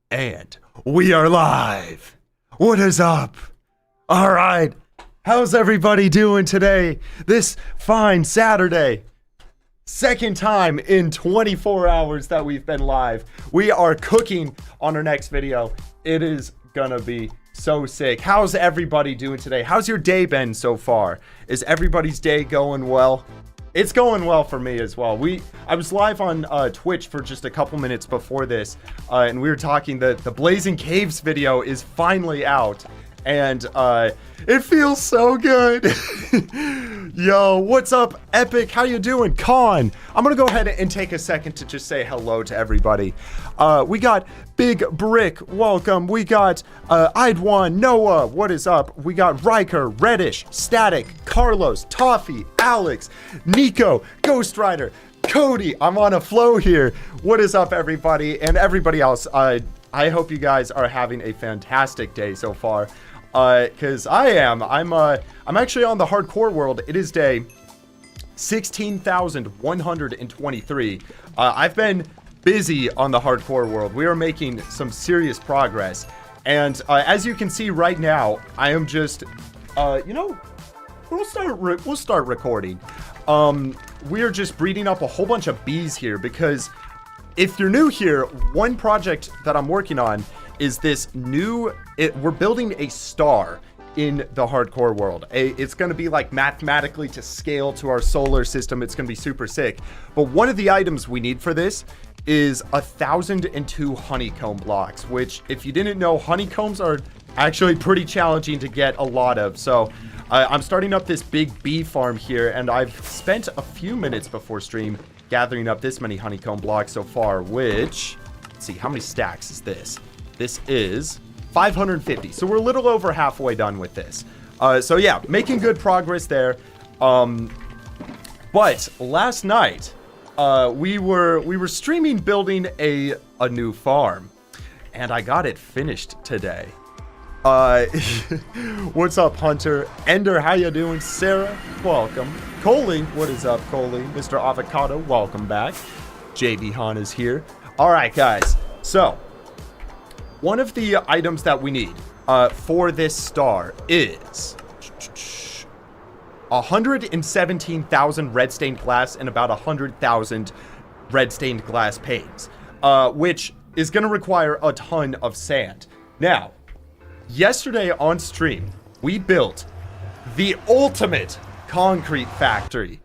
And we are live. What is up? All right. How's everybody doing today? This fine Saturday. Second time in 24 hours that we've been live. We are cooking on our next video. It is gonna be so sick. How's everybody doing today? How's your day been so far? Is everybody's day going well? It's going well for me as well. I was live on Twitch for just a couple minutes before this, and we were talking that the Blazing Caves video is finally out, and it feels so good. Yo, what's up, Epic? How you doing? Con, I'm gonna go ahead and take a second to just say hello to everybody. We got Big Brick, welcome. We got Idwan, Noah, what is up? We got Riker, Reddish, Static, Carlos, Toffee, Alex, Nico, Ghost Rider, Cody. I'm on a flow here. What is up, everybody? And everybody else, I hope you guys are having a fantastic day so far. Because I'm actually on the hardcore world. It is day 16,123. I've been busy on the hardcore world. We are making some serious progress. And as you can see right now, I am just, we'll start recording. We are just breeding up a whole bunch of bees here because if you're new here, one project that I'm working on is this new, we're building a star in the hardcore world. It's going to be like mathematically to scale to our solar system. It's going to be super sick. But one of the items we need for this is 1,002 honeycomb blocks, which if you didn't know, honeycombs are actually pretty challenging to get a lot of. So I'm starting up this big bee farm here, and I've spent a few minutes before stream gathering up this many honeycomb blocks so far, which, let's see, how many stacks is this? This is 550. So we're a little over halfway done with this. So yeah, making good progress there. But last night, we were streaming building a new farm, and I got it finished today. What's up, Hunter? Ender, how you doing? Sarah, welcome. Coley, what is up, Coley? Mr. Avocado, welcome back. JB Han is here. All right, guys. So one of the items that we need for this star is 117,000 red stained glass and about 100,000 red stained glass panes, which is going to require a ton of sand. Now, yesterday on stream, we built the ultimate concrete factory.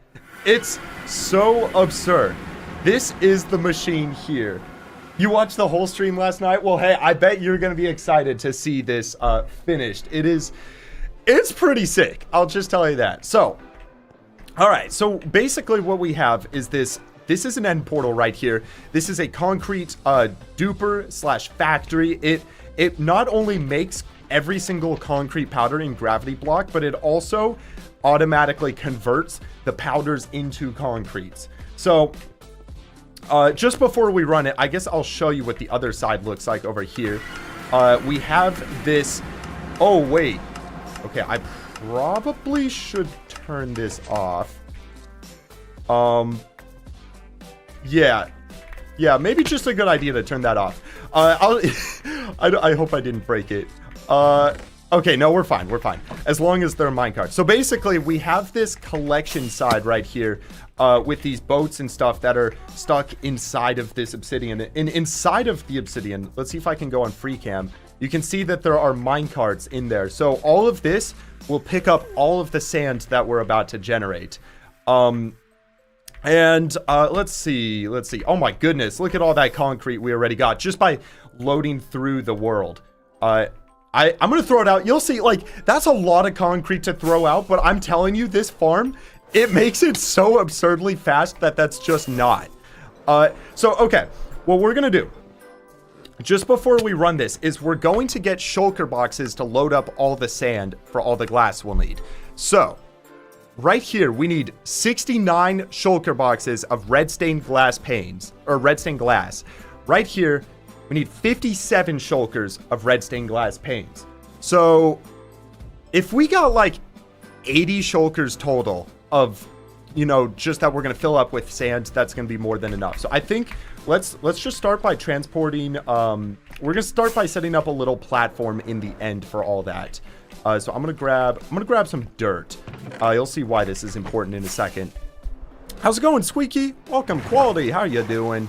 It's so absurd. This is the machine here. You watched the whole stream last night? Well, hey, I bet you're going to be excited to see this finished. It's pretty sick. I'll just tell you that. So, all right. So basically what we have is this is an end portal right here. This is a concrete duper slash factory. It not only makes every single concrete powder in gravity block, but it also automatically converts the powders into concretes. So just before we run it, I guess I'll show you what the other side looks like over here. We have this. Oh, wait. Okay, I probably should turn this off. Yeah, maybe just a good idea to turn that off. I hope I didn't break it. Okay, no, we're fine. As long as they're minecarts. So basically, we have this collection side right here with these boats and stuff that are stuck inside of this obsidian. And inside of the obsidian, let's see if I can go on free cam. You can see that there are minecarts in there. So all of this will pick up all of the sand that we're about to generate. Let's see. Oh my goodness, look at all that concrete we already got just by loading through the world. I'm gonna throw it out. You'll see, like, that's a lot of concrete to throw out, but I'm telling you, this farm, it makes it so absurdly fast that that's just not. So, okay, what we're gonna do, just before we run this, is we're going to get shulker boxes to load up all the sand for all the glass we'll need. So, right here, we need 69 shulker boxes of red stained glass panes, or red stained glass. Right here, we need 57 shulkers of red stained glass panes. So if we got like 80 shulkers total of, you know, just that we're going to fill up with sand, that's going to be more than enough. So I think let's just start by transporting we're gonna start by setting up a little platform in the end for all that. So I'm gonna grab some dirt. You'll see why this is important in a second. How's it going, Squeaky? Welcome, Quality. How you doing?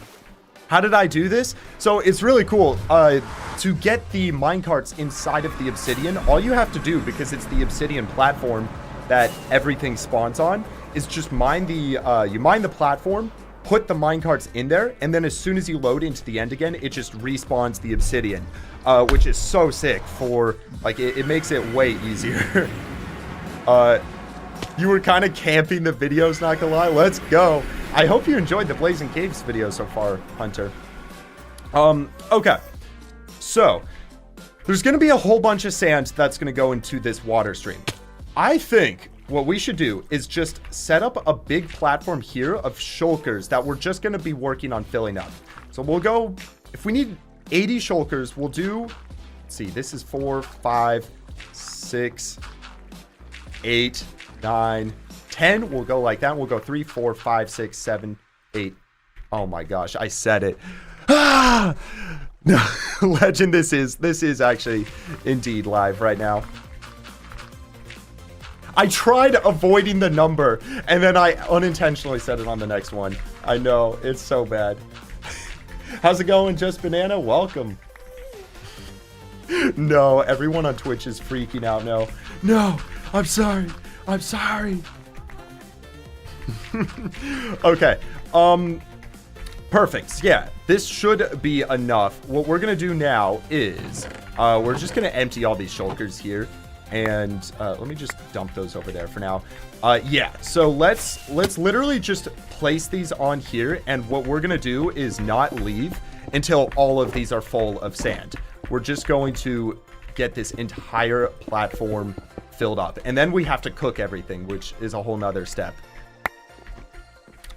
How did I do this? So it's really cool. To get the minecarts inside of the obsidian, all you have to do, because it's the obsidian platform that everything spawns on, is just mine the you mine the platform, put the minecarts in there, and then as soon as you load into the end again, it just respawns the obsidian, which is so sick for, like, it makes it way easier. You were kind of camping the videos, not gonna lie. Let's go. I hope you enjoyed the Blazing Caves video so far, Hunter. Okay. So, there's gonna be a whole bunch of sand that's gonna go into this water stream. I think what we should do is just set up a big platform here of shulkers that we're just gonna be working on filling up. So we'll go, if we need 80 shulkers, we'll do, let's see, this is 4, 5, 6, 8, 9, 10. We'll go like that. We'll go 3, 4, 5, 6, 7, 8. Oh my gosh, I said it. Ah! No, Legend, this is actually indeed live right now. I tried avoiding the number, and then I unintentionally said it on the next one. I know, it's so bad. How's it going, Just Banana? Welcome. No, everyone on Twitch is freaking out now. No, I'm sorry. I'm sorry. Okay. Perfect. Yeah, this should be enough. What we're gonna do now is we're just gonna empty all these shulkers here, and let me just dump those over there for now. Yeah, so let's literally just place these on here, and what we're gonna do is not leave until all of these are full of sand. We're just going to get this entire platform filled up, and then we have to cook everything, which is a whole nother step.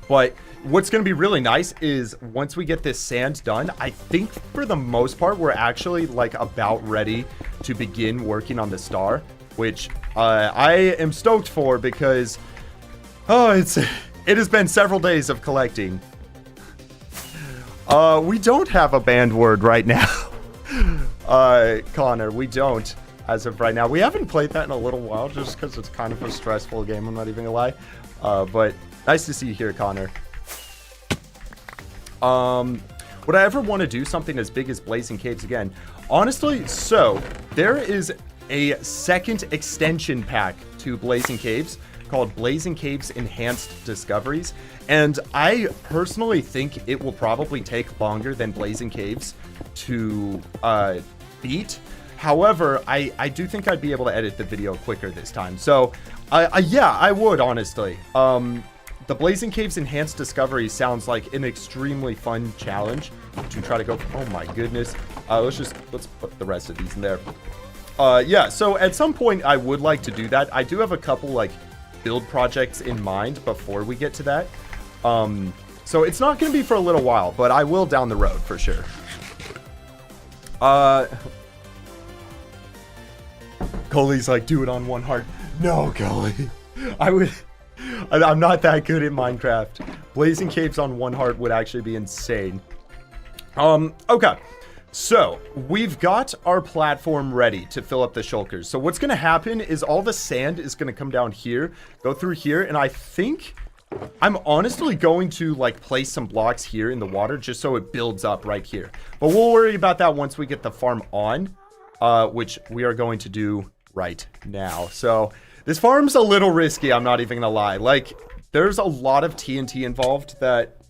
But what's going to be really nice is once we get this sand done, I think for the most part we're actually like about ready to begin working on the star, which I am stoked for, because it has been several days of collecting. We don't have a banned word right now. Connor, we don't as of right now. We haven't played that in a little while just because it's kind of a stressful game, I'm not even gonna lie. But nice to see you here, Connor. Would I ever want to do something as big as Blazing Caves again? Honestly, so there is a second extension pack to Blazing Caves called Blazing Caves Enhanced Discoveries, and I personally think it will probably take longer than Blazing Caves to beat. However, I do think I'd be able to edit the video quicker this time. So, yeah, I would, honestly. The Blazing Caves Enhanced Discovery sounds like an extremely fun challenge to try to go. Oh my goodness. Let's put the rest of these in there. Yeah, so at some point I would like to do that. I do have a couple like build projects in mind before we get to that. So it's not going to be for a little while, but I will down the road for sure. Coley's like, do it on one heart. No, Coley. I'm not that good at Minecraft. Blazing Caves on one heart would actually be insane. Okay. So, we've got our platform ready to fill up the shulkers. So what's going to happen is all the sand is going to come down here, go through here, and I think I'm honestly going to like place some blocks here in the water just so it builds up right here. But we'll worry about that once we get the farm on, which we are going to do right now. So this farm's a little risky, I'm not even gonna lie. Like, there's a lot of TNT involved that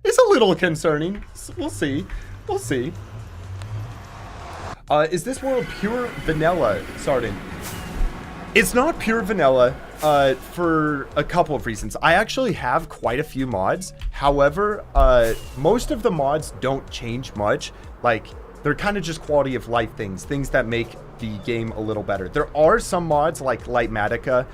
is a little concerning. So we'll see. We'll see. Is this world pure vanilla, Sardin? It's not pure vanilla for a couple of reasons. I actually have quite a few mods. However, most of the mods don't change much. Like, they're kind of just quality of life things that make the game a little better. There are some mods like Lightmatica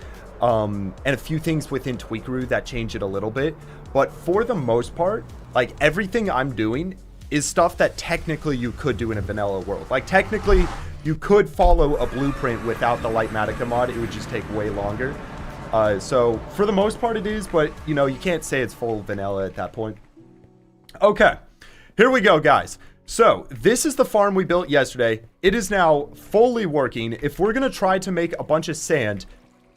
and a few things within Tweakeroo that change it a little bit. But for the most part, like, everything I'm doing is stuff that technically you could do in a vanilla world. Like, technically, you could follow a blueprint without the Lightmatica mod. It would just take way longer. So, for the most part it is, but, you know, you can't say it's full vanilla at that point. Okay, here we go, guys. So this is the farm we built yesterday. It is now fully working. If we're going to try to make a bunch of sand,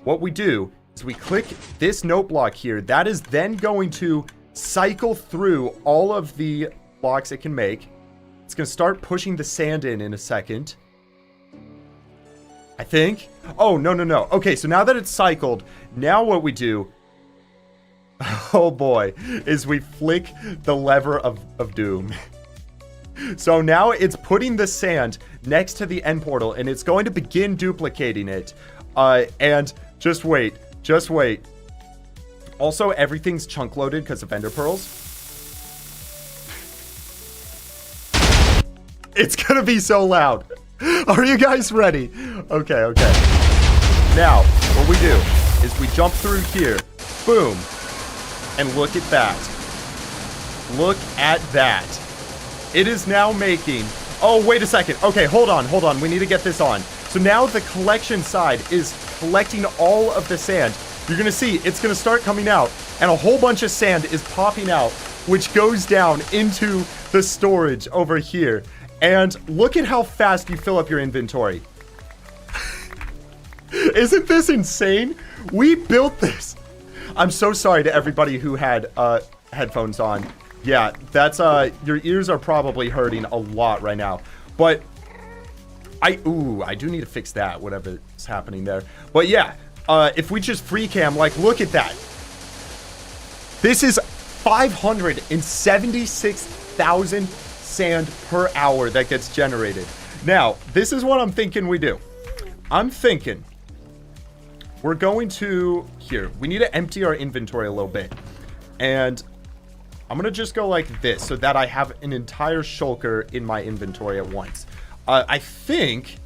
what we do is we click this note block here. That is then going to cycle through all of the blocks it can make. It's going to start pushing the sand in a second. I think. Oh, no. Okay, so now that it's cycled, now what we do, oh boy, is we flick the lever of doom. So now it's putting the sand next to the end portal, and it's going to begin duplicating it. And just wait. Also, everything's chunk loaded because of ender pearls. It's gonna be so loud. Are you guys ready? Okay. Now, what we do is we jump through here. Boom. And look at that. Look at that. It is now making... Oh, wait a second. Okay, hold on. We need to get this on. So now the collection side is collecting all of the sand. You're going to see it's going to start coming out, and a whole bunch of sand is popping out, which goes down into the storage over here. And look at how fast you fill up your inventory. Isn't this insane? We built this. I'm so sorry to everybody who had headphones on. Yeah, that's your ears are probably hurting a lot right now. But I do need to fix that, whatever's happening there. But yeah, if we just free cam, like, look at that. This is 576,000 sand per hour that gets generated. Now, this is what I'm thinking we do. I'm thinking we're going to here. We need to empty our inventory a little bit. And I'm going to just go like this so that I have an entire shulker in my inventory at once. I think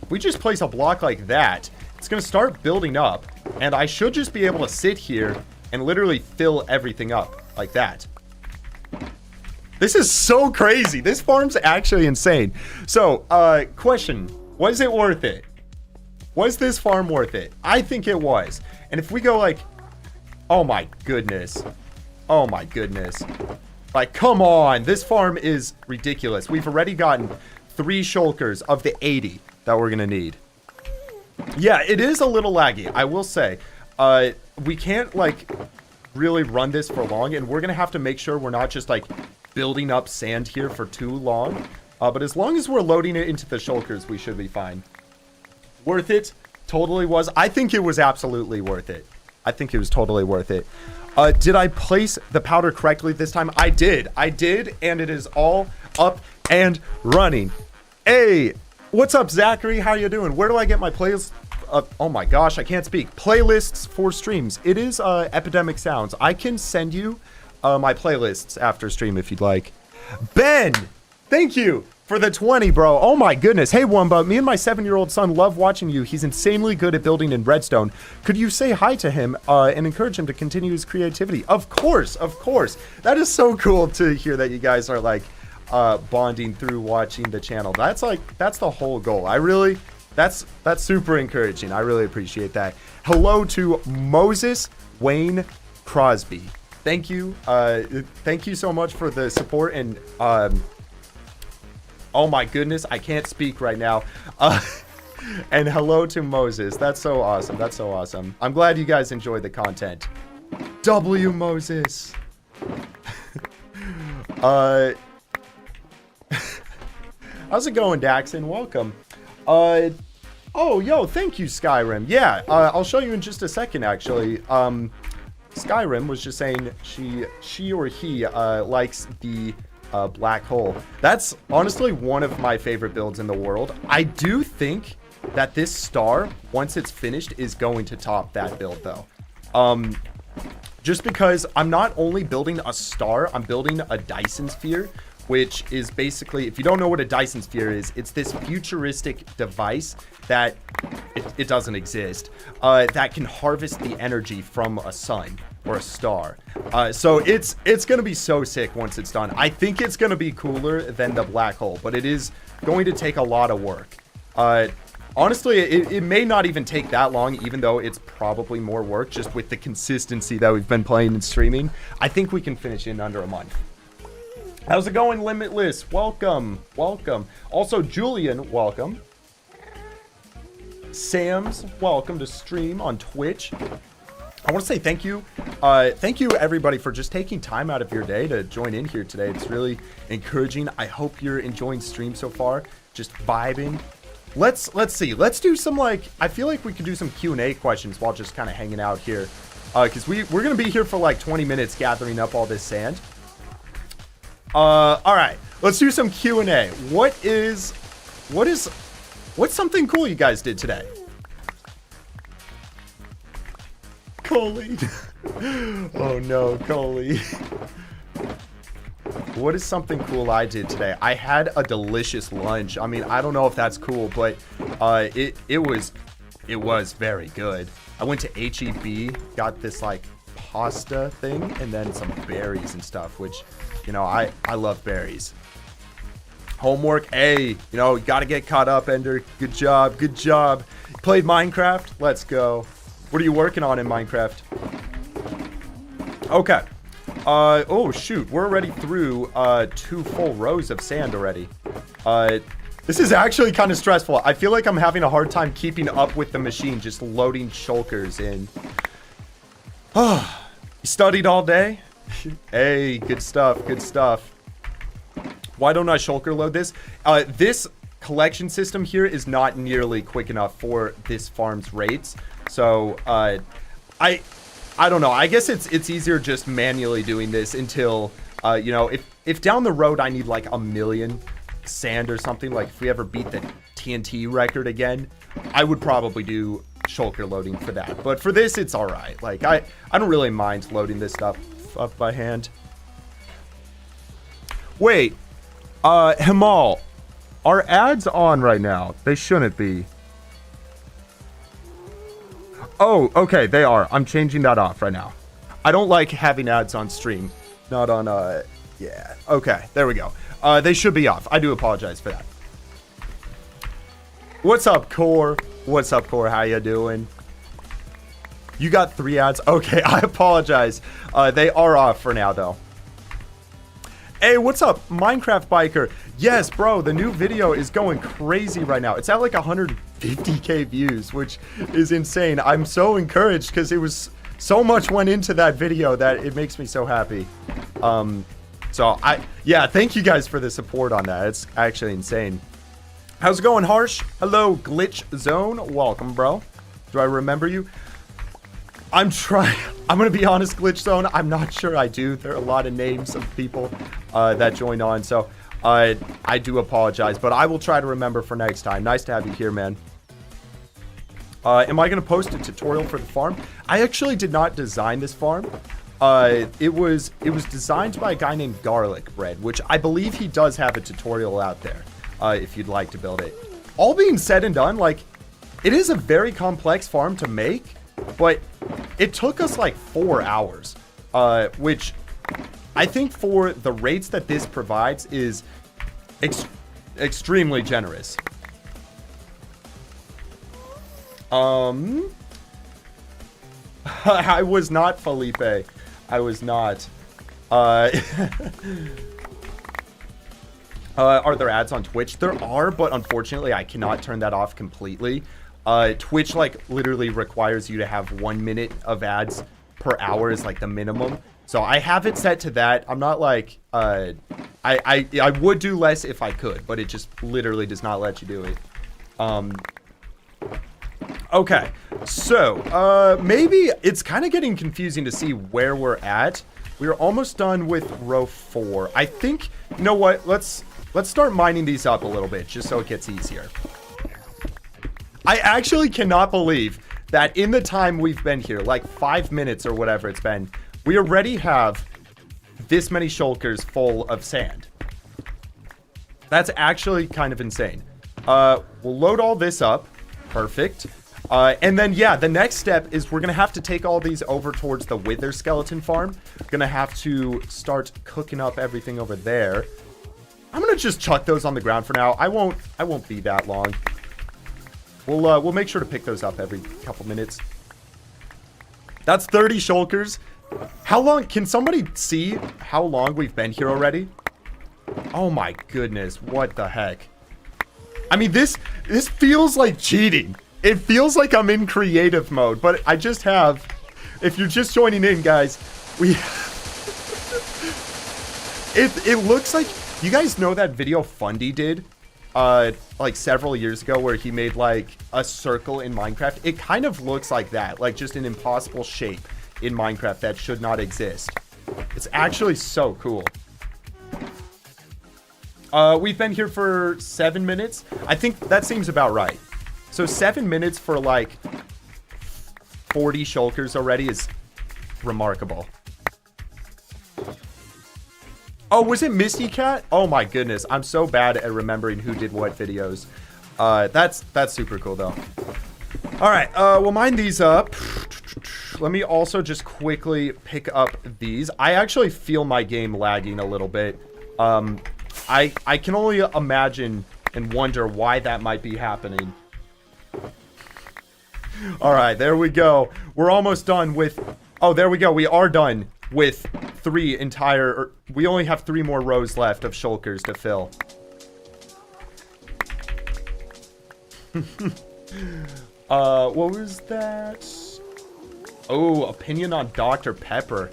if we just place a block like that, it's going to start building up. And I should just be able to sit here and literally fill everything up like that. This is so crazy. This farm's actually insane. So, question. Was it worth it? Was this farm worth it? I think it was. And if we go like... Oh my goodness. Oh my goodness. Like, come on. This farm is ridiculous. We've already gotten 3 shulkers of the 80 that we're going to need. Yeah, it is a little laggy, I will say. We can't, like, really run this for long. And we're going to have to make sure we're not just, like, building up sand here for too long. But as long as we're loading it into the shulkers, we should be fine. Worth it? Totally was. I think it was absolutely worth it. I think it was totally worth it. Did I place the powder correctly this time? I did, and it is all up and running. Hey, what's up, Zachary? How you doing? Where do I get my playlist? Oh my gosh, I can't speak. Playlists for streams. It is Epidemic Sounds. I can send you my playlists after stream if you'd like. Ben, thank you for the 20, bro. Oh my goodness. Hey, Wunba, me and my 7-year-old son love watching you. He's insanely good at building in redstone. Could you say hi to him and encourage him to continue his creativity? Of course. That is so cool to hear that you guys are like bonding through watching the channel. That's the whole goal. That's super encouraging. I really appreciate that. Hello to Moses Wayne Crosby. Thank you. Thank you so much for the support and oh my goodness, I can't speak right now. And hello to Moses. That's so awesome. That's so awesome. I'm glad you guys enjoyed the content. W Moses. How's it going, Daxon? Welcome. Oh, yo, thank you, Skyrim. Yeah, I'll show you in just a second, actually. Skyrim was just saying she or he likes the black hole. That's honestly one of my favorite builds in the world. I do think that this star, once it's finished, is going to top that build, though. Just because I'm not only building a star, I'm building a Dyson Sphere, which is basically, if you don't know what a Dyson Sphere is, it's this futuristic device that it doesn't exist, that can harvest the energy from a sun or a star. So it's going to be so sick once it's done. I think it's going to be cooler than the black hole, but it is going to take a lot of work. Honestly, it may not even take that long, even though it's probably more work just with the consistency that we've been playing and streaming. I think we can finish in under a month. How's it going, Limitless? Welcome. Welcome. Also, Julian, welcome. Sam's, welcome to stream on Twitch. I want to say thank you. Thank you, everybody, for just taking time out of your day to join in here today. It's really encouraging. I hope you're enjoying stream so far. Just vibing. Let's see. Let's do some, like, I feel like we could do some Q&A questions while just kind of hanging out here. Because we're going to be here for like 20 minutes gathering up all this sand. All right, let's do some Q&A. What's something cool you guys did today? Coley. Oh no, Coley. What is something cool I did today? I had a delicious lunch. I mean, I don't know if that's cool, but it was very good. I went to HEB, got this like pasta thing, and then some berries and stuff, which, you know, I love berries. Homework, hey, you know, you gotta get caught up, Ender. Good job, good job. Played Minecraft? Let's go. What are you working on in Minecraft? Okay. Oh shoot, we're already through 2 full rows of sand already. This is actually kind of stressful. I feel like I'm having a hard time keeping up with the machine, just loading shulkers in. Oh, you studied all day? Hey, good stuff, good stuff. Why don't I shulker load this? This collection system here is not nearly quick enough for this farm's rates. So, I don't know. I guess it's easier just manually doing this until, you know, if down the road I need like 1 million sand or something, like if we ever beat the TNT record again, I would probably do shulker loading for that. But for this, it's all right. Like, I don't really mind loading this stuff up by hand. Wait, Himal, are ads on right now? They shouldn't be. Oh, okay, they are. I'm changing that off right now. I don't like having ads on stream. Not on, yeah. Okay, there we go. They should be off. I do apologize for that. What's up, Core? What's up, Core? How you doing? You got 3 ads? Okay, I apologize. They are off for now, though. Hey, what's up, Minecraft Biker? Yes, bro, the new video is going crazy right now. It's at like 150k views, which is insane. I'm so encouraged because it was so much went into that video that it makes me so happy. Yeah, thank you guys for the support on that. It's actually insane. How's it going, Harsh? Hello, Glitch Zone. Welcome, bro. Do I remember you? I'm gonna be honest, Glitch Zone, I'm not sure I do. There are a lot of names of people that joined on, so I do apologize, but I will try to remember for next time. Nice to have you here, man. Am I gonna post a tutorial for the farm? I actually did not design this farm. It was designed by a guy named Garlic Bread, which I believe he does have a tutorial out there, if you'd like to build it. All being said and done, like, it is a very complex farm to make, but it took us like 4 hours, which I think for the rates that this provides is extremely generous. I was not Felipe. I was not. Are there ads on Twitch? There are, but unfortunately I cannot turn that off completely. Twitch like literally requires you to have 1 minute of ads per hour is like the minimum. So I have it set to that. I'm not like, I would do less if I could, but it just literally does not let you do it. Okay, so maybe it's kind of getting confusing to see where we're at. We're almost done with row 4. I think, you know what, let's start mining these up a little bit just so it gets easier. I actually cannot believe that in the time we've been here, like 5 minutes or whatever it's been, we already have this many shulkers full of sand. That's actually kind of insane. We'll load all this up. Perfect. And then, yeah, the next step is we're going to have to take all these over towards the Wither skeleton farm. We're going to have to start cooking up everything over there. I'm going to just chuck those on the ground for now. I won't be that long. We'll make sure to pick those up every couple minutes. That's 30 shulkers. How long? Can somebody see how long we've been here already? Oh my goodness, what the heck? I mean, this feels like cheating. It feels like I'm in creative mode, but I just have, if you're just joining in, guys, it looks like, you guys know that video Fundy did, like several years ago, where he made like a circle in Minecraft? It kind of looks like that, like just an impossible shape in Minecraft that should not exist. It's actually so cool. We've been here for 7 minutes. I think that seems about right. So 7 minutes for like 40 shulkers already is remarkable. Oh, was it Misty Cat? Oh my goodness, I'm so bad at remembering who did what videos. That's super cool though. All right, we'll mine these up. Let me also just quickly pick up these. I actually feel my game lagging a little bit. I can only imagine and wonder why that might be happening. All right, there we go. We're almost done with... Oh, there we go. We are done with we only have 3 more rows left of shulkers to fill. What was that? Oh, opinion on Dr. Pepper.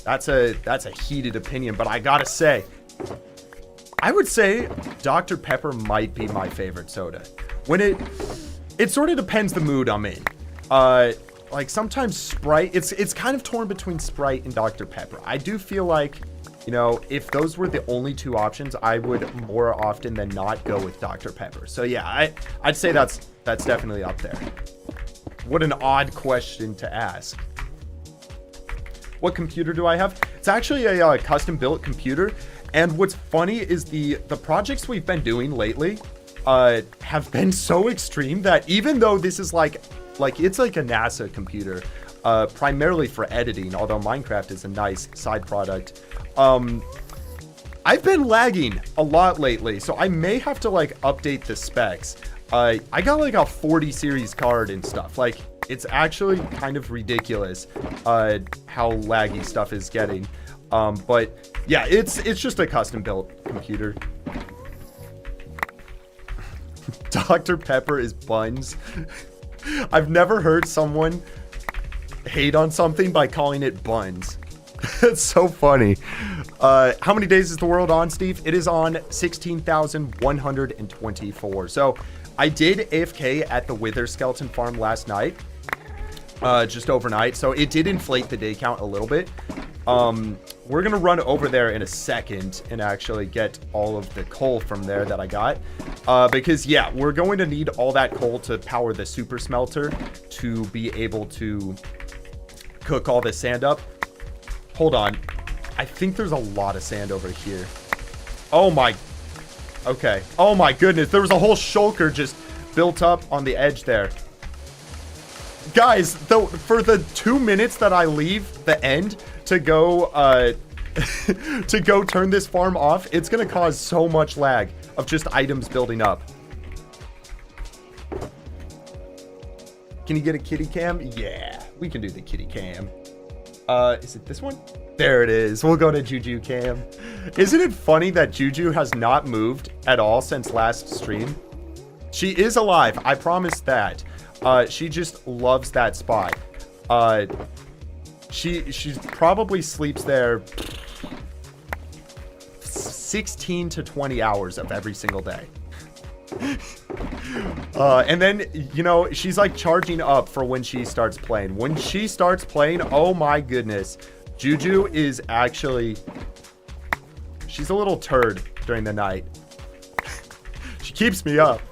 That's a heated opinion, but I gotta say, I would say Dr. Pepper might be my favorite soda. When it sort of depends the mood I'm in. Like sometimes Sprite, it's kind of torn between Sprite and Dr. Pepper. I do feel like, you know, if those were the only 2 options, I would more often than not go with Dr. Pepper. So yeah, I'd say that's definitely up there. What an odd question to ask. What computer do I have? It's actually a custom built computer. And what's funny is the projects we've been doing lately have been so extreme that even though this is like it's like a NASA computer, primarily for editing, although Minecraft is a nice side product. I've been lagging a lot lately, so I may have to like update the specs. I got like a 40 series card and stuff. Like, it's actually kind of ridiculous how laggy stuff is getting. But yeah, it's just a custom built computer. Dr. Pepper is buns. I've never heard someone hate on something by calling it buns. It's so funny. How many days is the world on, Steve? It is on 16,124. So I did AFK at the Wither Skeleton Farm last night, just overnight. So it did inflate the day count a little bit. We're gonna run over there in a second and actually get all of the coal from there that I got, because yeah, we're going to need all that coal to power the super smelter to be able to cook all this sand up. Hold on, I think there's a lot of sand over here. Oh my, okay, oh my goodness, there was a whole shulker just built up on the edge there. Guys, though, for the 2 minutes that I leave the end to go to go turn this farm off, it's gonna cause so much lag of just items building up. Can you get a kitty cam? Yeah, we can do the kitty cam. Is it this one? There it is. We'll go to Juju cam. Isn't it funny that Juju has not moved at all since last stream? She is alive, I promise that. She just loves that spot. She probably sleeps there 16 to 20 hours of every single day. And then, you know, she's like charging up for when she starts playing. When she starts playing, oh my goodness. Juju is actually... she's a little turd during the night. She keeps me up.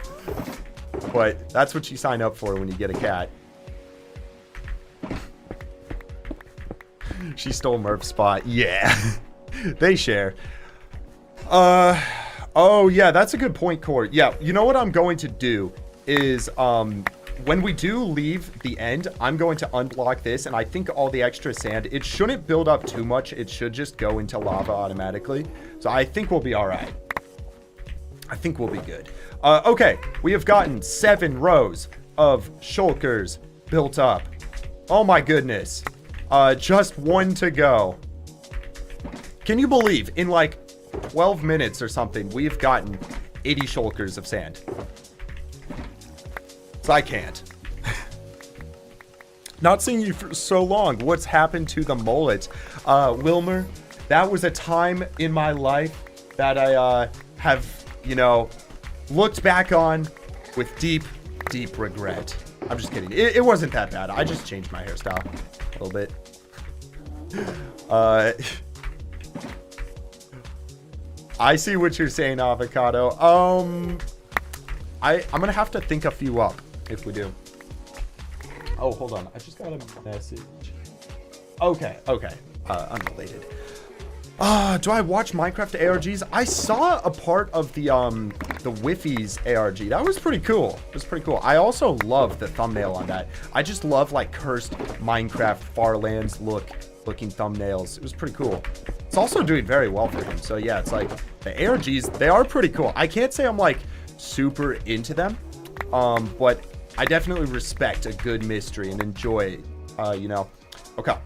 But that's what you sign up for when you get a cat. She stole Murph's spot. Yeah. They share. Oh yeah, that's a good point, Court. Yeah, you know what I'm going to do is when we do leave the end, I'm going to unblock this, and I think all the extra sand, it shouldn't build up too much. It should just go into lava automatically. So I think we'll be all right. I think we'll be good. Okay, we have gotten 7 rows of shulkers built up. Oh my goodness. Just 1 to go. Can you believe in like 12 minutes or something, we've gotten 80 shulkers of sand. So I can't. Not seeing you for so long. What's happened to the mullet? Wilmer, that was a time in my life that I have, you know, looked back on with deep, deep regret. I'm just kidding. It wasn't that bad. I just changed my hairstyle a little bit. I see what you're saying, Avocado. I'm gonna have to think a few up if we do. Oh, hold on. I just got a message. Okay. Unrelated. Do I watch Minecraft ARGs? I saw a part of the Whiffy's ARG. That was pretty cool. It was pretty cool. I also love the thumbnail on that. I just love like cursed Minecraft Farlands looking thumbnails. It was pretty cool. It's also doing very well for him. So yeah, it's like the ARGs, they are pretty cool. I can't say I'm like super into them, but I definitely respect a good mystery and enjoy, you know. Okay.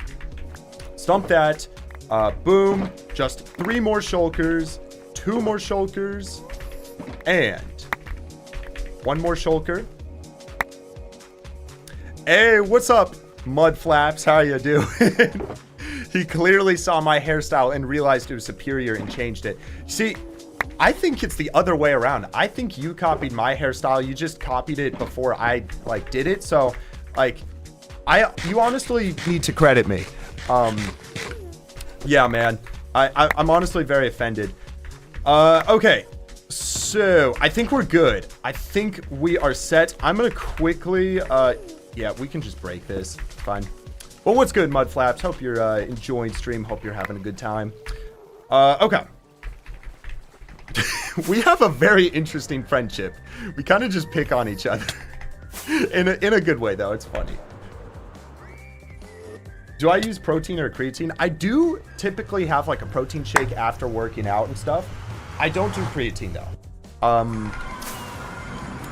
Stump that. Boom. Just 3 more shulkers. 2 more shulkers. And 1 more shulker. Hey, what's up, Mudflaps? How you doing? He clearly saw my hairstyle and realized it was superior and changed it. See, I think it's the other way around. I think you copied my hairstyle. You just copied it before I like did it. So like, you honestly need to credit me. Yeah, man. I'm honestly very offended. Okay. So I think we're good. I think we are set. I'm gonna quickly, yeah, we can just break this. Fine. Well, what's good, Mudflaps? Hope you're enjoying stream. Hope you're having a good time. Okay. We have a very interesting friendship. We kind of just pick on each other. in a good way, though. It's funny. Do I use protein or creatine? I do typically have like a protein shake after working out and stuff. I don't do creatine, though.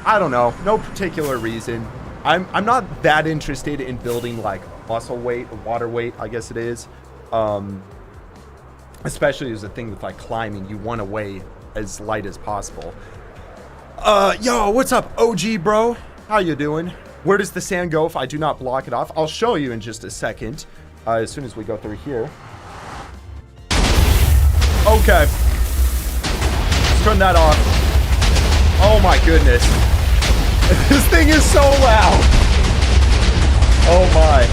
I don't know. No particular reason. I'm not that interested in building like muscle weight or water weight, I guess it is. Especially as a thing with like climbing, you want to weigh as light as possible. Yo, what's up, OG bro? How you doing? Where does the sand go if I do not block it off? I'll show you in just a second, as soon as we go through here. Okay. Let's turn that off. Oh my goodness. This thing is so loud. Oh my.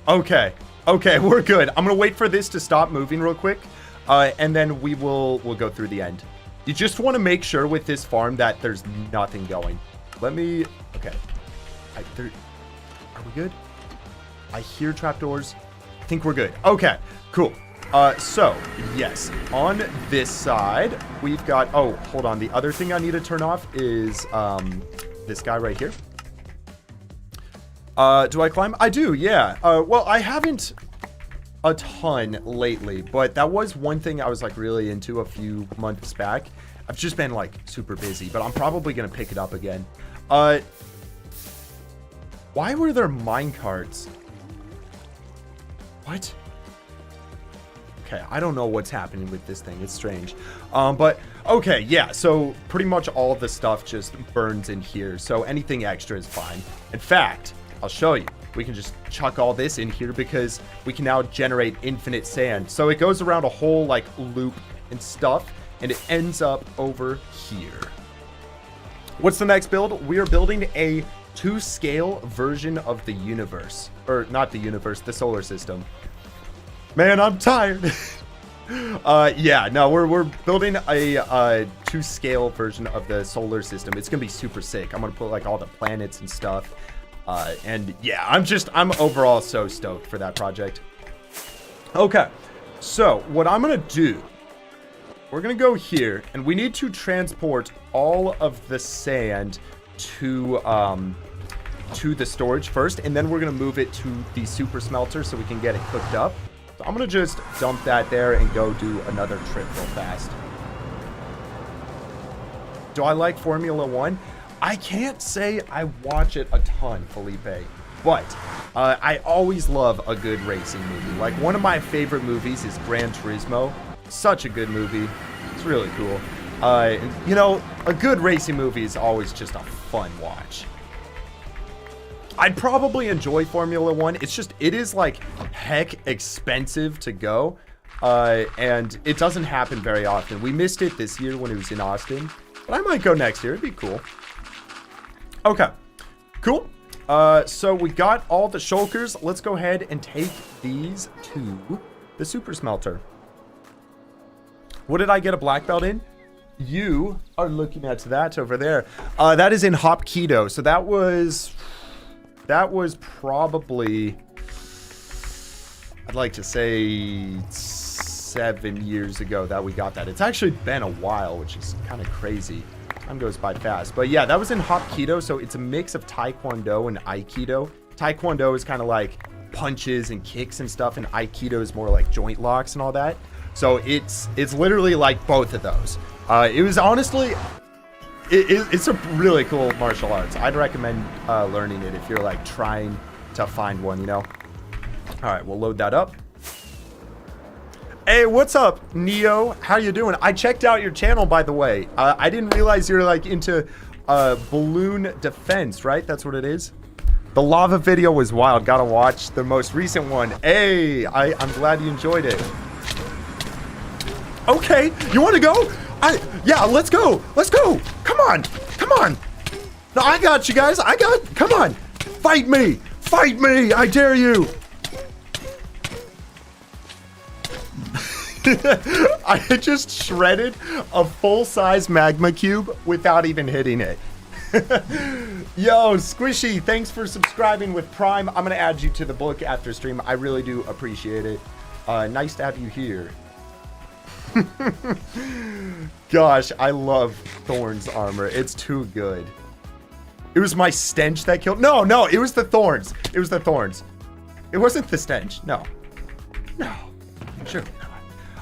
Okay. Okay, we're good. I'm gonna wait for this to stop moving real quick, and then we'll go through the end. You just want to make sure with this farm that there's nothing going. Let me. Okay. Are we good? I hear trapdoors. I think we're good. Okay. Cool. So yes, on this side we've got. Oh, hold on. The other thing I need to turn off is this guy right here. Do I climb? I do, yeah. Well, I haven't a ton lately, but that was one thing I was like really into a few months back. I've just been like super busy, but I'm probably gonna pick it up again. Why were there minecarts? What? Okay, I don't know what's happening with this thing. It's strange. But okay, yeah, so pretty much all of the stuff just burns in here, so anything extra is fine. In fact, I'll show you. We can just chuck all this in here because we can now generate infinite sand. So it goes around a whole like loop and stuff, and it ends up over here. What's the next build? We are building a 2-scale version of the universe. Or not the universe, the solar system. Man, I'm tired. Yeah, no, we're building a 2-scale version of the solar system. It's gonna be super sick. I'm gonna put like all the planets and stuff. And yeah, I'm overall so stoked for that project. Okay, so what I'm gonna do, we're gonna go here, and we need to transport all of the sand to the storage first, and then we're gonna move it to the super smelter so we can get it cooked up. So I'm gonna just dump that there and go do another trip real fast. Do I like Formula 1? I can't say I watch it a ton, Felipe, but I always love a good racing movie. Like, one of my favorite movies is Gran Turismo. Such a good movie. It's really cool. You know, a good racing movie is always just a fun watch. I'd probably enjoy Formula One. It's just, it is like heck expensive to go. And it doesn't happen very often. We missed it this year when it was in Austin. But I might go next year. It'd be cool. Okay. Cool. So we got all the shulkers. Let's go ahead and take these to the super smelter. What did I get a black belt in? You are looking at that over there. That is in hop keto. So that was probably, I'd like to say 7 years ago that we got that. It's actually been a while, which is kind of crazy. Time goes by fast. But yeah, that was in hop keto. So it's a mix of taekwondo and aikido. Taekwondo is kind of like punches and kicks and stuff, and aikido is more like joint locks and all that. So it's literally like both of those. It was honestly, it's a really cool martial arts. I'd recommend learning it if you're like trying to find one, you know. All right, we'll load that up. Hey, what's up, Neo? How you doing? I checked out your channel, by the way. I didn't realize you're like into balloon defense, right? That's what it is. The lava video was wild. Gotta watch the most recent one. Hey, I'm glad you enjoyed it. Okay, you want to go? Yeah, let's go. Let's go. Come on. Come on. No, I got you guys. Come on. Fight me. Fight me. I dare you. I just shredded a full-size magma cube without even hitting it. Yo, Squishy, thanks for subscribing with Prime. I'm going to add you to the book after stream. I really do appreciate it. Nice to have you here. Gosh, I love Thorn's armor. It's too good. It was my stench that killed. No, it was the thorns. It was the thorns. It wasn't the stench. No. Sure.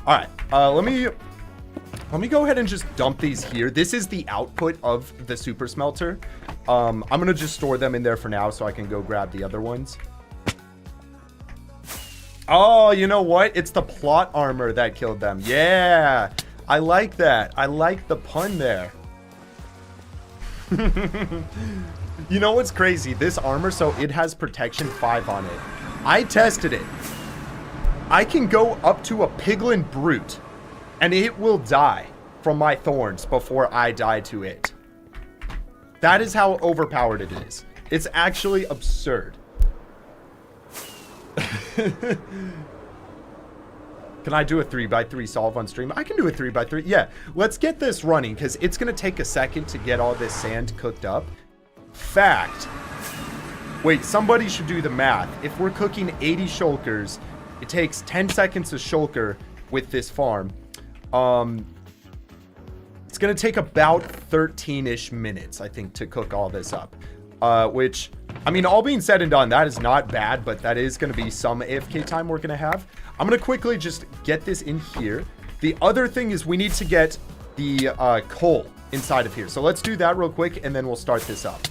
All right. Let me go ahead and just dump these here. This is the output of the super smelter. I'm gonna just store them in there for now so I can go grab the other ones. Oh, you know what? It's the plot armor that killed them. Yeah, I like that. I like the pun there. You know what's crazy? This armor, so it has protection 5 on it. I tested it. I can go up to a piglin brute, and it will die from my thorns before I die to it. That is how overpowered it is. It's actually absurd. Can I do a 3x3 solve on stream? I can do a 3x3. Yeah, let's get this running because it's going to take a second to get all this sand cooked up. Fact. Wait, somebody should do the math. If we're cooking 80 shulkers, it takes 10 seconds to shulker with this farm. It's going to take about 13-ish minutes, I think, to cook all this up. Which, I mean, all being said and done, that is not bad, but that is going to be some AFK time we're going to have. I'm going to quickly just get this in here. The other thing is we need to get the coal inside of here. So let's do that real quick, and then we'll start this up.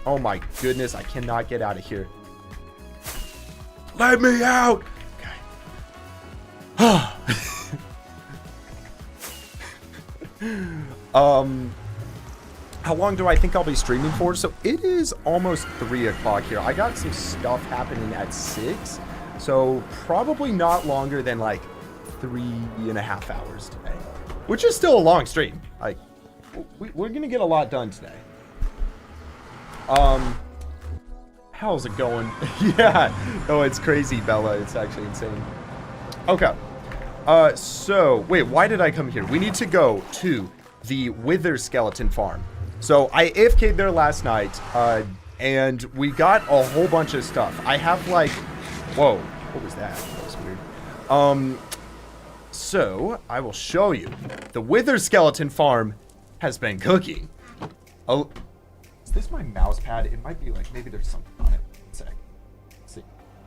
Oh my goodness, I cannot get out of here. Let me out! Okay. How long do I think I'll be streaming for? So it is almost 3 o'clock here. I got some stuff happening at 6. So probably not longer than like 3.5 hours today. Which is still a long stream. Like, we're going to get a lot done today. How's it going? Yeah. Oh, it's crazy, Bella. It's actually insane. Okay. So, wait, why did I come here? We need to go to the Wither Skeleton Farm. So, I AFK'd there last night, and we got a whole bunch of stuff. I have, like... Whoa, what was that? That was weird. So, I will show you. The Wither Skeleton Farm has been cooking. Oh, is this my mouse pad? It might be, like, maybe there's something on it. 1 sec. Let's see.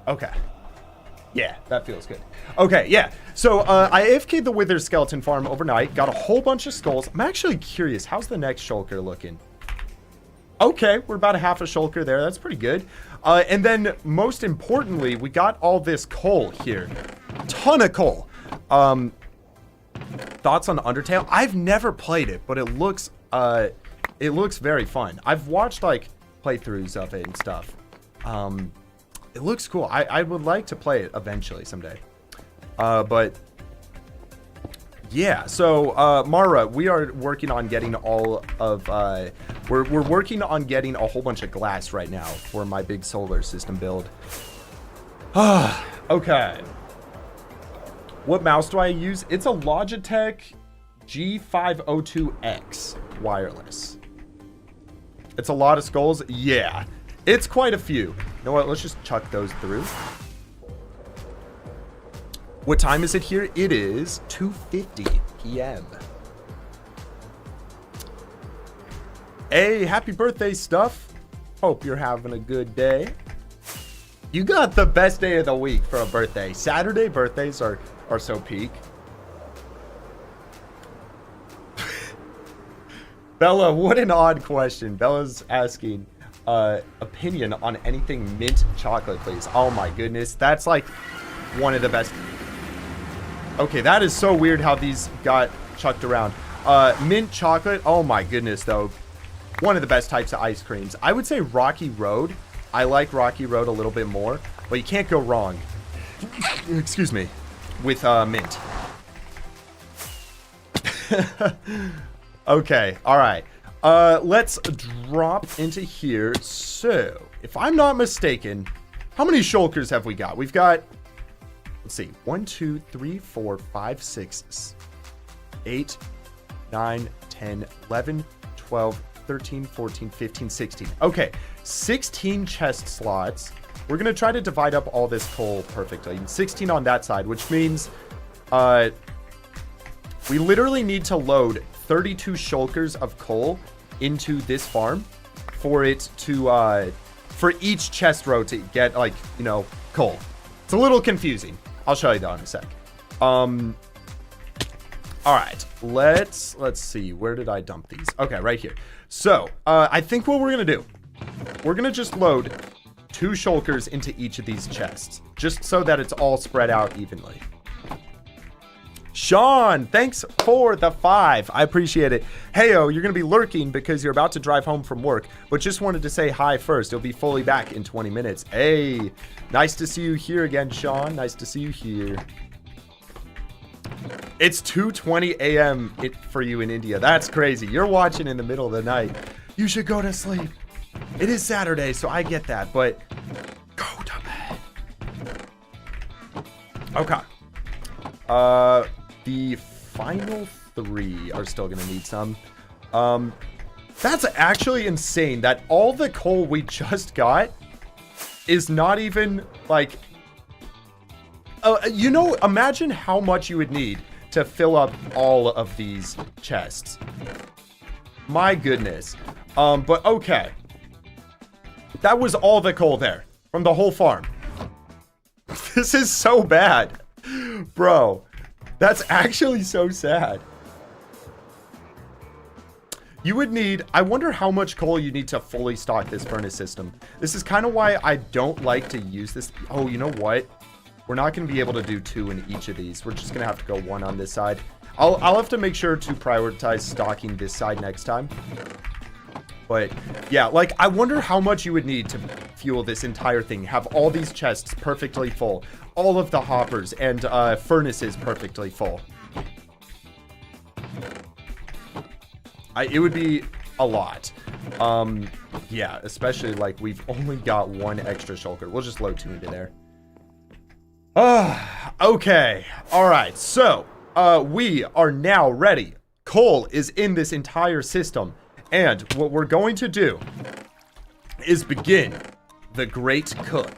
Okay. Yeah, that feels good. Okay, yeah. So, I AFK'd the Wither Skeleton Farm overnight. Got a whole bunch of skulls. I'm actually curious. How's the next shulker looking? Okay, we're about a half a shulker there. That's pretty good. And then, most importantly, we got all this coal here. Ton of coal. Thoughts on Undertale? I've never played it, but it looks very fun. I've watched, like, playthroughs of it and stuff. It looks cool. I would like to play it eventually someday. But... yeah, so, Mara, we are working on getting all of, we're working on getting a whole bunch of glass right now for my big solar system build. Okay. What mouse do I use? It's a Logitech G502X wireless. It's a lot of skulls. Yeah, it's quite a few. You know what? Let's just chuck those through. What time is it here? It is 2:50 p.m. Hey, happy birthday, Stuff. Hope you're having a good day. You got the best day of the week for a birthday. Saturday birthdays are so peak. Bella, what an odd question. Bella's asking opinion on anything mint chocolate, please. Oh my goodness. That's like one of the best. Okay, that is so weird how these got chucked around. Mint chocolate. Oh my goodness, though. One of the best types of ice creams. I would say Rocky Road. I like Rocky Road a little bit more, but you can't go wrong. Excuse me. With mint. Okay, all right. Let's drop into here. So, if I'm not mistaken, how many shulkers have we got? We've got... let's see. 1, 2, 3, 4, 5, 6, 8, 9, 10, 11, 12, 13, 14, 15, 16. Okay, 16 chest slots. We're going to try to divide up all this coal perfectly. 16 on that side, which means we literally need to load 32 shulkers of coal into this farm for it to, for each chest row to get, like, you know, coal. It's a little confusing. I'll show you that in a sec. All right, let's see. Where did I dump these? Okay, right here. So, I think what we're gonna do, we're gonna just load 2 shulkers into each of these chests, just so that it's all spread out evenly. Sean, thanks for the 5. I appreciate it. Heyo, you're gonna be lurking because you're about to drive home from work, but just wanted to say hi first. You'll be fully back in 20 minutes. Hey, nice to see you here again, Sean. Nice to see you here. It's 2:20 a.m. for you in India. That's crazy. You're watching in the middle of the night. You should go to sleep. It is Saturday, so I get that, but go to bed. Okay. The final 3 are still gonna need some. That's actually insane that all the coal we just got is not even, like... you know, imagine how much you would need to fill up all of these chests. My goodness. But okay. That was all the coal there from the whole farm. This is so bad. Bro, that's actually so sad. You would need, I wonder how much coal you need to fully stock this furnace system. This is kind of why I don't like to use this. Oh, you know what? We're not going to be able to do 2 in each of these. We're just going to have to go 1 on this side. I'll have to make sure to prioritize stocking this side next time. But yeah, like, I wonder how much you would need to fuel this entire thing. Have all these chests perfectly full. All of the hoppers and furnaces perfectly full. It would be a lot. Yeah, especially like we've only got 1 extra shulker. We'll just load 2 into there. Okay. All right. So, we are now ready. Coal is in this entire system. And what we're going to do is begin the great cook,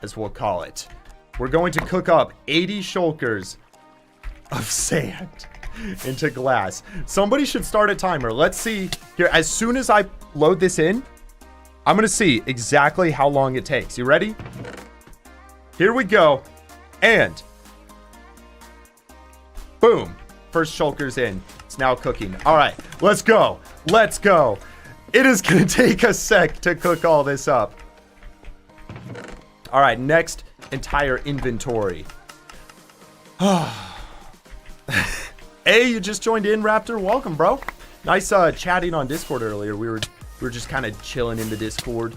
as we'll call it. We're going to cook up 80 shulkers of sand into glass. Somebody should start a timer. Let's see here. As soon as I load this in, I'm going to see exactly how long it takes. You ready? Here we go. And boom. First shulker's in. It's now cooking. All right, let's go. Let's go. It is going to take a sec to cook all this up. All right, next, entire inventory. Hey, you just joined in, Raptor. Welcome, bro. Nice chatting on Discord earlier. We were just kind of chilling in the Discord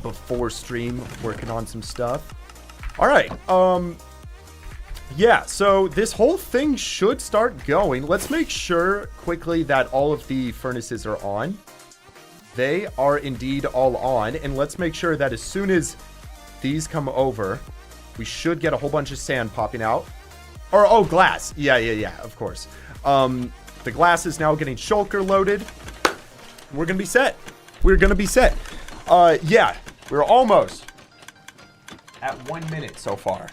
before stream, working on some stuff. All right. Yeah, so this whole thing should start going. Let's make sure quickly that all of the furnaces are on. They are indeed all on. And let's make sure that as soon as these come over, we should get a whole bunch of sand popping out. Or, oh, glass. Yeah, of course. The glass is now getting shulker loaded. We're going to be set. We're going to be set. Yeah, we're almost at 1 minute so far.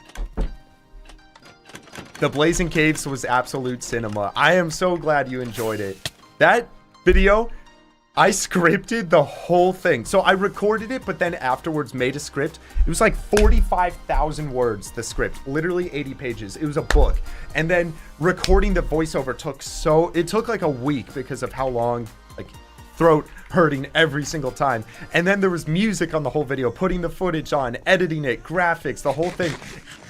The Blazing Caves was absolute cinema. I am so glad you enjoyed it. That video, I scripted the whole thing. So I recorded it, but then afterwards made a script. It was like 45,000 words, the script. Literally 80 pages. It was a book. And then recording the voiceover took like a week because of how long, like, throat hurting every single time. And then there was music on the whole video, putting the footage on, editing it, graphics, the whole thing.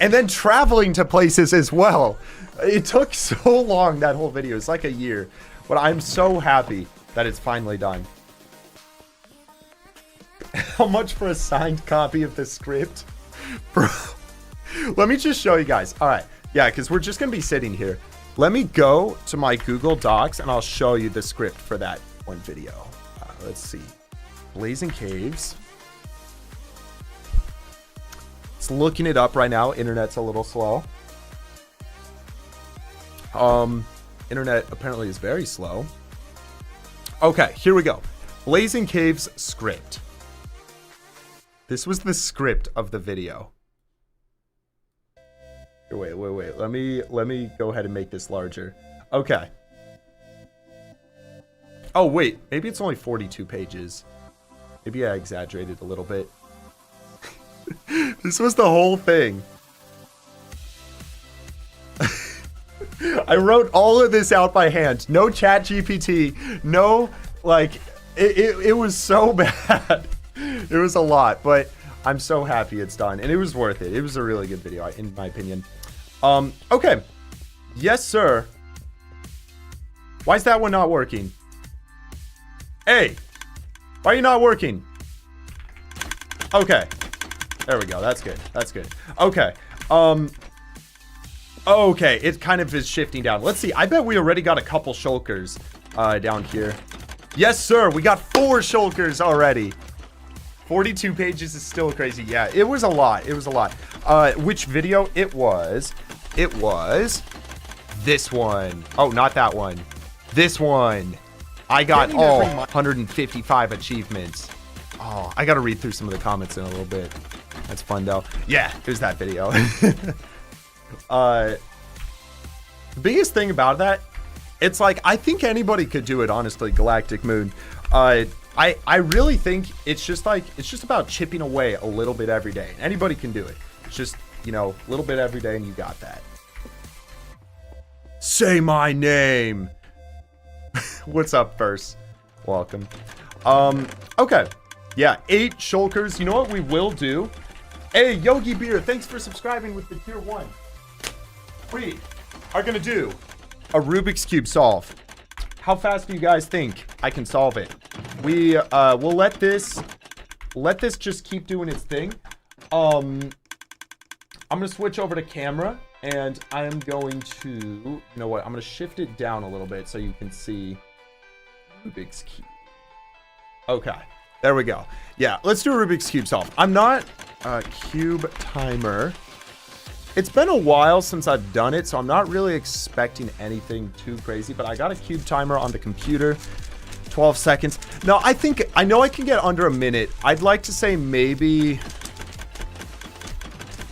And then traveling to places as well. It took so long, that whole video. It's like a year. But I'm so happy that it's finally done. How much for a signed copy of the script? Bro, let me just show you guys. All right. Yeah, because we're just going to be sitting here. Let me go to my Google Docs and I'll show you the script for that one video. Let's see. Blazing Caves. It's looking it up right now. Internet's a little slow. Internet apparently is very slow. Okay, here we go. Blazing Caves script. This was the script of the video. Wait. Let me go ahead and make this larger. Okay. Oh, wait. Maybe it's only 42 pages. Maybe I exaggerated a little bit. This was the whole thing. I wrote all of this out by hand. No chat GPT. No, like, it was so bad. It was a lot, but I'm so happy it's done. And it was worth it. It was a really good video, in my opinion. Okay. Yes, sir. Why is that one not working? Hey, why are you not working? Okay. There we go. That's good. That's good. Okay. Okay. It kind of is shifting down. Let's see. I bet we already got a couple shulkers down here. Yes, sir. We got 4 shulkers already. 42 pages is still crazy. Yeah, it was a lot. It was a lot. Which video? It was this one. Oh, not that one. This one. I got all 155 achievements. Oh, I got to read through some of the comments in a little bit. That's fun, though. Yeah, it was that video. The biggest thing about that, it's like, I think anybody could do it, honestly, Galactic Moon. I really think it's just about chipping away a little bit every day. Anybody can do it. It's just, you know, a little bit every day and you got that. Say my name. What's up, first? Welcome. Okay. Yeah, 8 shulkers. You know what we will do? Hey, Yogi Beer, thanks for subscribing with the tier 1. We are gonna do a Rubik's Cube solve. How fast do you guys think I can solve it? We will let this just keep doing its thing. I'm gonna switch over to camera and I am going to, you know what? I'm gonna shift it down a little bit so you can see Rubik's Cube. Okay, there we go. Yeah, let's do a Rubik's Cube solve. I'm not a cube timer. It's been a while since I've done it, so I'm not really expecting anything too crazy, but I got a cube timer on the computer. 12 seconds. No, I know I can get under a minute. I'd like to say maybe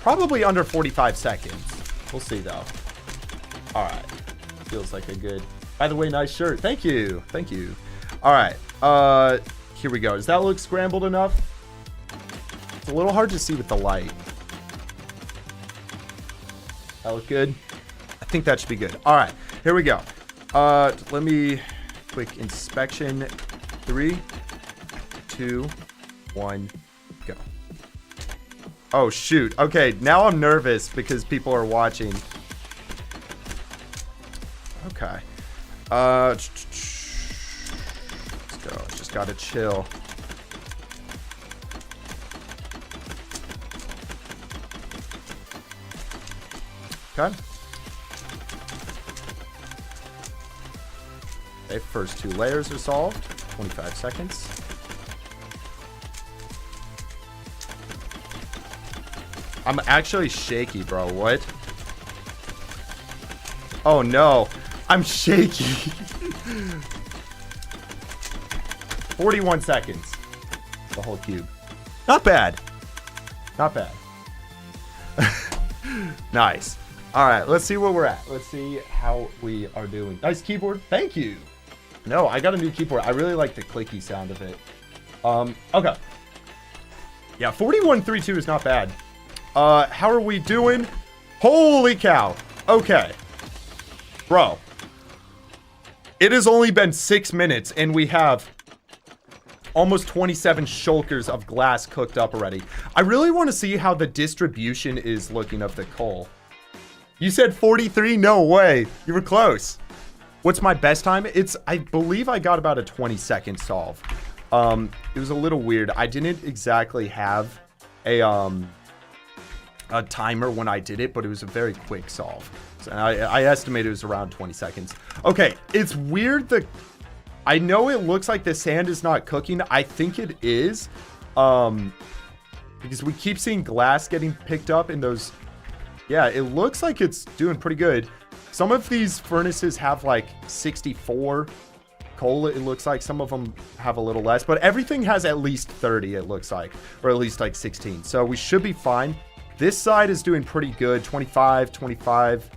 probably under 45 seconds. We'll see though. All right. Feels like a good, by the way, nice shirt. Thank you. Thank you. All right. Here we go. Does that look scrambled enough? It's a little hard to see with the light. That look good? I think that should be good. All right, here we go. Let me quick inspection. 3, 2, 1, go. Oh, shoot. Okay, now I'm nervous because people are watching. Okay. Let's go. Just gotta chill. Okay. Okay, first 2 layers are solved. 25 seconds. I'm actually shaky, bro. What? Oh, no. I'm shaky. 41 seconds. The whole cube. Not bad. Not bad. Nice. All right, let's see where we're at. Let's see how we are doing. Nice keyboard. Thank you. No, I got a new keyboard. I really like the clicky sound of it. Okay. Yeah, 41.32 is not bad. How are we doing? Holy cow. Okay. Bro. It has only been 6 minutes and we have almost 27 shulkers of glass cooked up already. I really want to see how the distribution is looking of the coal. You said 43? No way. You were close. What's my best time? I believe I got about a 20-second solve. It was a little weird. I didn't exactly have a timer when I did it, but it was a very quick solve. So I estimated it was around 20 seconds. Okay, it's weird. I know it looks like the sand is not cooking. I think it is, because we keep seeing glass getting picked up in those. Yeah, it looks like it's doing pretty good. Some of these furnaces have like 64 coal, it looks like. Some of them have a little less, but everything has at least 30, it looks like, or at least like 16. So we should be fine. This side is doing pretty good. 25, 25,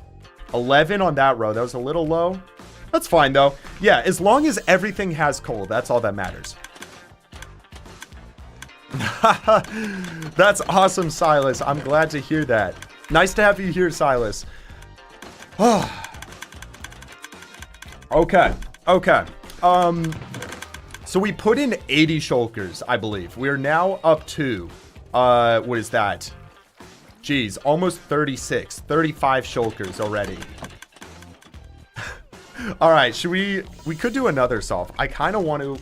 11 on that row. That was a little low. That's fine though. Yeah, as long as everything has coal, that's all that matters. That's awesome, Silas. I'm glad to hear that. Nice to have you here, Silas. Okay. So we put in 80 shulkers, I believe. We are now up to, what is that? Jeez, almost 36, 35 shulkers already. All right, we could do another solve. I kind of want to.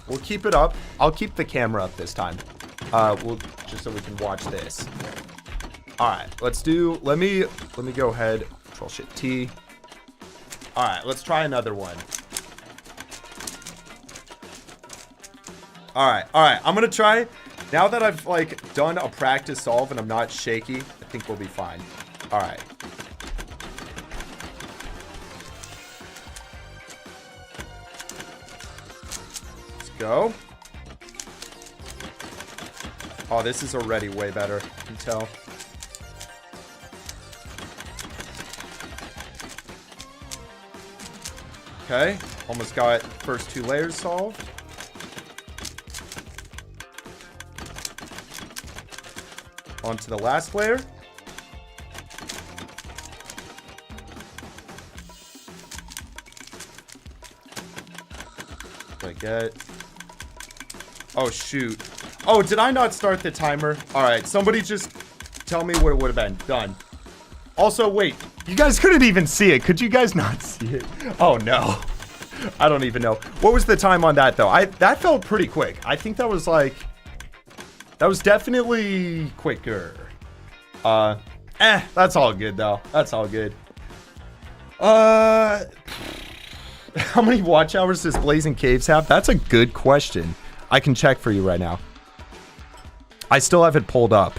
We'll keep it up. I'll keep the camera up this time. Just so we can watch this. All right, let me go ahead. Control Shift T. All right, let's try another one. All right. I'm gonna try. Now that I've like done a practice solve and I'm not shaky, I think we'll be fine. All right. Let's go. Oh, this is already way better. You can tell. Okay, almost got first 2 layers solved. On to the last layer. What do I get? Oh, shoot. Oh, did I not start the timer? All right, somebody just tell me what it would have been. Done. Also, wait. You guys couldn't even see it. Could you guys not see it? Oh, no. I don't even know. What was the time on that, though? That felt pretty quick. I think that was like... That was definitely quicker. That's all good, though. That's all good. How many watch hours does Blazing Caves have? That's a good question. I can check for you right now. I still have it pulled up.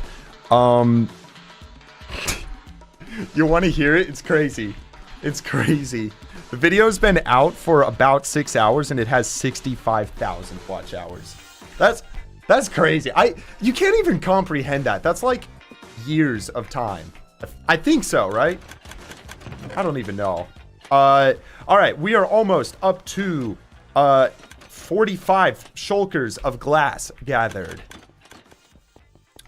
You want to hear it? It's crazy. It's crazy. The video's been out for about 6 hours and it has 65,000 watch hours. That's crazy. You can't even comprehend that. That's like years of time. I think so, right? I don't even know. All right, we are almost up to 45 shulkers of glass gathered.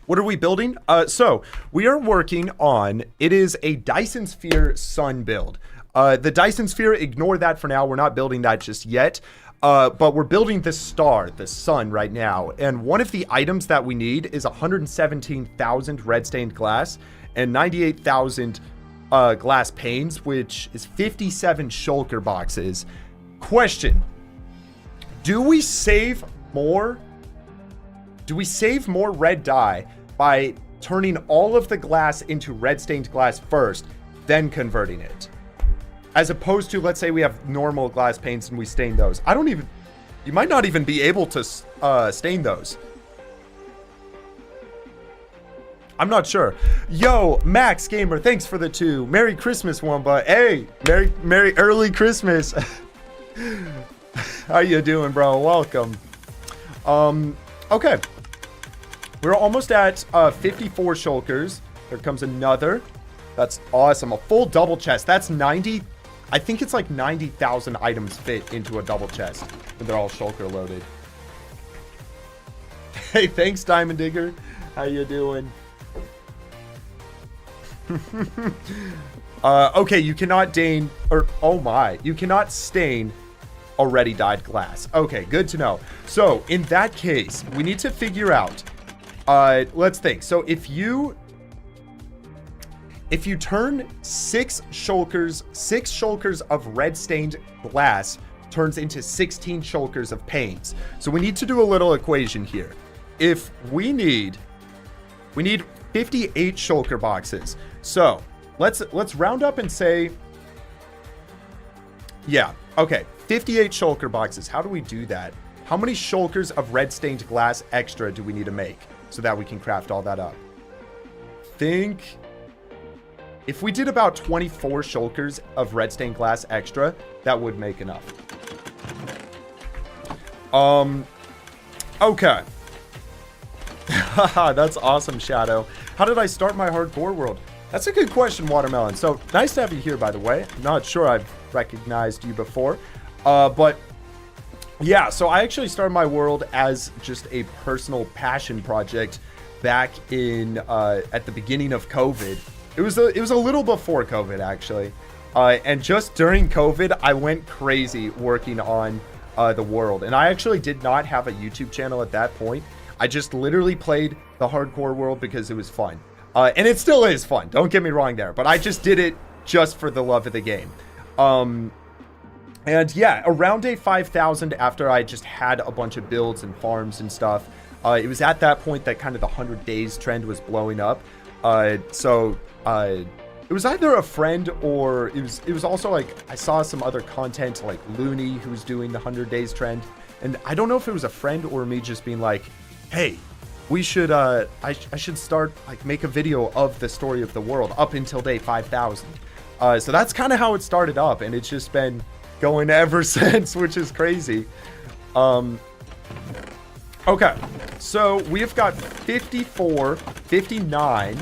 What are we building? So we are working on, it is a Dyson Sphere sun build. The Dyson Sphere, ignore that for now. We're not building that just yet. But we're building this star, the sun, right now. And one of the items that we need is 117,000 red stained glass and 98,000 glass panes, which is 57 shulker boxes. Question: do we save more? Do we save more red dye by turning all of the glass into red stained glass first, then converting it? As opposed to, let's say we have normal glass paints and we stain those. You might not even be able to stain those. I'm not sure. Yo, Max Gamer, thanks for the 2. Merry Christmas, Wunba. Hey, Merry early Christmas. How you doing, bro? Welcome. Okay. We're almost at 54 shulkers. There comes another. That's awesome. A full double chest. That's 90. I think it's like 90,000 items fit into a double chest when they're all shulker loaded. Hey, thanks, Diamond Digger. How you doing? Okay, you cannot you cannot stain already dyed glass. Okay, good to know. So in that case, we need to figure out, let's think. So if you turn 6 shulkers of red stained glass turns into 16 shulkers of paints. So we need to do a little equation here. If we need 58 shulker boxes. So let's round up and say, yeah, okay, 58 shulker boxes. How do we do that? How many shulkers of red stained glass extra do we need to make so that we can craft all that up? Think if we did about 24 shulkers of red stained glass extra, that would make enough. Okay. Haha, that's awesome, Shadow. How did I start my hardcore world? That's a good question, Watermelon. So nice to have you here, by the way. I'm not sure I've recognized you before. But yeah, so I actually started my world as just a personal passion project back in at the beginning of COVID. It was a little before COVID, actually. And just during COVID, I went crazy working on the world. And I actually did not have a YouTube channel at that point. I just literally played the hardcore world because it was fun. And it still is fun, don't get me wrong there. But I just did it just for the love of the game. And yeah, around day 5,000, after I just had a bunch of builds and farms and stuff, it was at that point that kind of the 100 days trend was blowing up. It was either a friend or it was also like I saw some other content like Looney who's doing the 100 days trend. And I don't know if it was a friend or me just being like, hey, we should, I should start, like, make a video of the story of the world up until day 5,000. So that's kind of how it started up, and it's just been going ever since, which is crazy. Okay, so we've got 54, 59,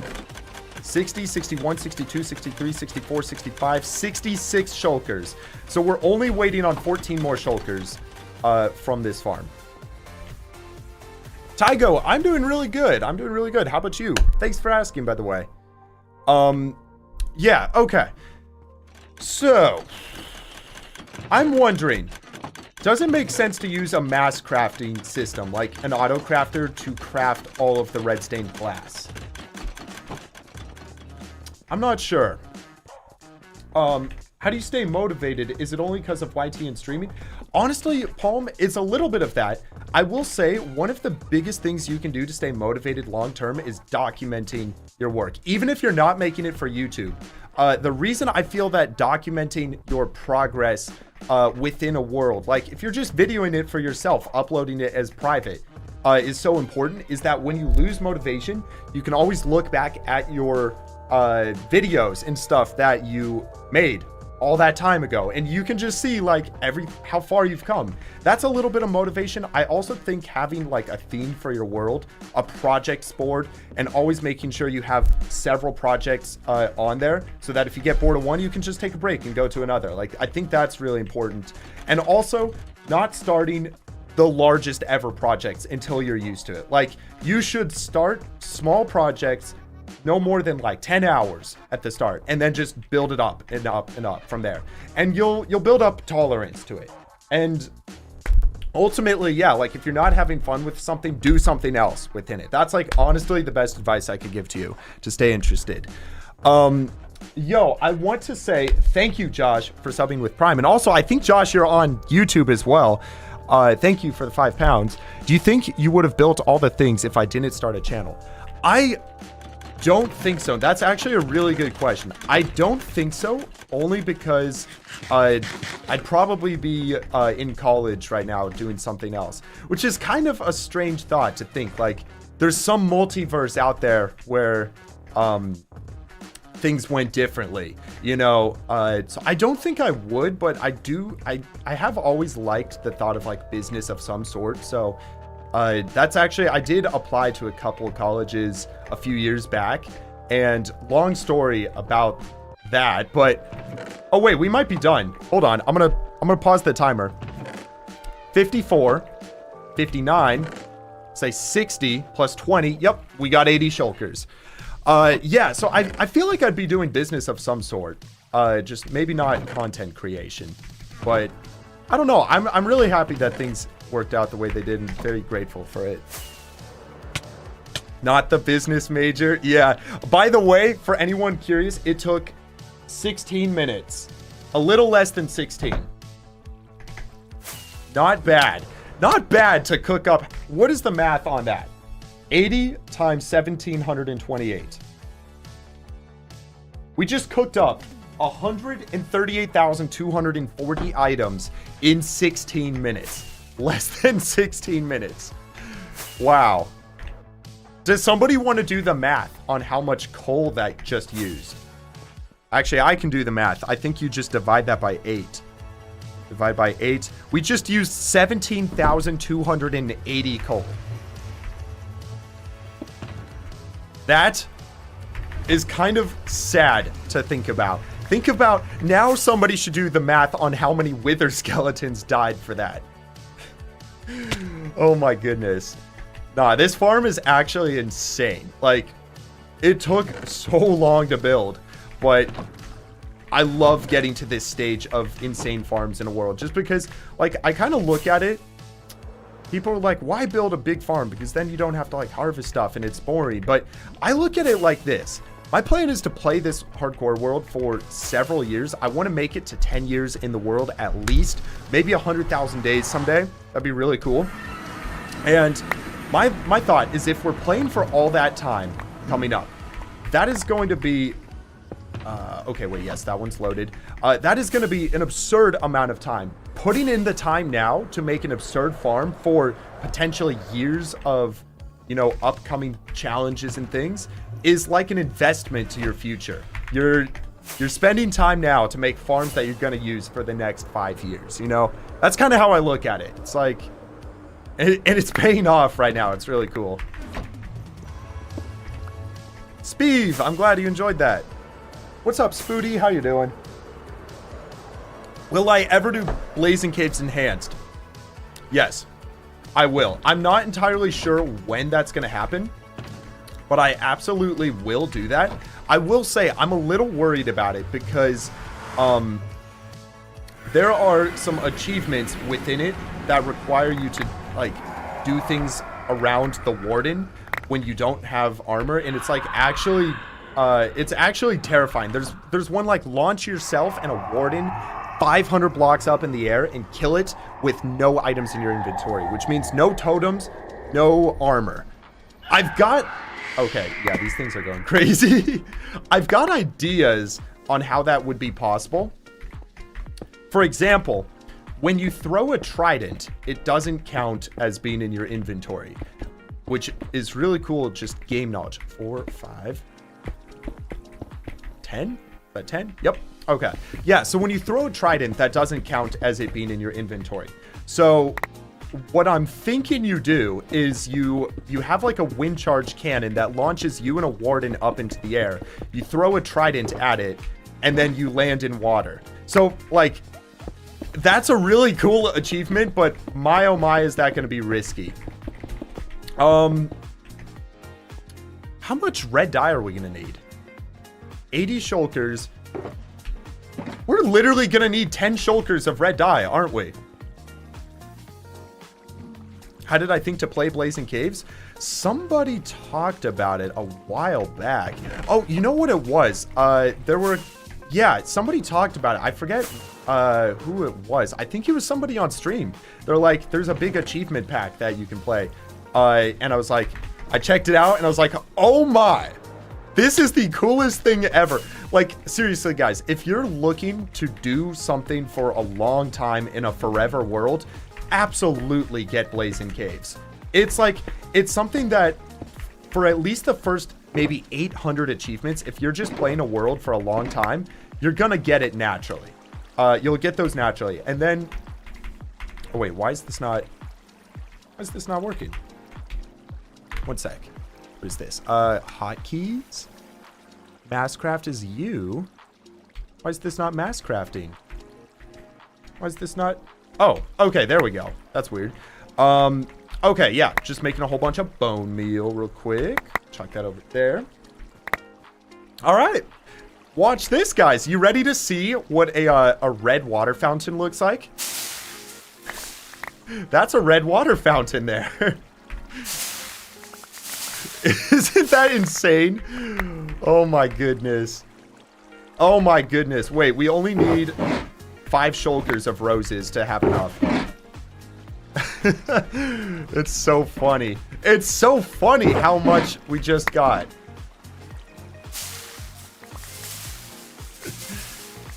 60, 61, 62, 63, 64, 65, 66 shulkers. So we're only waiting on 14 more shulkers from this farm. Tygo, I'm doing really good. I'm doing really good. How about you? Thanks for asking, by the way. Yeah, okay. So, I'm wondering, does it make sense to use a mass crafting system, like an auto crafter, to craft all of the red stained glass? I'm not sure. How do you stay motivated? Is it only because of YT and streaming? Honestly, Palm, it's a little bit of that. I will say one of the biggest things you can do to stay motivated long term is documenting your work, even if you're not making it for YouTube. The reason I feel that documenting your progress within a world, like if you're just videoing it for yourself, uploading it as private, is so important, is that when you lose motivation, you can always look back at your videos and stuff that you made all that time ago, and you can just see like how far you've come. That's a little bit of motivation. I also think having like a theme for your world, a projects board, and always making sure you have several projects on there, so that if you get bored of one, you can just take a break and go to another. Like, I think that's really important. And also not starting the largest ever projects until you're used to it. Like, you should start small projects, no more than like 10 hours at the start, and then just build it up and up and up from there. And you'll build up tolerance to it. And ultimately, yeah, like if you're not having fun with something, do something else within it. That's like honestly the best advice I could give to you to stay interested. Yo, I want to say thank you, Josh, for subbing with Prime. And also, I think, Josh, you're on YouTube as well. Thank you for the £5. Do you think you would have built all the things if I didn't start a channel? I don't think so. That's actually a really good question. I don't think so, only because I'd probably be in college right now doing something else, which is kind of a strange thought to think. Like, there's some multiverse out there where things went differently, you know. So I don't think I would, but I have always liked the thought of like business of some sort. So that's actually, I did apply to a couple of colleges a few years back, and long story about that, but oh wait, we might be done. Hold on, I'm gonna pause the timer. 54, 59, say 60 plus 20. Yep, we got 80 shulkers. Yeah, so I feel like I'd be doing business of some sort. Just maybe not content creation, but I don't know. I'm really happy that things worked out the way they did and very grateful for it. Not the business major. Yeah. By the way, for anyone curious, it took 16 minutes. A little less than 16. Not bad. Not bad to cook up. What is the math on that? 80 times 1728. We just cooked up 138,240 items in 16 minutes. Less than 16 minutes. Wow. Does somebody want to do the math on how much coal that just used? Actually, I can do the math. I think you just divide that by 8. Divide by 8. We just used 17,280 coal. That is kind of sad to think about. Think about, now somebody should do the math on how many wither skeletons died for that. Oh my goodness. Nah, this farm is actually insane. Like, it took so long to build, but I love getting to this stage of insane farms in a world, just because, like, I kind of look at it. People are like, why build a big farm? Because then you don't have to like harvest stuff and it's boring. But I look at it like this. My plan is to play this hardcore world for several years. I want to make it to 10 years in the world at least. Maybe 100,000 days someday. That'd be really cool. And my thought is, if we're playing for all that time coming up, that is going to be... okay, wait, yes, that one's loaded. That is going to be an absurd amount of time. Putting in the time now to make an absurd farm for potentially years of, you know, upcoming challenges and things is like an investment to your future. You're spending time now to make farms that you're going to use for the next 5 years, you know? That's kind of how I look at it. It's like, and it's paying off right now. It's really cool. Speeve, I'm glad you enjoyed that. What's up, Spoody? How you doing? Will I ever do Blazing Caves Enhanced? Yes, I will. I'm not entirely sure when that's going to happen, but I absolutely will do that. I will say I'm a little worried about it because there are some achievements within it that require you to like do things around the warden when you don't have armor, and it's like actually terrifying. There's one like launch yourself and a warden 500 blocks up in the air and kill it with no items in your inventory, which means no totems, no armor. Okay, yeah, these things are going crazy. I've got ideas on how that would be possible. For example, when you throw a trident, it doesn't count as being in your inventory, which is really cool, just game knowledge. 4, 5, 10? Is that 10? Yep. Okay. Yeah, so when you throw a trident, that doesn't count as it being in your inventory. So what I'm thinking you do is you have like a wind charge cannon that launches you and a warden up into the air. You throw a trident at it, and then you land in water. So like, that's a really cool achievement, but my oh my, is that going to be risky. How much red dye are we going to need? 80 shulkers. We're literally going to need 10 shulkers of red dye, aren't we? How did I think to play Blazing Caves? Somebody talked about it a while back. Oh, you know what it was? Yeah, somebody talked about it. I forget who it was. I think it was somebody on stream. They're like, there's a big achievement pack that you can play. And I was like, I checked it out and I was like, oh my, this is the coolest thing ever. Like, seriously, guys, if you're looking to do something for a long time in a forever world, absolutely get Blazing Caves. It's like, it's something that for at least the first maybe 800 achievements, if you're just playing a world for a long time, you're gonna get it naturally. You'll get those naturally. And then, oh wait, why is this not working? One sec. What is this? Hotkeys? Masscraft is you. Why is this not mass crafting? Why is this not? Oh, okay, there we go. That's weird. Okay, yeah, just making a whole bunch of bone meal real quick. Chuck that over there. All right. Watch this, guys. You ready to see what a red water fountain looks like? That's a red water fountain there. Isn't that insane? Oh my goodness. Oh my goodness. Wait, we only need 5 shulkers of roses to have enough. It's so funny. It's so funny how much we just got.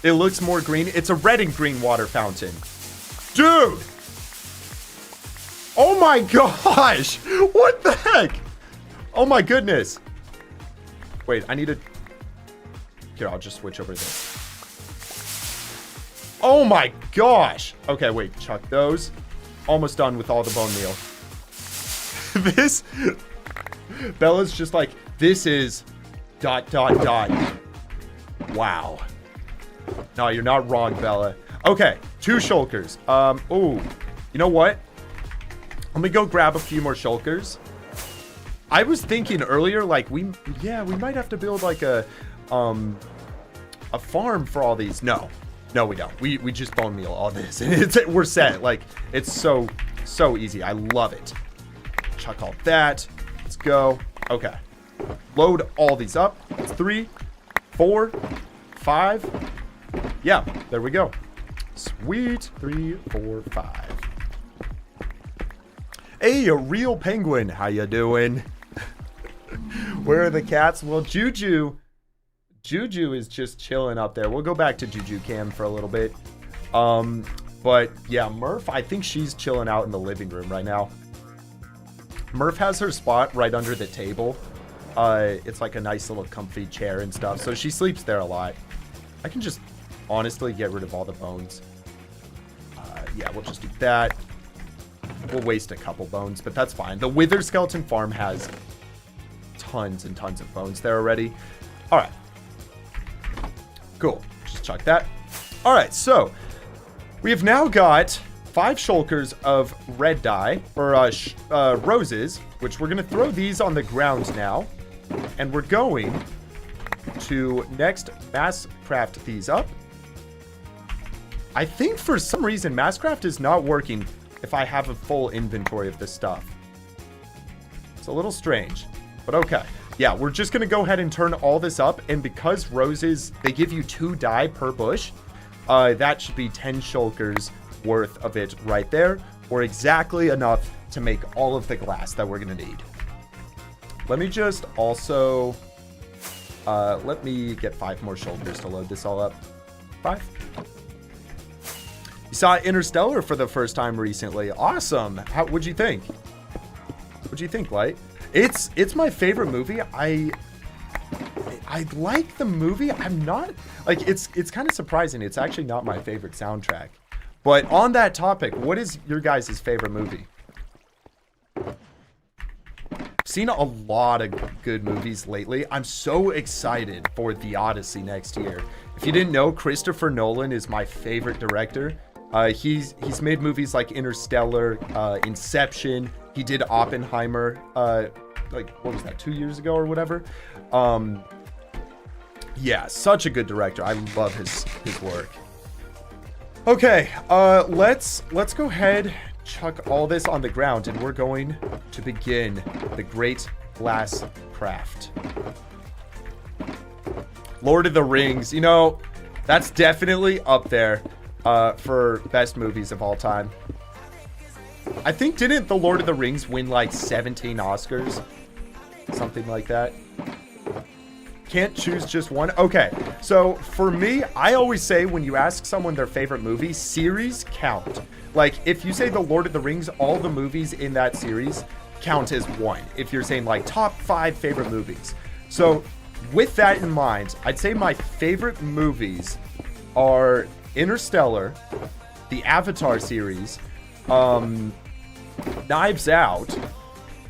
It looks more green. It's a red and green water fountain. Dude! Oh my gosh! What the heck? Oh my goodness. Wait, I need to... Here, I'll just switch over this. Oh my gosh! Okay, wait, chuck those. Almost done with all the bone meal. This... Bella's just like, this is... ... Wow. No, you're not wrong, Bella. Okay, 2 shulkers. Ooh. You know what? Let me go grab a few more shulkers. I was thinking earlier, like, we might have to build, like, a farm for all these. No, we don't. We just bone meal all this. And we're set. Like, it's so easy. I love it. Chuck all that. Let's go. Okay. Load all these up. It's 3, 4, 5. Yeah, there we go. Sweet. 3, 4, 5. Hey, a real penguin. How you doing? Where are the cats? Well, Juju is just chilling up there. We'll go back to Juju Cam for a little bit. But yeah, Murph, I think she's chilling out in the living room right now. Murph has her spot right under the table. It's like a nice little comfy chair and stuff. So she sleeps there a lot. I can just honestly get rid of all the bones. Yeah, we'll just do that. We'll waste a couple bones, but that's fine. The Wither Skeleton Farm has tons and tons of bones there already. All right. Cool. Just chuck that. All right, so we have now got 5 shulkers of red dye, or roses, which we're going to throw these on the ground now. And we're going to next mass craft these up. I think for some reason Masscraft is not working if I have a full inventory of this stuff. It's a little strange, but okay. Yeah, we're just going to go ahead and turn all this up. And because roses, they give you 2 dye per bush, that should be 10 shulkers worth of it right there, or exactly enough to make all of the glass that we're going to need. Let me just also, let me get 5 more shulkers to load this all up. 5. You saw Interstellar for the first time recently. Awesome. What'd you think? What'd you think, Light? It's my favorite movie. I like the movie. I'm not like it's kind of surprising. It's actually not my favorite soundtrack. But on that topic, what is your guys' favorite movie? Seen a lot of good movies lately. I'm so excited for The Odyssey next year. If you didn't know, Christopher Nolan is my favorite director. He's made movies like Interstellar, Inception. He did Oppenheimer, like, what was that, 2 years ago or whatever? Yeah, such a good director. I love his work. Okay, let's go ahead, chuck all this on the ground, and we're going to begin the great glass craft. Lord of the Rings, you know, that's definitely up there for best movies of all time. I think, didn't the Lord of the Rings win like 17 Oscars? Something like that. Can't choose just one. Okay, so for me, I always say when you ask someone their favorite movie, series count. Like, if you say the Lord of the Rings, all the movies in that series count as one. If you're saying like top 5 favorite movies. So with that in mind, I'd say my favorite movies are Interstellar, the Avatar series, Knives Out,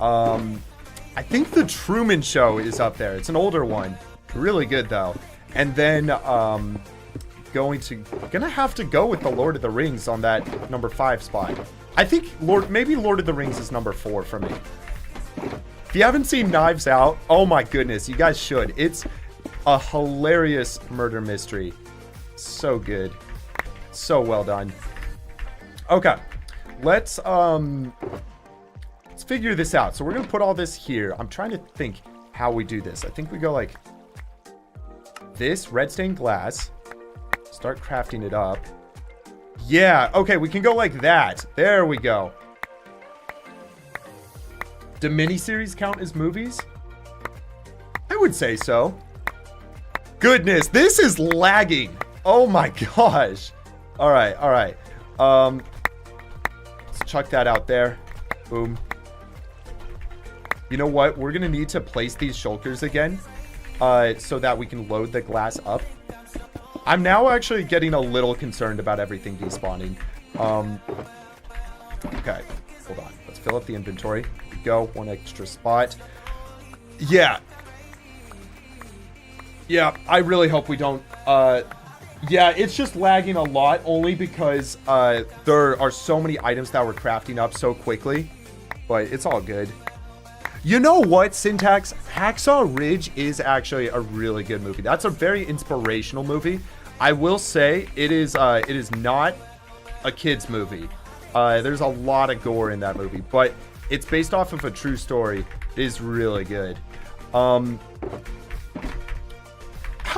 I think The Truman Show is up there. It's an older one. Really good, though. And then, gonna have to go with the Lord of the Rings on that number 5 spot. I think maybe Lord of the Rings is number 4 for me. If you haven't seen Knives Out, oh my goodness, you guys should. It's a hilarious murder mystery. So good. So well done. Okay. Let's figure this out. So we're gonna put all this here. I'm trying to think how we do this. I think we go like this, red stained glass. Start crafting it up. Yeah, okay, we can go like that. There we go. Do miniseries count as movies? I would say so. Goodness, this is lagging. Oh my gosh. All right, all right. Let's chuck that out there. Boom. You know what? We're gonna need to place these shulkers again, so that we can load the glass up. I'm now actually getting a little concerned about everything despawning. Okay, hold on. Let's fill up the inventory. Here we go, one extra spot. Yeah. Yeah, I really hope we don't. Yeah, it's just lagging a lot only because there are so many items that we're crafting up so quickly. But it's all good. You know what, Syntax? Hacksaw Ridge is actually a really good movie. That's a very inspirational movie. I will say it is not a kid's movie. There's a lot of gore in that movie, but it's based off of a true story. It is really good. How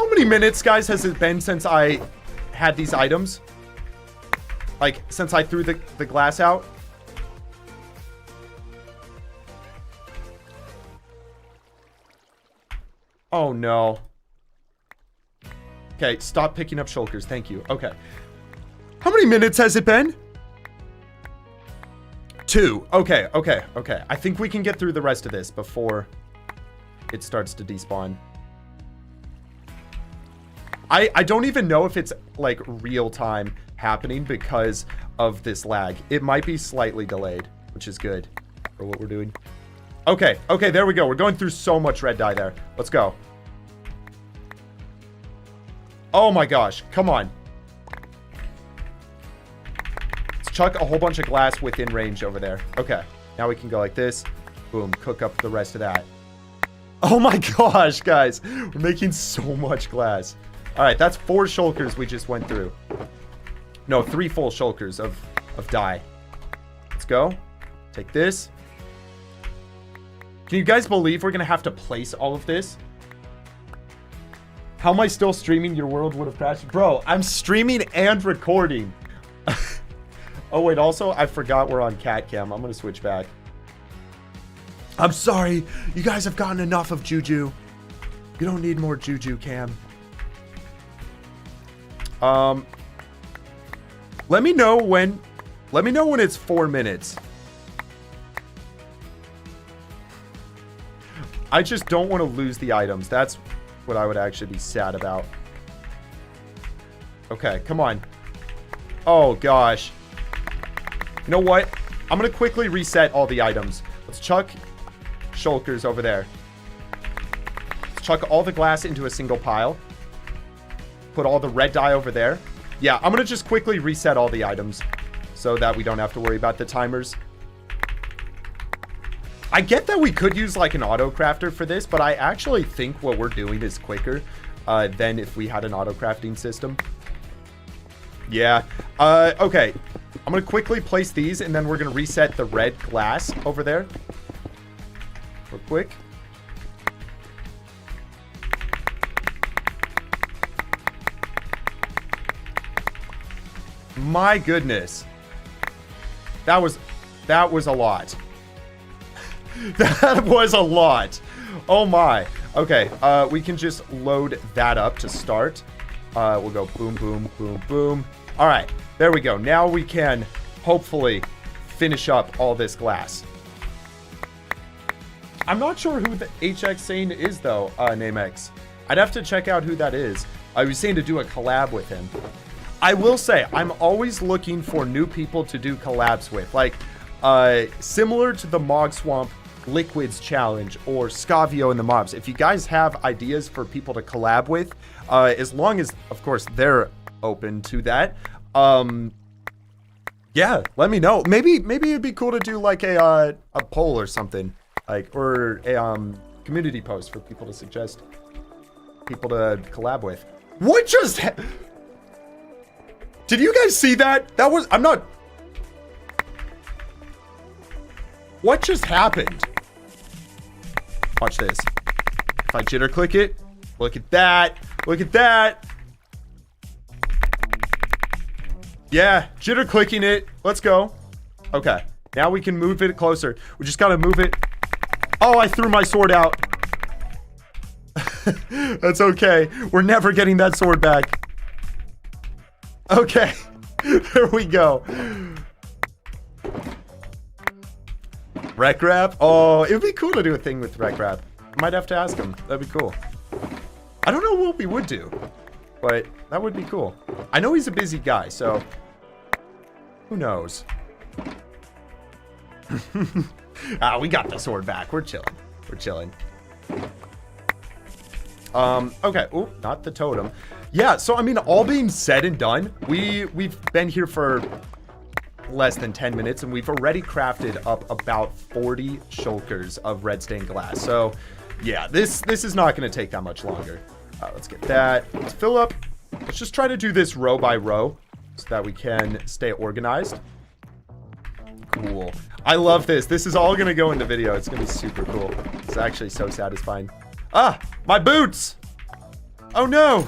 many minutes, guys, has it been since I had these items? Like, since I threw the glass out? Oh, no. Okay, stop picking up shulkers. Thank you. Okay. How many minutes has it been? 2. Okay, okay, okay. I think we can get through the rest of this before it starts to despawn. I don't even know if it's, like, real time happening because of this lag. It might be slightly delayed, which is good for what we're doing. Okay, okay, there we go. We're going through so much red dye there. Let's go. Oh my gosh, come on. Let's chuck a whole bunch of glass within range over there. Okay, now we can go like this. Boom, cook up the rest of that. Oh my gosh, guys. We're making so much glass. All right, that's 4 shulkers we just went through. No, 3 full shulkers of dye. Let's go. Take this. Can you guys believe we're going to have to place all of this? How am I still streaming? Your world would have crashed. Bro, I'm streaming and recording. Oh, wait, also, I forgot we're on cat cam. I'm going to switch back. I'm sorry. You guys have gotten enough of Juju. You don't need more Juju cam. Let me know when it's 4 minutes. I just don't want to lose the items. That's what I would actually be sad about. Okay, come on. Oh, gosh. You know what? I'm going to quickly reset all the items. Let's chuck shulkers over there. Let's chuck all the glass into a single pile. Put all the red dye over there. Yeah, I'm going to just quickly reset all the items so that we don't have to worry about the timers. I get that we could use like an auto crafter for this, but I actually think what we're doing is quicker than if we had an auto crafting system. Yeah. Okay. I'm going to quickly place these, and then we're going to reset the red glass over there. Real quick. My goodness. That was a lot. That was a lot. Oh my. Okay, we can just load that up to start. We'll go boom, boom, boom, boom. All right, there we go. Now we can hopefully finish up all this glass. I'm not sure who the HX Sane is though, NameX. I'd have to check out who that is. I was saying to do a collab with him. I will say, I'm always looking for new people to do collabs with. Like, similar to the Mog Swamp Liquids Challenge or Scavio and the Mobs. If you guys have ideas for people to collab with, as long as, of course, they're open to that, yeah, let me know. Maybe it'd be cool to do like a poll or something, like, or a community post for people to suggest people to collab with. What just did you guys see that? That was, I'm not. What just happened? Watch this. If I jitter click it, look at that. Look at that. Yeah, jitter clicking it. Let's go. Okay, now we can move it closer. We just gotta move it. Oh, I threw my sword out. That's okay. We're never getting that sword back. Okay, there we go. Rec Rap? Oh, it would be cool to do a thing with Rec Rap. Might have to ask him. That'd be cool. I don't know what we would do, but that would be cool. I know he's a busy guy, so who knows? We got the sword back. We're chilling. We're chilling. Okay. Oh, not the totem. Yeah, so I mean, all being said and done, we've been here for less than 10 minutes, and we've already crafted up about 40 shulkers of red stained glass. So yeah, this is not going to take that much longer. Let's get that. Let's fill up. Let's just try to do this row by row so that we can stay organized. Cool. I love this. This is all going to go in the video. It's going to be super cool. It's actually so satisfying. Ah, my boots. Oh no.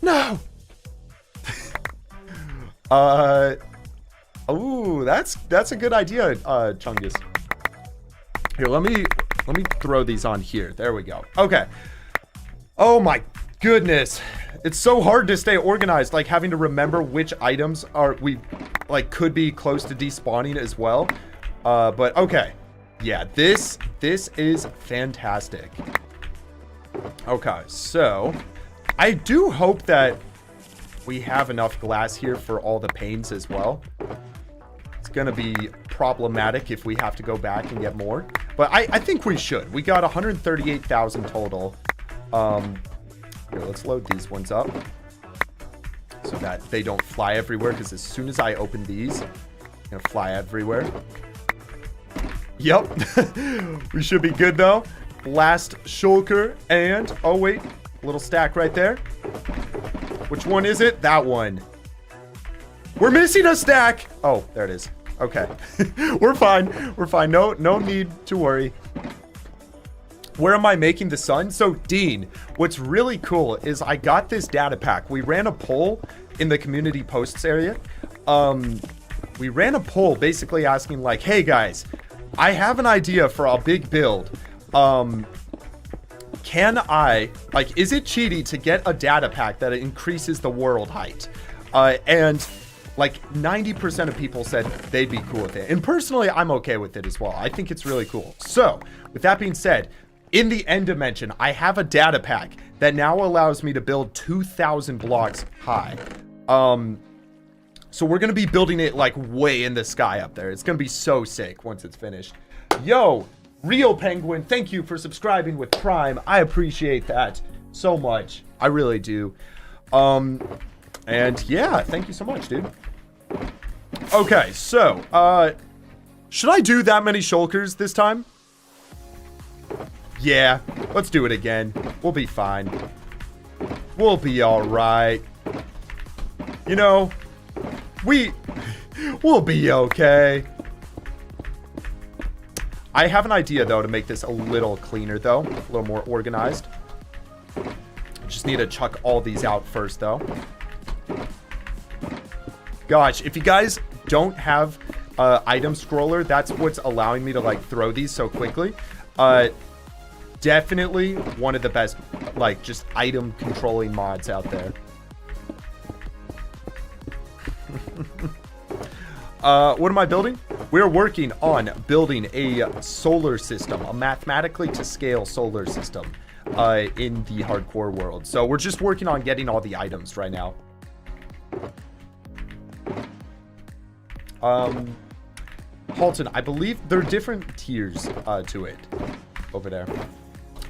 No. Oh, that's a good idea, Chungus. Here, let me throw these on here. There we go. Okay. Oh my goodness. It's so hard to stay organized, like having to remember which items could be close to despawning as well. But okay. Yeah, this is fantastic. Okay, so I do hope that we have enough glass here for all the panes as well. It's gonna be problematic if we have to go back and get more, but I think we should. We got 138,000 total. Here, let's load these ones up so that they don't fly everywhere, because as soon as I open these, they're gonna fly everywhere. Yep. We should be good though. Last shulker, and oh wait, little stack right there. Which one is it? That one. We're missing a stack. Oh, there it is. Okay. We're fine. We're fine. No need to worry. Where am I making the sun? So Dean, what's really cool is I got this data pack. We ran a poll in the community posts area. We ran a poll basically asking like, hey guys, I have an idea for a big build. Can I, like, is it cheaty to get a data pack that increases the world height? And like 90% of people said they'd be cool with it. And personally, I'm okay with it as well. I think it's really cool. So with that being said, in the end dimension, I have a data pack that now allows me to build 2,000 blocks high. So we're going to be building it like way in the sky up there. It's going to be so sick once it's finished. Yo, Real Penguin, thank you for subscribing with Prime. I appreciate that so much. I really do. And yeah, thank you so much, dude. Okay, so, should I do that many shulkers this time? Yeah, let's do it again. We'll be fine. We'll be all right. You You know, we'll be okay. I have an idea, though, to make this a little cleaner, though. A little more organized. Just need to chuck all these out first, though. Gosh, if you guys don't have item scroller, that's what's allowing me to, like, throw these so quickly. Definitely one of the best, like, just item controlling mods out there. What am I building? We're working on building a solar system, a mathematically to scale solar system in the hardcore world. So we're just working on getting all the items right now. Halton, I believe there are different tiers to it over there.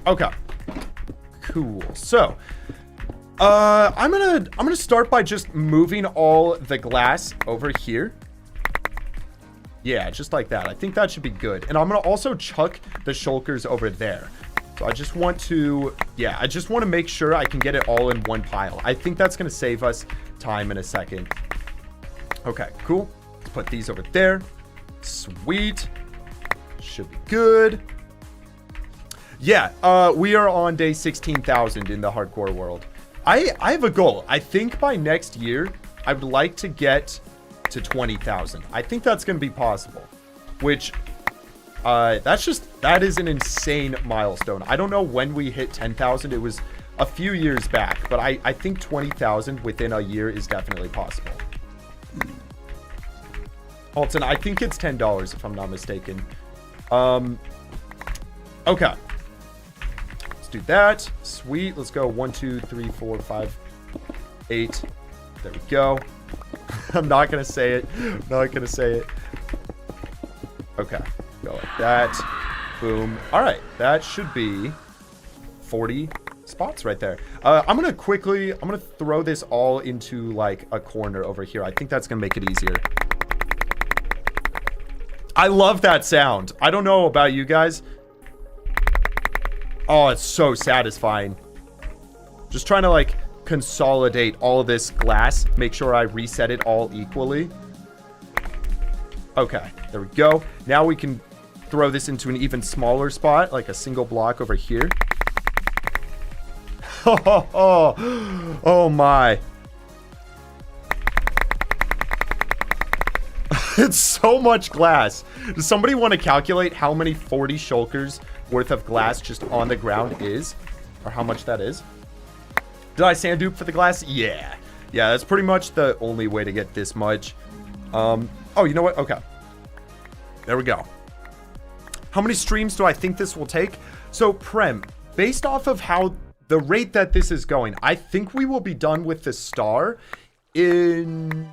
Okay, cool. So I'm gonna start by just moving all the glass over here. Yeah, just like that. I think that should be good. And I'm gonna also chuck the shulkers over there. So I just want to, yeah, I just want to make sure I can get it all in one pile. I think that's gonna save us time in a second. Okay, cool. Let's put these over there. Sweet. Should be good. Yeah, we are on day 16,000 in the hardcore world. I have a goal. I think by next year, I would like to get to 20,000. I think that's going to be possible, which that is an insane milestone. I don't know when we hit 10,000. It was a few years back, but I think 20,000 within a year is definitely possible. Alton, I think it's $10 if I'm not mistaken. Okay. Let's do that. Sweet. Let's go 1, 2, 3, 4, 5, 8. There we go. I'm not going to say it. I'm not going to say it. Okay. Go like that. Boom. All right. That should be 40 spots right there. I'm going to throw this all into like a corner over here. I think that's going to make it easier. I love that sound. I don't know about you guys. Oh, it's so satisfying. Just trying to like consolidate all of this glass. Make sure I reset it all equally. Okay, there we go. Now we can throw this into an even smaller spot, like a single block over here. Oh my. It's so much glass. Does somebody want to calculate how many 40 shulkers worth of glass just on the ground is? Or how much that is? Did I sand dupe for the glass? Yeah. Yeah, that's pretty much the only way to get this much. Oh, you know what? Okay. There we go. How many streams do I think this will take? So, Prem, based off of how the rate that this is going, I think we will be done with the star in...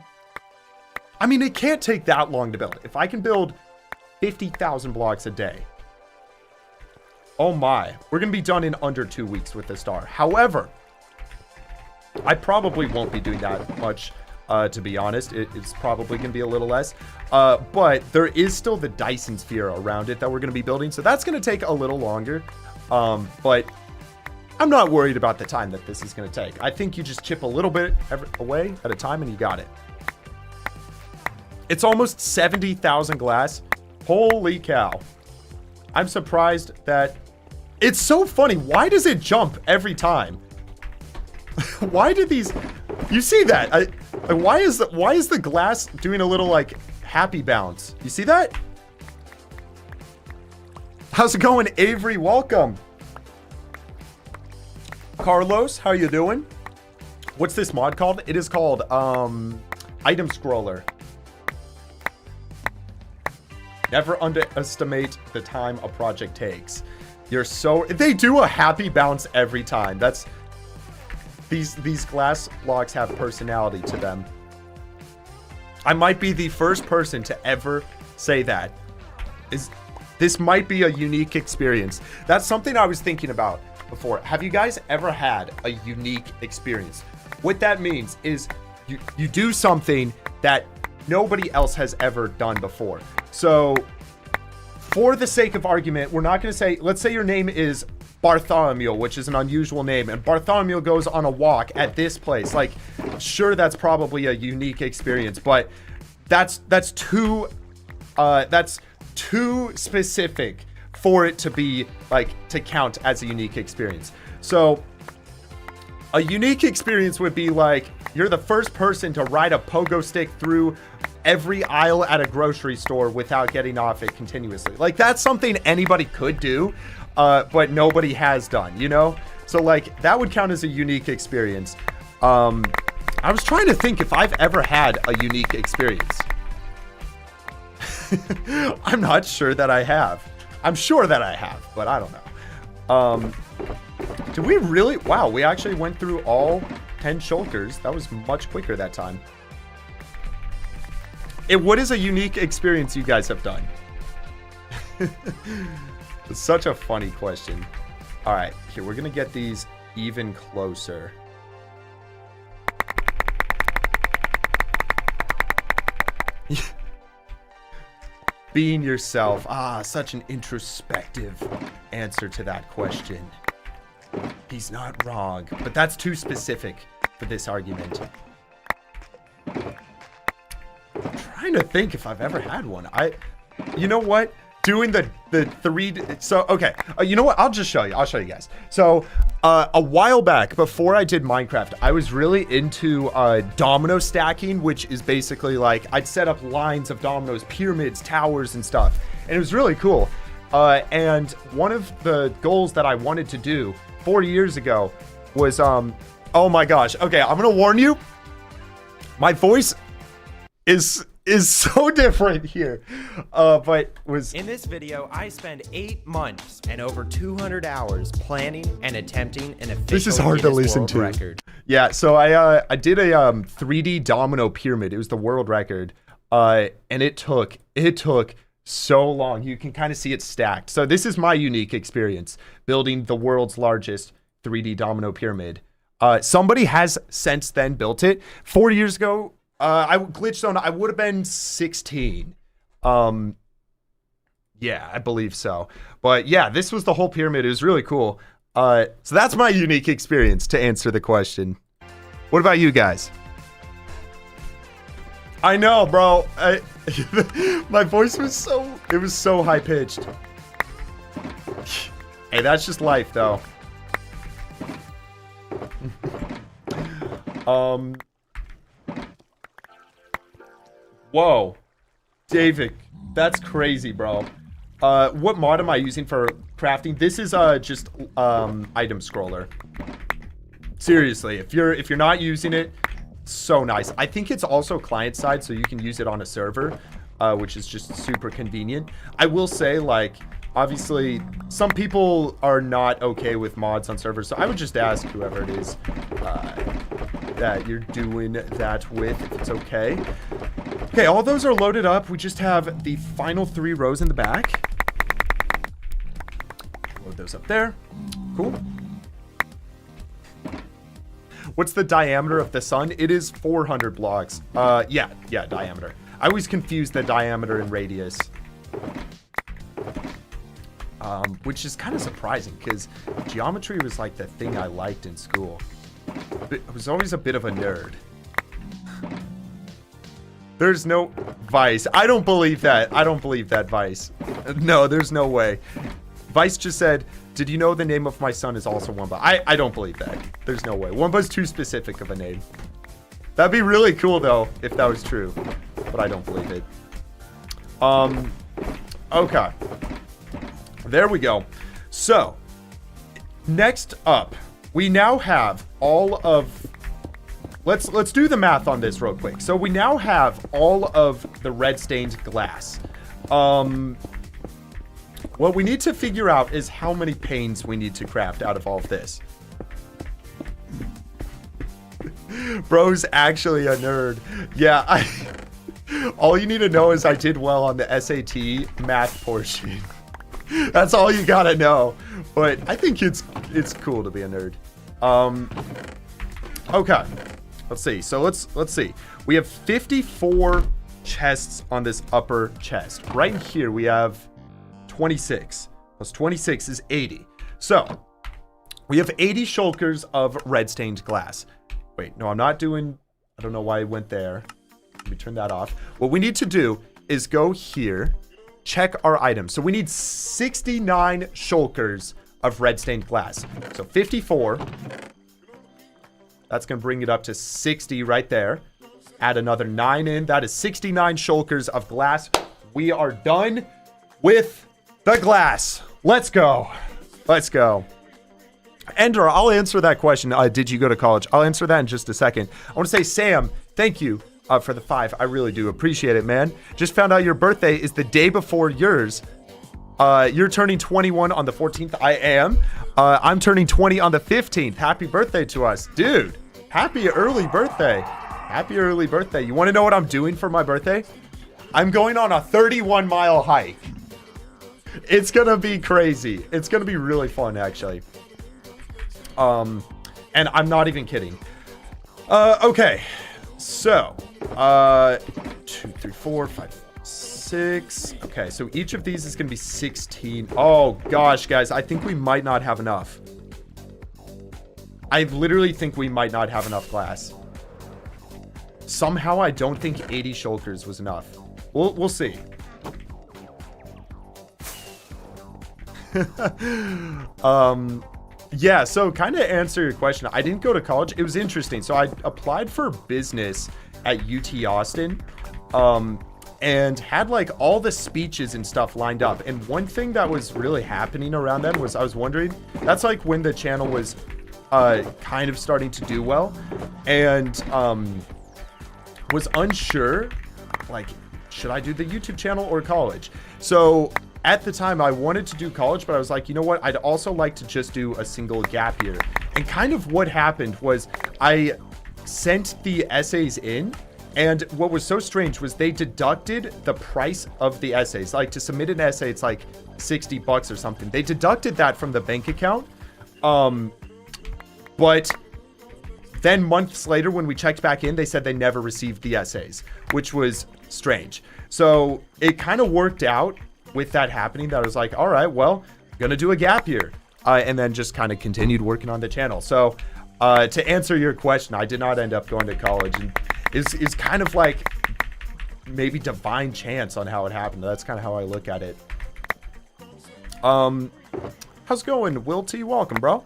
I mean, it can't take that long to build. If I can build 50,000 blocks a day. Oh my. We're going to be done in under 2 weeks with the star. However, I probably won't be doing that much, to be honest. It's probably going to be a little less. But there is still the Dyson Sphere around it that we're going to be building. So that's going to take a little longer. But I'm not worried about the time that this is going to take. I think you just chip a little bit away at a time and you got it. It's almost 70,000 glass. Holy cow. I'm surprised that... It's so funny. Why does it jump every time? Why do these... You see that? Why is the glass doing a little, like, happy bounce? You see that? How's it going, Avery? Welcome. Carlos, how you doing? What's this mod called? It is called, Item Scroller. Never underestimate the time a project takes. You're so... They do a happy bounce every time. That's... These glass blocks have personality to them. I might be the first person to ever say that. This might be a unique experience. That's something I was thinking about before. Have you guys ever had a unique experience? What that means is you do something that nobody else has ever done before. So, for the sake of argument, we're not going to say, let's say your name is Bartholomew, which is an unusual name, and Bartholomew goes on a walk at this place. Like, sure, that's probably a unique experience, but that's too specific for it to be like to count as a unique experience. So a unique experience would be like you're the first person to ride a pogo stick through every aisle at a grocery store without getting off it continuously. Like that's something anybody could do, but nobody has done, you know? So like that would count as a unique experience. I was trying to think if I've ever had a unique experience. I'm not sure that I have. I'm sure that I have, but I don't know. Did we really? Wow, we actually went through all 10 shulkers. That was much quicker that time. What is a unique experience you guys have done? It's such a funny question. All right, here, we're going to get these even closer. Being yourself. Ah, such an introspective answer to that question. He's not wrong, but that's too specific for this argument. I'm trying to think if I've ever had one. You know what? Doing the 3D. So, okay. You know what? I'll just show you. I'll show you guys. So, a while back, before I did Minecraft, I was really into domino stacking, which is basically like I'd set up lines of dominoes, pyramids, towers, and stuff. And it was really cool. And one of the goals that I wanted to do 4 years ago was, oh my gosh. Okay, I'm going to warn you. My voice is so different here, but was in this video. I spend 8 months and over 200 hours planning and attempting an official this is hard Guinness to listen World to. Record. Yeah, so I did a 3D domino pyramid. It was the world record, and it took so long. You can kind of see it stacked. So this is my unique experience building the world's largest 3D domino pyramid. Somebody has since then built it 4 years ago. I glitched on. I would have been 16. Yeah, I believe so. But yeah, this was the whole pyramid. It was really cool. So that's my unique experience to answer the question. What about you guys? I know, bro. My voice was so high pitched. Hey, that's just life, though. Whoa, David, that's crazy, bro. What mod am I using for crafting? This is just item scroller. Seriously, if you're not using it, so nice. I think it's also client side, so you can use it on a server, which is just super convenient. I will say, like, obviously, some people are not okay with mods on servers, so I would just ask whoever it is that you're doing that with, if it's okay. Okay, all those are loaded up. We just have the final 3 rows in the back. Load those up there. Cool. What's the diameter of the sun? It is 400 blocks. Yeah, diameter. I always confuse the diameter and radius. Which is kind of surprising because geometry was like the thing I liked in school. I was always a bit of a nerd. There's no Vice. I don't believe that. I don't believe that, Vice. No, there's no way. Vice just said, did you know the name of my son is also Wunba? I don't believe that. There's no way. Wumba's too specific of a name. That'd be really cool, though, if that was true. But I don't believe it. Okay. There we go. So, next up, we now have all of... Let's do the math on this real quick. So we now have all of the red stained glass. What we need to figure out is how many panes we need to craft out of all of this. Bro's actually a nerd. Yeah, all you need to know is I did well on the SAT math portion. That's all you gotta know. But I think it's cool to be a nerd. Okay. Let's see. So let's see. We have 54 chests on this upper chest. Right in here we have 26. Plus 26 is 80. So we have 80 shulkers of red stained glass. Wait, no, I'm not doing I don't know why it went there. Let me turn that off. What we need to do is go here, check our items. So we need 69 shulkers of red stained glass. So 54. That's going to bring it up to 60 right there. Add another 9 in. That is 69 shulkers of glass. We are done with the glass. Let's go. Let's go. Ender, I'll answer that question. Did you go to college? I'll answer that in just a second. I want to say, Sam, thank you for the 5. I really do appreciate it, man. Just found out your birthday is the day before yours. You're turning 21 on the 14th. I am. I'm turning 20 on the 15th. Happy birthday to us. Dude, happy early birthday. Happy early birthday. You want to know what I'm doing for my birthday? I'm going on a 31-mile hike. It's going to be crazy. It's going to be really fun, actually. And I'm not even kidding. Okay. So, 2, 3, 4, 5, 6. Okay, so each of these is going to be 16. Oh, gosh, guys. I think we might not have enough. I literally think we might not have enough glass. Somehow, I don't think 80 shulkers was enough. We'll see. Yeah, so kind of answer your question. I didn't go to college. It was interesting. So I applied for business at UT Austin, and had like all the speeches and stuff lined up. And one thing that was really happening around then was I was wondering, that's like when the channel was kind of starting to do well, and was unsure, like, should I do the YouTube channel or college? So at the time, I wanted to do college, but I was like, you know what? I'd also like to just do a single gap year. And kind of what happened was I sent the essays in, and what was so strange was they deducted the price of the essays. Like, to submit an essay, it's like $60 or something. They deducted that from the bank account. But then months later, when we checked back in, they said they never received the essays, which was strange. So it kind of worked out with that happening that I was like, all right, well, gonna do a gap year, and then just kind of continued working on the channel. So to answer your question, I did not end up going to college, and is kind of like maybe divine chance on how it happened. That's kind of how I look at it. How's it going, Will T? Welcome, bro.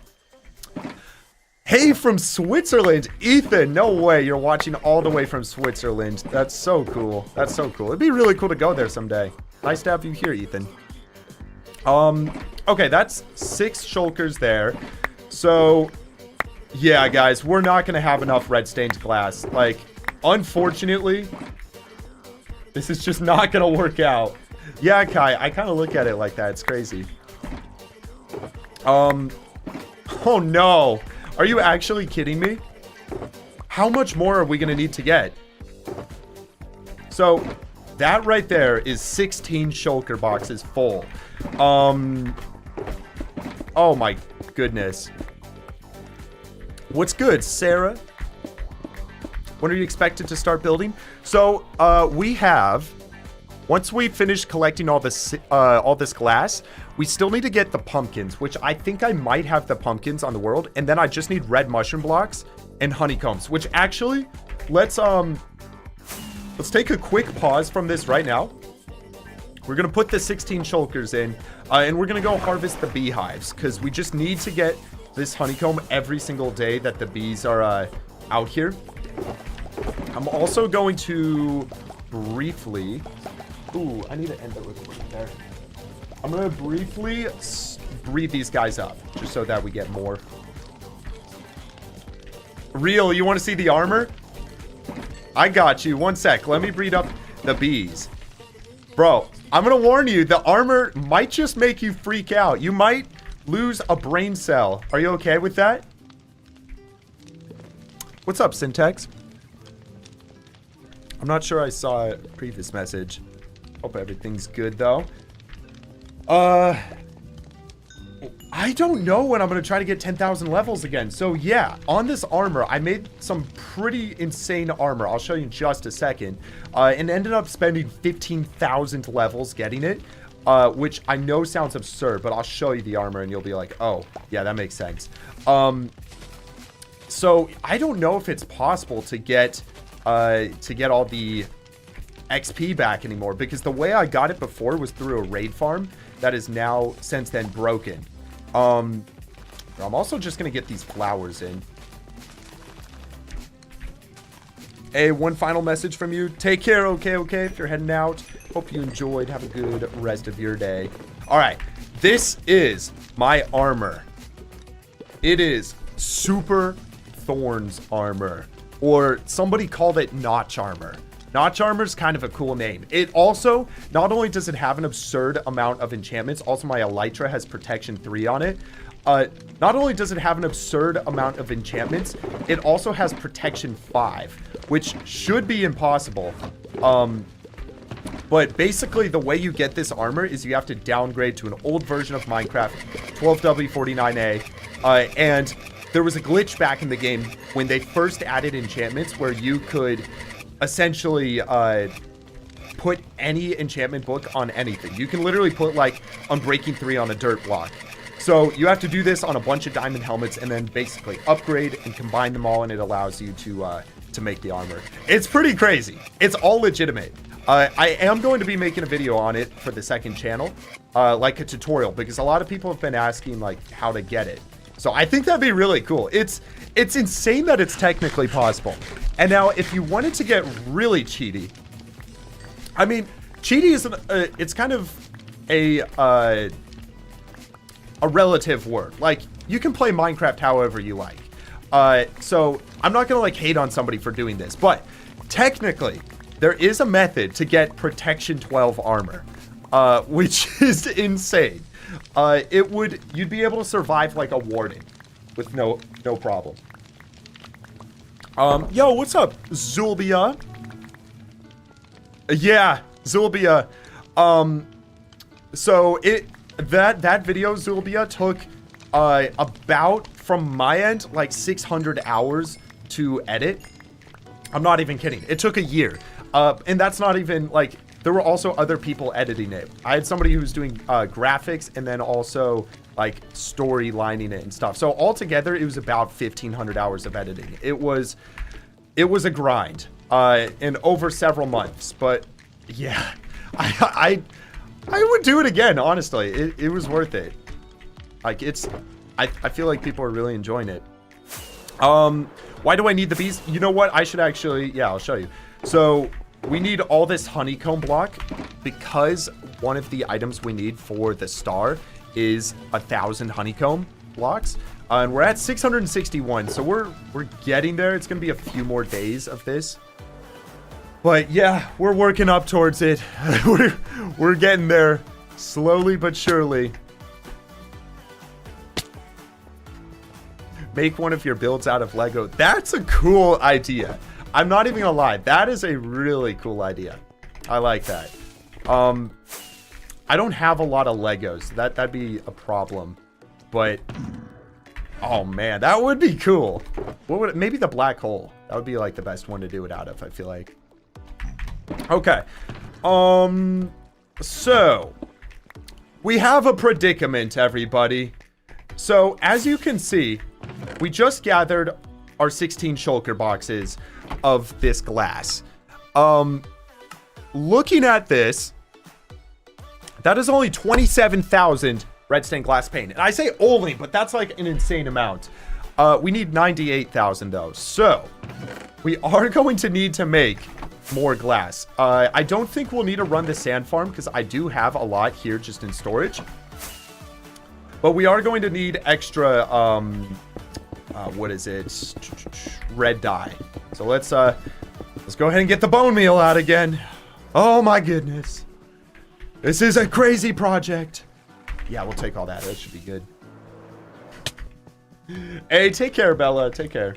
Hey, from Switzerland, Ethan. No way you're watching all the way from Switzerland. That's so cool. That's so cool. It'd be really cool to go there someday. Nice to have you here, Ethan. Okay, that's 6 shulkers there. So, yeah, guys, we're not going to have enough red stained glass. Like, unfortunately, this is just not going to work out. Yeah, Kai, I kind of look at it like that. It's crazy. Oh, no. Are you actually kidding me? How much more are we going to need to get? So that right there is 16 shulker boxes full. Oh my goodness. What's good, Sarah? When are you expected to start building? So we have, once we finish collecting all this glass, we still need to get the pumpkins, which I think I might have the pumpkins on the world, and then I just need red mushroom blocks and honeycombs, which actually, let's take a quick pause from this right now. We're gonna put the 16 shulkers in, and we're gonna go harvest the beehives, because we just need to get this honeycomb every single day that the bees are out here. I'm also going to briefly, ooh, I need to end it with there. I'm gonna briefly breed these guys up, just so that we get more. Real, you want to see the armor? I got you. One sec. Let me breed up the bees. Bro, I'm gonna warn you, the armor might just make you freak out. You might lose a brain cell. Are you okay with that? What's up, Syntax? I'm not sure I saw a previous message. Hope everything's good, though. I don't know when I'm going to try to get 10,000 levels again. So yeah, on this armor, I made some pretty insane armor. I'll show you in just a second. And ended up spending 15,000 levels getting it, which I know sounds absurd, but I'll show you the armor and you'll be like, oh, yeah, that makes sense. So I don't know if it's possible to get to get all the XP back anymore, because the way I got it before was through a raid farm that is now since then broken. I'm also just gonna get these flowers in. Hey, one final message from you. Take care, okay, if you're heading out. Hope you enjoyed. Have a good rest of your day. All right, this is my armor. It is Super Thorns armor, or somebody called it Notch armor. Notch armor is kind of a cool name. It also, not only does it have an absurd amount of enchantments, also my Elytra has protection 3 on it. Not only does it have an absurd amount of enchantments, it also has protection 5, which should be impossible. But basically the way you get this armor is you have to downgrade to an old version of Minecraft, 12W49A, and there was a glitch back in the game when they first added enchantments where you could essentially put any enchantment book on anything. You can literally put like Unbreaking 3 on a dirt block. So you have to do this on a bunch of diamond helmets and then basically upgrade and combine them all, and it allows you to make the armor. It's pretty crazy. It's all legitimate. I am going to be making a video on it for the second channel, like a tutorial, because a lot of people have been asking like how to get it. So I think that'd be really cool. It's insane that it's technically possible. And now if you wanted to get really cheaty, I mean, cheaty is it's kind of a relative word. Like, you can play Minecraft however you like. So I'm not gonna like hate on somebody for doing this, but technically there is a method to get protection 12 armor, which is insane. You'd be able to survive like a warden with no problem. Yo, what's up, Zulbia? Yeah, Zulbia. So that video, Zulbia, took about, from my end, like 600 hours to edit. I'm not even kidding. It took a year. And that's not even like, there were also other people editing it. I had somebody who was doing graphics and then also like storylining it and stuff. So altogether, it was about 1,500 hours of editing. It was a grind and over several months. But yeah, I would do it again, honestly. It was worth it. Like, I feel like people are really enjoying it. Why do I need the bees? You know what? I should actually, yeah, I'll show you. So we need all this honeycomb block because one of the items we need for the star is 1,000 honeycomb blocks. And we're at 661, so we're getting there. It's gonna be a few more days of this. But yeah, we're working up towards it. we're getting there slowly but surely. Make one of your builds out of Lego. That's a cool idea. I'm not even gonna lie. That is a really cool idea. I like that. I don't have a lot of Legos. That'd be a problem. But oh man, that would be cool. What would maybe the black hole? That would be like the best one to do it out of, I feel like. Okay. So we have a predicament, everybody. So as you can see, we just gathered our 16 shulker boxes of this glass. Looking at this, that is only 27,000 red stained glass pane. And I say only, but that's like an insane amount. We need 98,000 though. So we are going to need to make more glass. I don't think we'll need to run the sand farm because I do have a lot here just in storage. But we are going to need extra, what is it? Red dye. So let's go ahead and get the bone meal out again. Oh my goodness. This is a crazy project. Yeah, we'll take all that. That should be good. Hey, take care, Bella. Take care.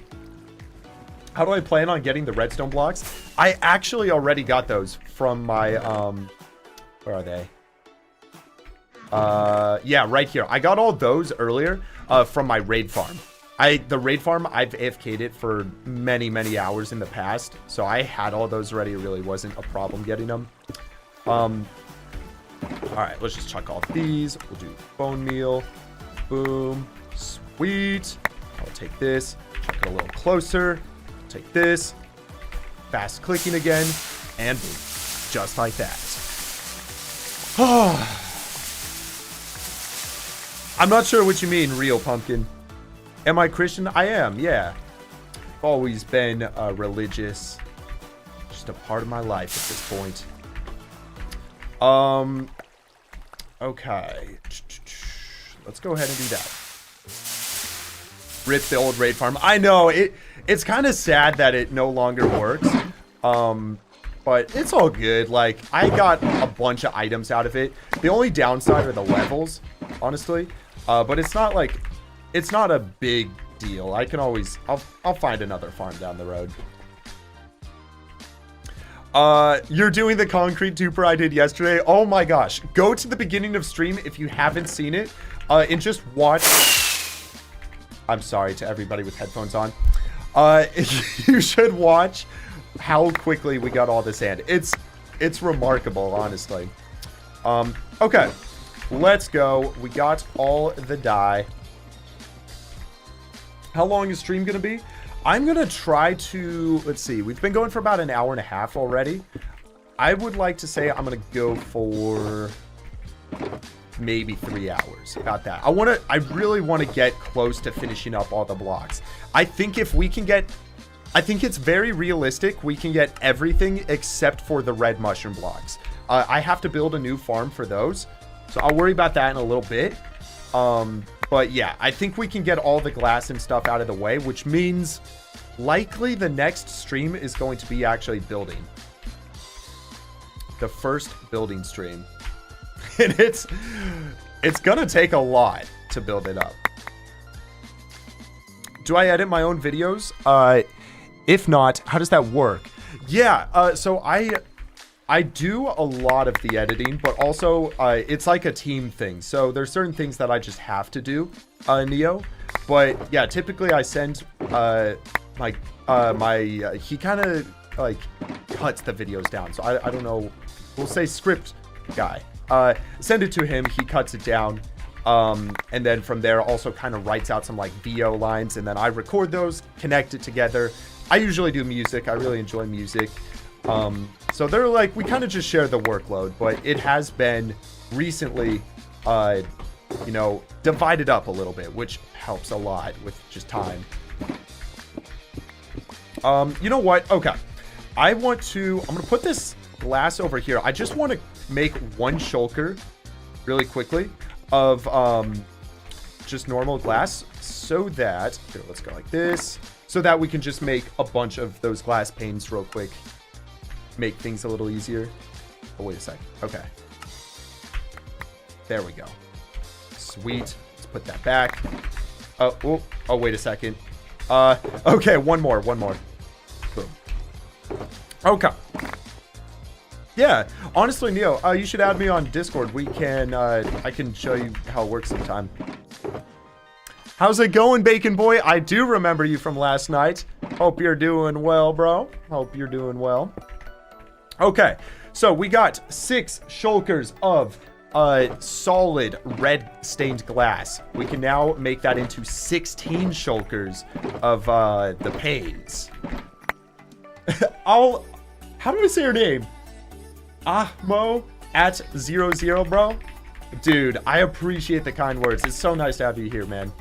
How do I plan on getting the redstone blocks? I actually already got those from my, where are they? Yeah, right here. I got all those earlier, from my raid farm. The raid farm, I've AFK'd it for many, many hours in the past. So I had all those ready. It really wasn't a problem getting them. All right, let's just chuck all these. We'll do bone meal. Boom. Sweet. I'll take this. Chuck it a little closer. Take this. fast clicking again, and boom, just like that. I'm not sure what you mean, real pumpkin. Am I Christian? I am, yeah. I've always been religious. Just a part of my life at this point. Okay. Let's go ahead and do that. Rip the old raid farm. I know, it's kind of sad that it no longer works. But it's all good. Like, I got a bunch of items out of it. The only downside are the levels, honestly. But it's not like, it's not a big deal. I can always, I'll find another farm down the road. You're doing the concrete duper I did yesterday. Oh my gosh. Go to the beginning of stream if you haven't seen it. And just watch. I'm sorry to everybody with headphones on. You should watch how quickly we got all the sand. It's remarkable, honestly. Okay. Let's go. We got all the dye. How long is stream gonna be? I'm gonna try to, let's see, we've been going for about an hour and a half already. I would like to say I'm gonna go for maybe 3 hours. About that. I really want to get close to finishing up all the blocks. I think if we can get, I think it's very realistic we can get everything except for the red mushroom blocks. I have to build a new farm for those, so I'll worry about that in a little bit. But yeah, I think we can get all the glass and stuff out of the way, which means likely the next stream is going to be actually building. The first building stream. And it's gonna take a lot to build it up. Do I edit my own videos? If not, how does that work? Yeah, so I do a lot of the editing, but also it's like a team thing. So there's certain things that I just have to do, Neo. But yeah, typically I send he kind of like cuts the videos down. So I don't know, we'll say script guy. Send it to him, he cuts it down. And then from there also kind of writes out some like VO lines, and then I record those, connect it together. I usually do music. I really enjoy music. So they're like, we kind of just share the workload, but it has been recently, you know, divided up a little bit, which helps a lot with just time. You know what? Okay. I'm going to put this glass over here. I just want to make one shulker really quickly of, just normal glass so that, here, let's go like this, so that we can just make a bunch of those glass panes real quick. Make things a little easier. Oh, wait a sec. Okay. There we go. Sweet. Let's put that back. Oh, wait a second. Okay, one more. Boom. Okay. Yeah, honestly, Neo, you should add me on Discord. We can, I can show you how it works sometime. How's it going, Bacon Boy? I do remember you from last night. Hope you're doing well, bro. Hope you're doing well. Okay, so we got 6 shulkers of solid red stained glass. We can now make that into 16 shulkers of the panes. How do I say your name? Ahmo at 00, bro. Dude, I appreciate the kind words. It's so nice to have you here, man.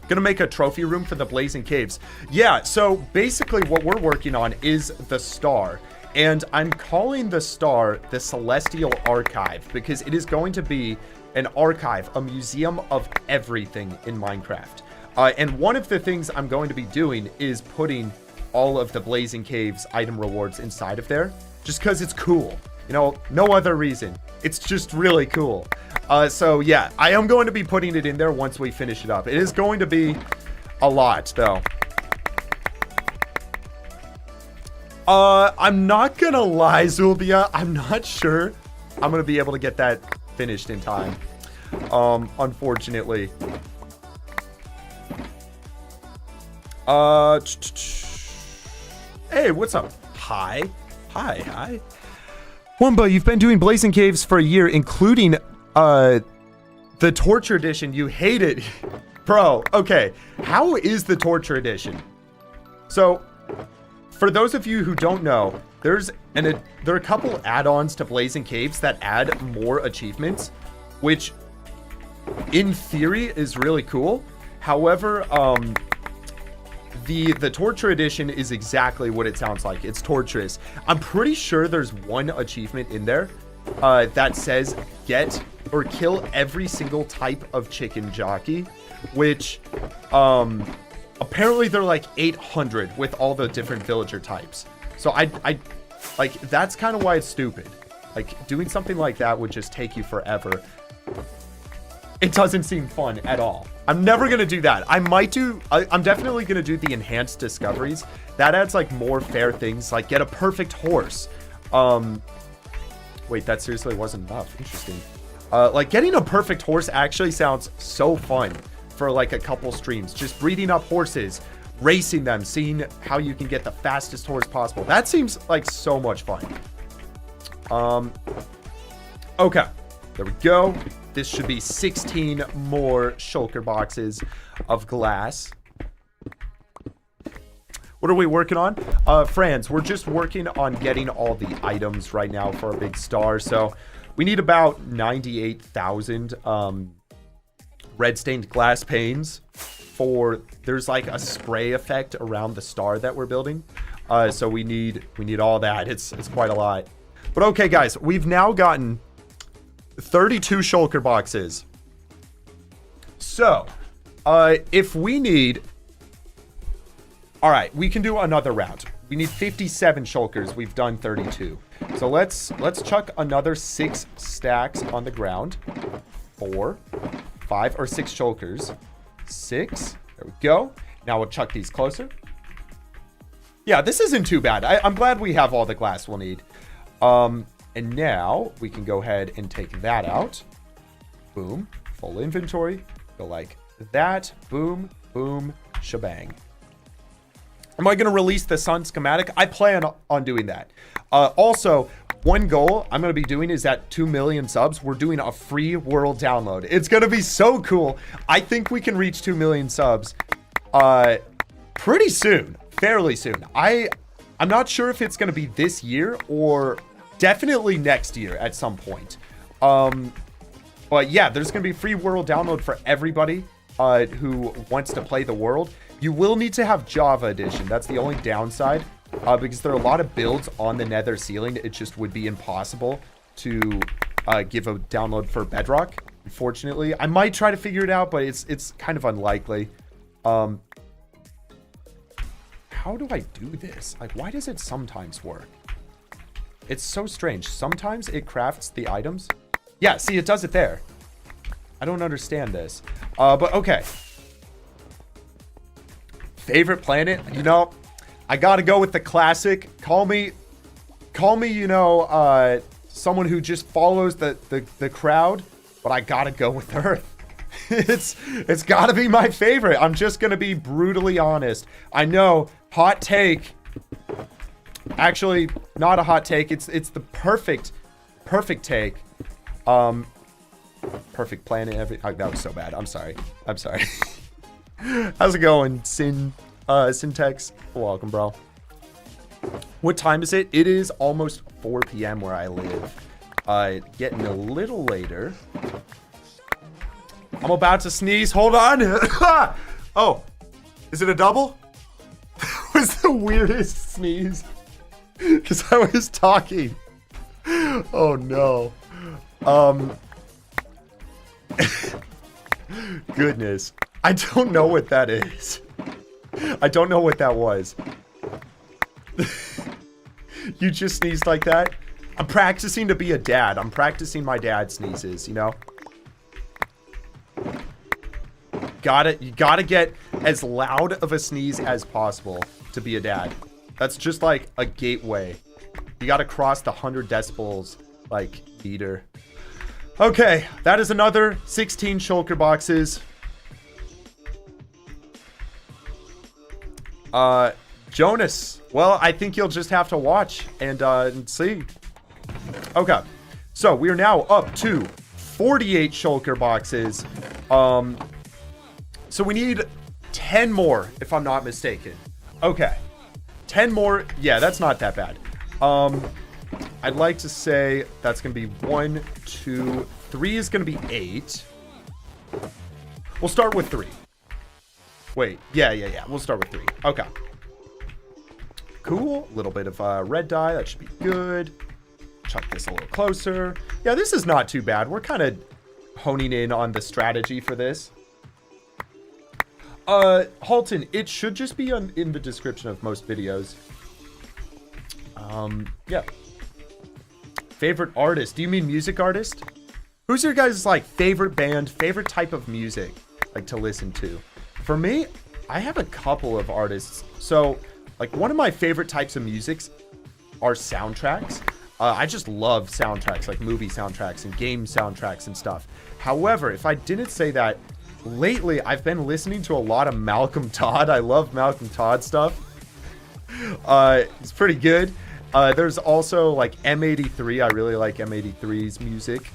Gonna make a trophy room for the Blazing Caves. Yeah, so basically what we're working on is the star. And I'm calling the star the Celestial Archive because it is going to be an archive, a museum of everything in Minecraft. And one of the things I'm going to be doing is putting all of the Blazing Caves item rewards inside of there. Just because it's cool. You know, no other reason. It's just really cool. So yeah, I am going to be putting it in there once we finish it up. It is going to be a lot, though. I'm not gonna lie, Zulbia. I'm not sure I'm gonna be able to get that finished in time. Unfortunately. Hey, what's up? Hi. Wunba, you've been doing Blazing Caves for a year, including the Torture Edition. You hate it. Bro, okay. How is the Torture Edition? So, for those of you who don't know, there are a couple add-ons to Blazing Caves that add more achievements, which in theory is really cool. However, the Torture Edition is exactly what it sounds like. It's torturous. I'm pretty sure there's one achievement in there that says get or kill every single type of chicken jockey, which apparently they're like 800 with all the different villager types. So I like, that's kind of why it's stupid. Like, doing something like that would just take you forever. It doesn't seem fun at all. I'm never gonna do that. I'm definitely gonna do the enhanced discoveries. That adds like more fair things, like get a perfect horse. Wait, that seriously wasn't enough. Interesting. Like getting a perfect horse actually sounds so fun for like a couple streams. Just breeding up horses, racing them, seeing how you can get the fastest horse possible. That seems like so much fun. Okay, there we go. This should be 16 more shulker boxes of glass. What are we working on? Friends, we're just working on getting all the items right now for a big star. So we need about 98,000 red stained glass panes for, there's like a spray effect around the star that we're building. So we need all that. It's quite a lot. But okay, guys, we've now gotten 32 shulker boxes. So, if we need... Alright, we can do another round. We need 57 shulkers. We've done 32. So let's chuck another 6 stacks on the ground. 4, 5, or 6 shulkers. 6. There we go. Now we'll chuck these closer. Yeah, this isn't too bad. I'm glad we have all the glass we'll need. And now we can go ahead and take that out. Boom. Full inventory. Go like that. Boom. Boom. Shebang. Am I going to release the sun schematic? I plan on doing that. Also, one goal I'm going to be doing is at 2 million subs, we're doing a free world download. It's going to be so cool. I think we can reach 2 million subs pretty soon. Fairly soon. I'm not sure if it's going to be this year or definitely next year at some point. But yeah, there's going to be free world download for everybody who wants to play the world. You will need to have Java edition. That's the only downside, because there are a lot of builds on the nether ceiling. It just would be impossible to give a download for Bedrock, unfortunately. I might try to figure it out, but it's kind of unlikely. How do I do this? Like, why does it sometimes work? It's so strange. Sometimes it crafts the items. Yeah, see, it does it there. I don't understand this. But okay. Favorite planet? You know, I gotta go with the classic. Call me, you know, someone who just follows the crowd, but I gotta go with Earth. It's gotta be my favorite. I'm just gonna be brutally honest. I know, hot take. Actually, not a hot take. It's the perfect take. Perfect planet. Oh, that was so bad. I'm sorry. How's it going, Syntax? Welcome, bro. What time is it? It is almost 4 p.m. where I live. Getting a little later. I'm about to sneeze. Hold on. Oh, is it a double? That was the weirdest sneeze. Because I was talking. Oh, no. Goodness. I don't know what that is. I don't know what that was. You just sneezed like that? I'm practicing to be a dad. I'm practicing my dad sneezes, you know? You gotta get as loud of a sneeze as possible to be a dad. That's just like a gateway. You gotta cross the 100 decibels, like, meter. Okay, that is another 16 shulker boxes. Jonas, well, I think you'll just have to watch and see. Okay, so we are now up to 48 shulker boxes. So we need 10 more, if I'm not mistaken. Okay, 10 more. Yeah, that's not that bad. I'd like to say that's going to be 1, 2, 3 is going to be 8. We'll start with 3. Wait, yeah. We'll start with 3. Okay. Cool. A little bit of red dye. That should be good. Chuck this a little closer. Yeah, this is not too bad. We're kind of honing in on the strategy for this. Halton, it should just be in the description of most videos. Yeah. Favorite artist? Do you mean music artist? Who's your guys' like favorite band, favorite type of music like to listen to? For me, I have a couple of artists. So, like one of my favorite types of musics are soundtracks. I just love soundtracks, like movie soundtracks and game soundtracks and stuff. However, if I didn't say that, lately I've been listening to a lot of Malcolm Todd. I love Malcolm Todd stuff. It's pretty good. There's also like M83. I really like M83's music.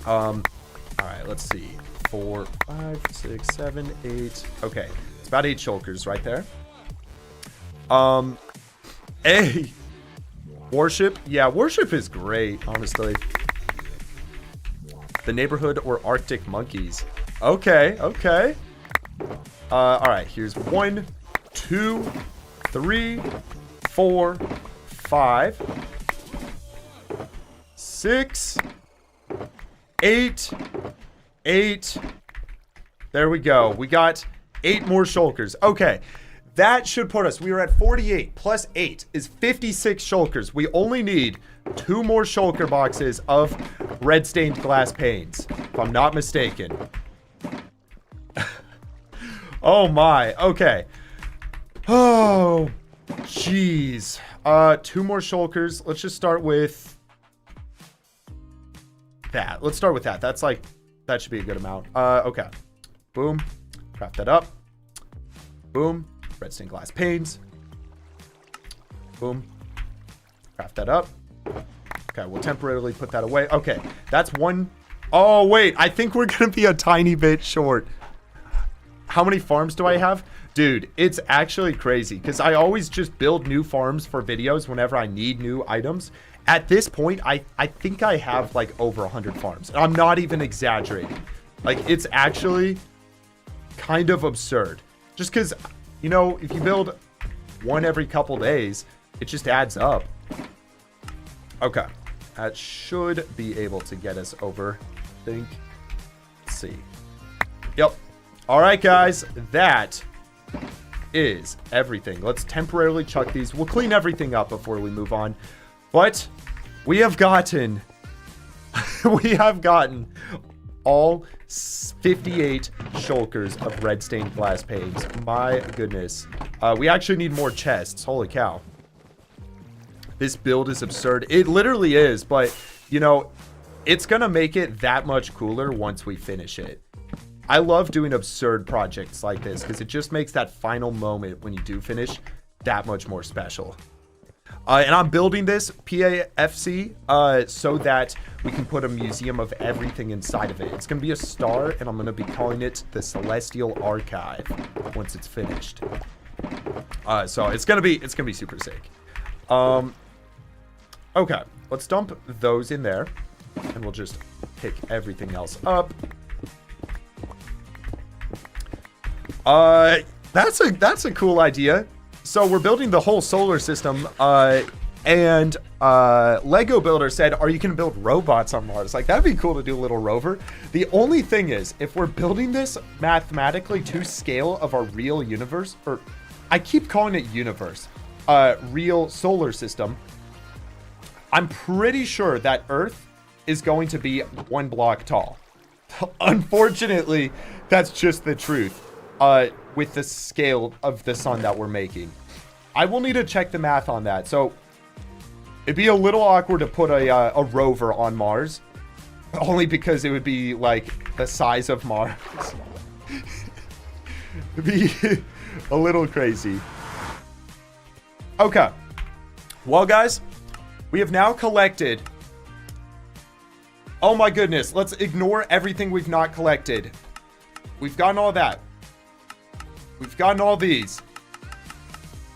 All right, let's see. 4, 5, 6, 7, 8. Okay, it's about 8 shulkers right there. A worship. Yeah, worship is great, honestly. The neighborhood or Arctic monkeys. Okay. All right, here's 1, 2, 3, 4, 5, 6, 8. There we go. We got 8 more shulkers. Okay. That should put us, we are at 48 plus 8 is 56 shulkers. We only need 2 more shulker boxes of red stained glass panes, if I'm not mistaken. Oh my, okay. Oh, jeez. 2 more shulkers. Let's just start with that. Let's start with that. That's like, that should be a good amount. Okay. Boom. Craft that up. Boom. Red stained glass panes. Boom. Craft that up. Okay, we'll temporarily put that away. Okay, that's 1. Oh, wait. I think we're going to be a tiny bit short. How many farms do I have? Dude, it's actually crazy because I always just build new farms for videos whenever I need new items. At this point, I think I have like over 100 farms. I'm not even exaggerating. Like, it's actually kind of absurd. Just because, you know, if you build one every couple days, it just adds up. Okay. That should be able to get us over, I think. Let's see. Yep. All right, guys. That is everything. Let's temporarily chuck these. We'll clean everything up before we move on. But we have gotten... we have gotten all 58 shulkers of red stained glass panes. My goodness. We actually need more chests. Holy cow. This build is absurd. It literally is, but, you know, it's going to make it that much cooler once we finish it. I love doing absurd projects like this because it just makes that final moment when you do finish that much more special. And I'm building this PAFC so that we can put a museum of everything inside of it. It's going to be a star, and I'm going to be calling it the Celestial Archive once it's finished. So it's going to be super sick. Okay, let's dump those in there, and we'll just pick everything else up. That's a cool idea. So we're building the whole solar system, and Lego Builder said, are you going to build robots on Mars? Like, that'd be cool to do a little rover. The only thing is, if we're building this mathematically to scale of our real universe, or I keep calling it universe, real solar system, I'm pretty sure that Earth is going to be 1 block tall. Unfortunately, that's just the truth. With the scale of the sun that we're making. I will need to check the math on that. So it'd be a little awkward to put a rover on Mars, only because it would be like the size of Mars. It'd be a little crazy. Okay. Well, guys, we have now collected. Oh my goodness. Let's ignore everything we've not collected. We've gotten all that. We've gotten all these.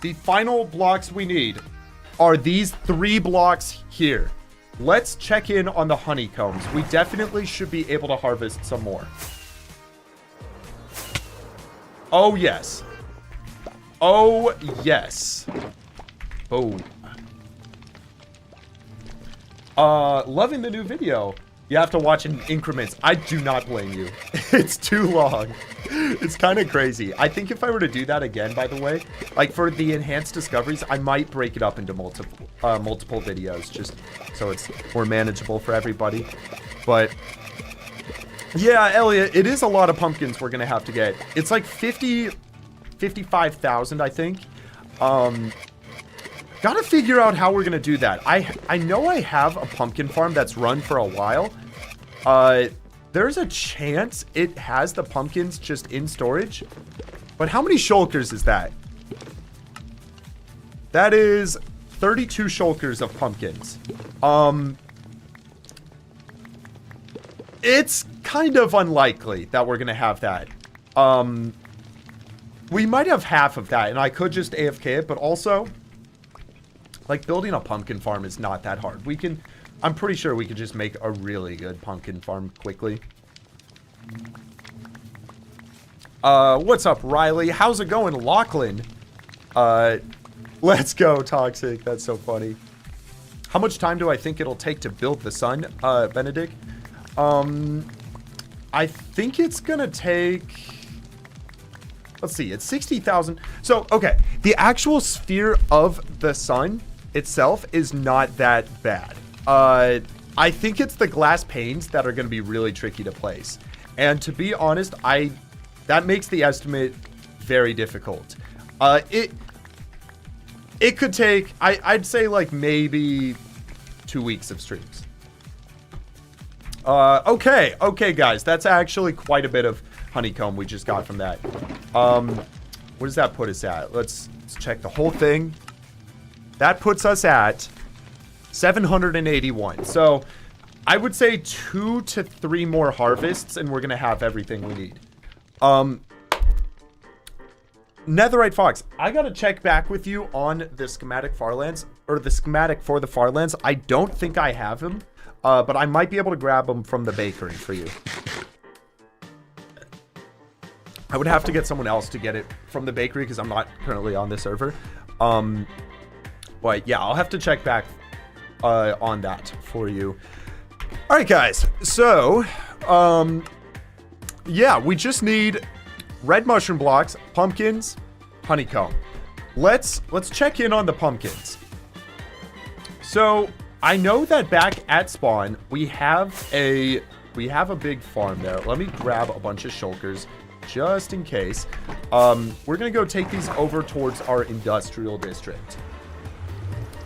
the final blocks we need are these 3 blocks here. Let's check in on the honeycombs. We definitely should be able to harvest some more. Oh, yes. Oh, yes. Oh. Loving the new video. You have to watch in increments. I do not blame you. It's too long. It's kind of crazy. I think if I were to do that again, by the way, like for the enhanced discoveries, I might break it up into multiple videos just so it's more manageable for everybody. But yeah, Elliot, it is a lot of pumpkins we're going to have to get. It's like 55,000, I think. Gotta figure out how we're gonna do that. I know I have a pumpkin farm that's run for a while. There's a chance it has the pumpkins just in storage. But how many shulkers is that? That is 32 shulkers of pumpkins. It's kind of unlikely that we're gonna have that. We might have half of that, and I could just AFK it, but also, like, building a pumpkin farm is not that hard. I'm pretty sure we could just make a really good pumpkin farm quickly. What's up, Riley? How's it going, Lachlan? Let's go, Toxic. That's so funny. How much time do I think it'll take to build the sun, Benedict? I think it's gonna take... Let's see, it's 60,000. So, okay, the actual sphere of the sun itself is not that bad. I think it's the glass panes that are going to be really tricky to place. And to be honest, that makes the estimate very difficult. It could take, I'd say like maybe 2 weeks of streams. Okay, guys, that's actually quite a bit of honeycomb we just got from that. What does that put us at? Let's check the whole thing. That puts us at 781. So I would say 2 to 3 more harvests and we're gonna have everything we need. Netherite Fox, I gotta check back with you on the schematic Farlands, or the schematic for the Farlands. I don't think I have him, but I might be able to grab him from the bakery for you. I would have to get someone else to get it from the bakery because I'm not currently on the server. But yeah, I'll have to check back on that for you. All right, guys. So, yeah, we just need red mushroom blocks, pumpkins, honeycomb. Let's check in on the pumpkins. So, I know that back at spawn, we have a big farm there. Let me grab a bunch of shulkers just in case. We're gonna go take these over towards our industrial district.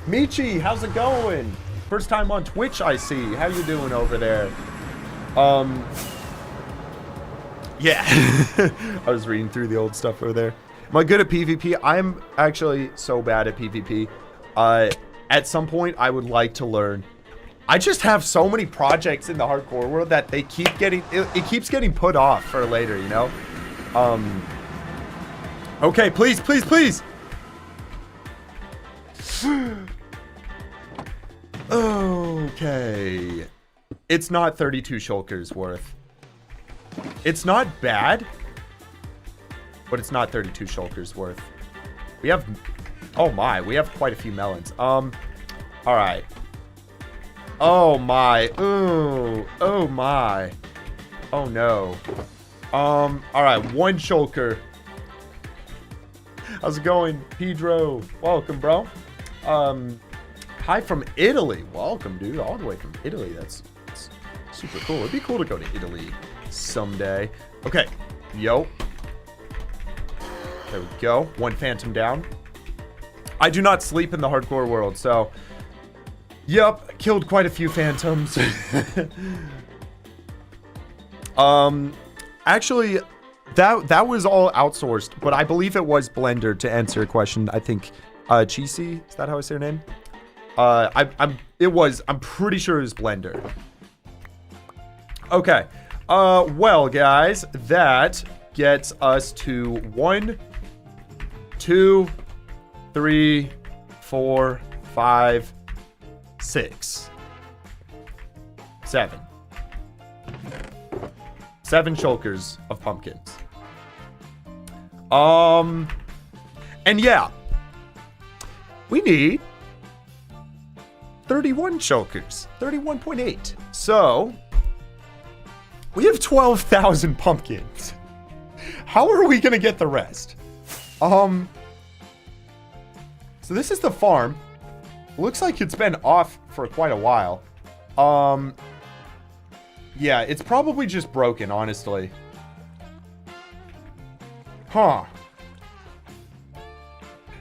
Michi, how's it going? First time on Twitch, I see. How you doing over there? Yeah. I was reading through the old stuff over there. Am I good at PvP? I'm actually so bad at PvP. At some point, I would like to learn. I just have so many projects in the hardcore world that they keep getting, it keeps getting put off for later, you know? Okay, please. Okay. It's not 32 shulkers worth. It's not bad, but it's not 32 shulkers worth. We have, oh my, we have quite a few melons. All right. Oh my, ooh, oh my. Oh no. All right, 1 shulker. How's it going, Pedro? Welcome, bro. Hi from Italy. Welcome, dude. All the way from Italy. That's super cool. It'd be cool to go to Italy someday. Okay. Yo. There we go. 1 phantom down. I do not sleep in the hardcore world, so... Yep. Killed quite a few phantoms. Actually, that was all outsourced, but I believe it was Blender to answer a question. I think, Cheesy, is that how I say her name? I'm pretty sure it was Blender. Okay. Well, guys, that gets us to 1, 2, 3, 4, 5, 6, 7. 7 shulkers of pumpkins. And yeah, we need 31 shulkers, 31.8. So we have 12,000 pumpkins. How are we gonna get the rest? So this is the farm. Looks like it's been off for quite a while. Yeah, it's probably just broken, honestly. Huh.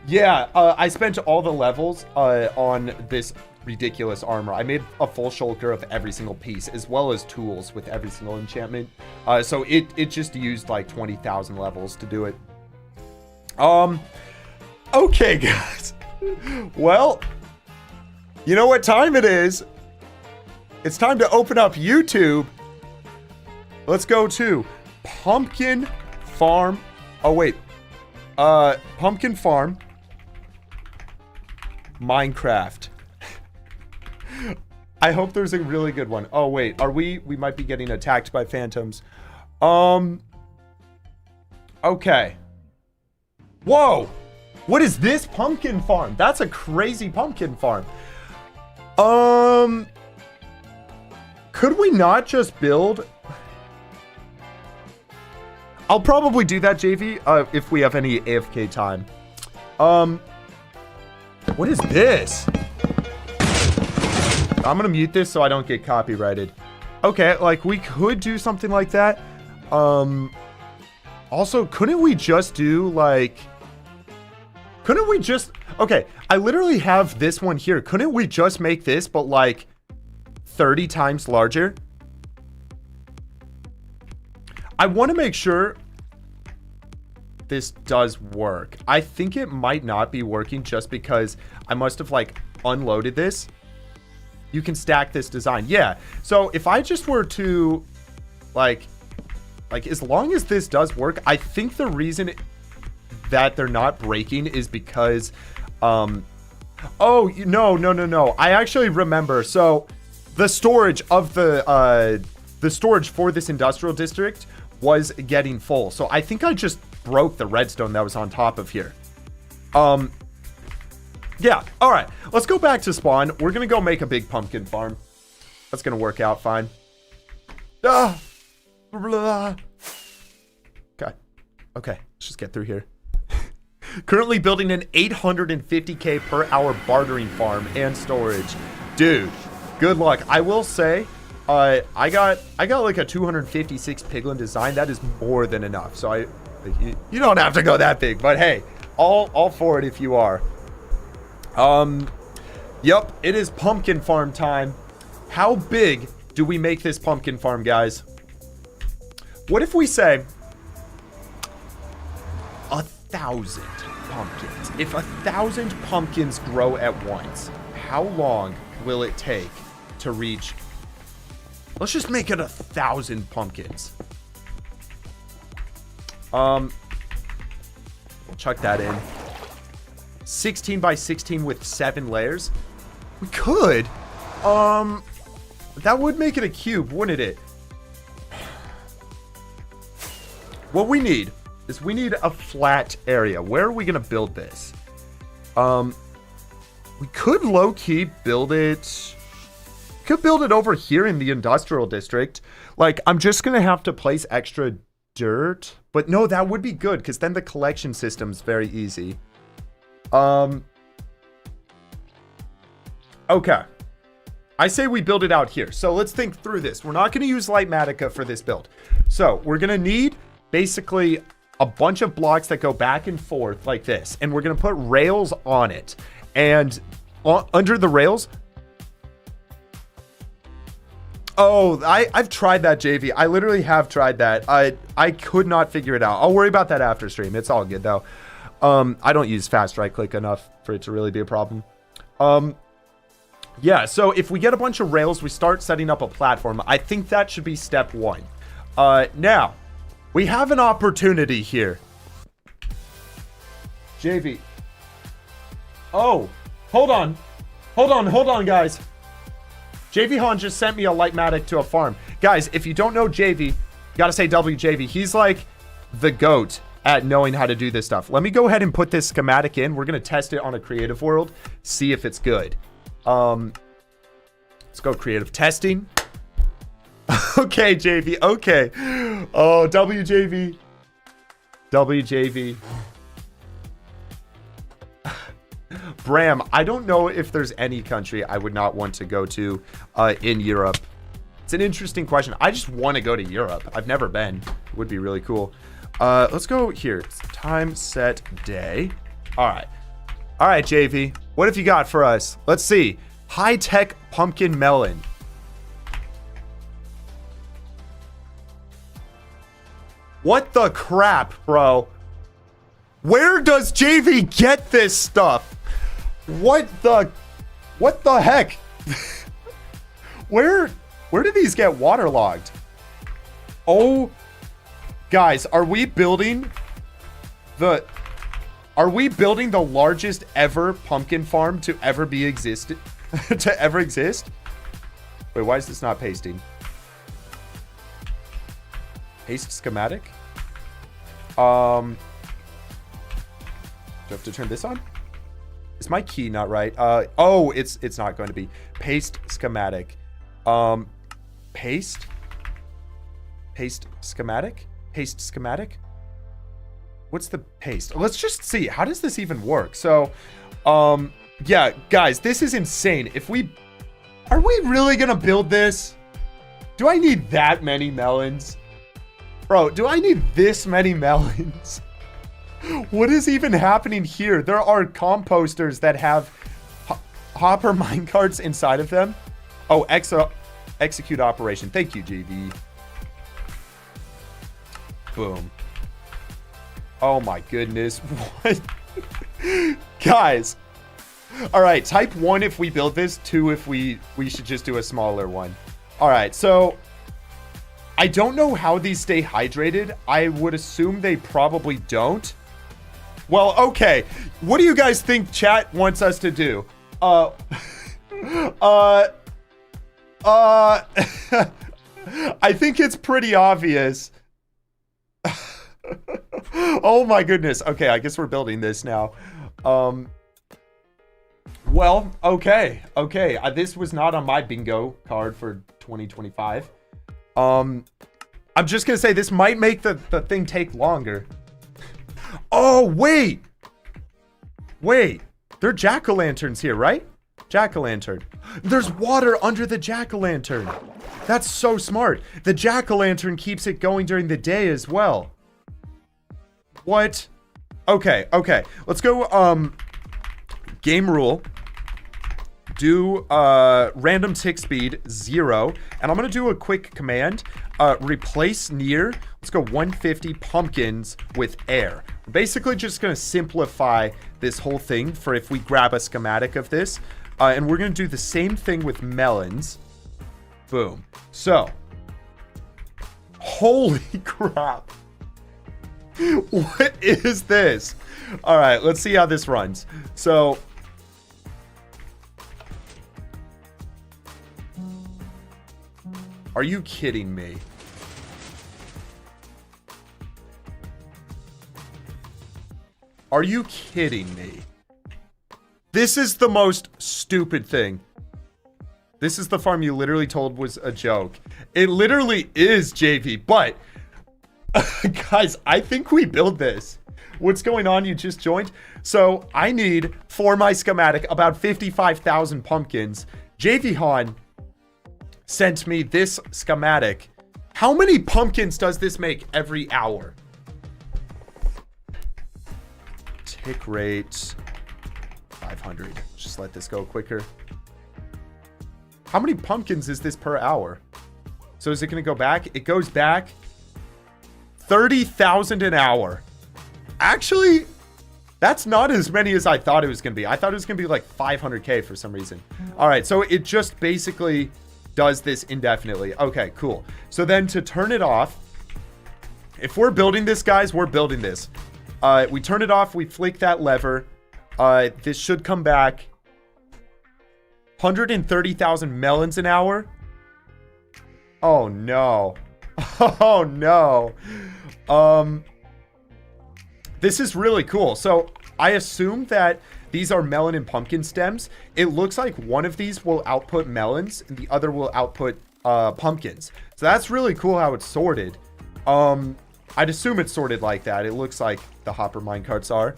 Yeah, I spent all the levels on this ridiculous armor. I made a full shulker of every single piece, as well as tools with every single enchantment. So it just used like 20,000 levels to do it. Okay, guys. Well, you know what time it is? It's time to open up YouTube. Let's go to Pumpkin Farm. Oh, wait. Pumpkin Farm. Minecraft. I hope there's a really good one. Oh, wait. Are we might be getting attacked by phantoms. Okay. Whoa. What is this pumpkin farm? That's a crazy pumpkin farm. Could we not just build? I'll probably do that, JV, if we have any AFK time. What is this? I'm gonna mute this so I don't get copyrighted. Okay, like we could do something like that. Also, couldn't we just do like... Couldn't we just... Okay, I literally have this one here. Couldn't we just make this, but like 30 times larger? I want to make sure this does work. I think it might not be working just because I must have like unloaded this. You can stack this design. Yeah. So if I just were to like as long as this does work, I think the reason that they're not breaking is because oh no, I actually remember. So the storage of the storage for this industrial district was getting full, so I think I just broke the redstone that was on top of here. Yeah, all right, let's go back to spawn. We're gonna go make a big pumpkin farm. That's gonna work out fine. Okay, let's just get through here. Currently building an 850k per hour bartering farm and storage. Dude, good luck. I will say, I got like a 256 piglin design. That is more than enough. So you don't have to go that big, but hey, all for it if you are. Yep, it is pumpkin farm time. How big do we make this pumpkin farm, guys? What if we say 1,000 pumpkins? If 1,000 pumpkins grow at once, how long will it take to reach? Let's just make it 1,000 pumpkins. We'll chuck that in. 16 by 16 with 7 layers. We could. That would make it a cube, wouldn't it? What we need is we need a flat area. Where are we gonna build this? We could low-key build it. Could build it over here in the industrial district. Like, I'm just gonna have to place extra dirt. But no, that would be good, because then the collection system's very easy. Okay. I say we build it out here. So let's think through this. We're not gonna use Lightmatica for this build. So we're gonna need basically a bunch of blocks that go back and forth like this. And we're gonna put rails on it. And under the rails... Oh, I've tried that, JV. I literally have tried that. I could not figure it out. I'll worry about that after stream. It's all good, though. I don't use fast right-click enough for it to really be a problem. Yeah, so if we get a bunch of rails, we start setting up a platform. I think that should be step 1. Now, we have an opportunity here. JV, Oh, hold on. Hold on, guys. JV Han just sent me a Lightmatic to a farm. Guys, if you don't know JV, you gotta say WJV. He's like the GOAT at knowing how to do this stuff. Let me go ahead and put this schematic in. We're gonna test it on a creative world, see if it's good. Let's go creative testing. Okay, JV, okay. Oh, WJV. WJV. Bram, I don't know if there's any country I would not want to go to in Europe. It's an interesting question. I just want to go to Europe. I've never been. It would be really cool. Let's go here. It's time, set, day. All right. All right, JV. What have you got for us? Let's see. High-tech pumpkin melon. What the crap, bro? Where does JV get this stuff? What the heck? Where do these get waterlogged? Oh, guys, are we building the largest ever pumpkin farm to ever be existed to ever exist? Wait, why is this not pasting? Paste schematic. Do I have to turn this on? Is my key not right? Oh, it's not going to be. Paste schematic. Paste schematic? Paste schematic? What's the paste? Let's just see. How does this even work? So, yeah, guys, this is insane. Are we really gonna build this? Do I need that many melons? Bro, do I need this many melons? What is even happening here? There are composters that have hopper minecarts inside of them. Oh, execute operation. Thank you, JV. Boom. Oh my goodness. What? Guys. All right, type 1 if we build this, 2 if we should just do a smaller one. All right, so I don't know how these stay hydrated. I would assume they probably don't. Well, okay. What do you guys think chat wants us to do? I think it's pretty obvious. Oh my goodness. Okay, I guess we're building this now. Well, okay. This was not on my bingo card for 2025. I'm just gonna say this might make the thing take longer. Oh, wait. There are jack-o'-lanterns here, right? Jack-o'-lantern. There's water under the jack-o'-lantern. That's so smart. The jack-o'-lantern keeps it going during the day as well. What? Okay. Let's go, game rule. Do random tick speed 0, and I'm gonna do a quick command. Replace near. Let's go 150 pumpkins with air. I'm basically just gonna simplify this whole thing for if we grab a schematic of this, and we're gonna do the same thing with melons. Boom. So, holy crap! What is this? All right, let's see how this runs. So. Are you kidding me? Are you kidding me? This is the most stupid thing. This is the farm you literally told was a joke. It literally is, JV, but guys, I think we build this. What's going on? You just joined? So I need, for my schematic, about 55,000 pumpkins. JV Han sent me this schematic. How many pumpkins does this make every hour? Tick rate 500. Just let this go quicker. How many pumpkins is this per hour? So is it going to go back? It goes back 30,000 an hour. Actually, that's not as many as I thought it was going to be. I thought it was going to be like 500K for some reason. All right, so it just basically does this indefinitely. Okay, cool. So then to turn it off, if we're building this, guys, we're building this. We turn it off, we flick that lever. This should come back 130,000 melons an hour. Oh no. Oh no. This is really cool. So I assume that these are melon and pumpkin stems. It looks like one of these will output melons and the other will output pumpkins. So that's really cool how it's sorted. I'd assume it's sorted like that. It looks like the hopper minecarts are.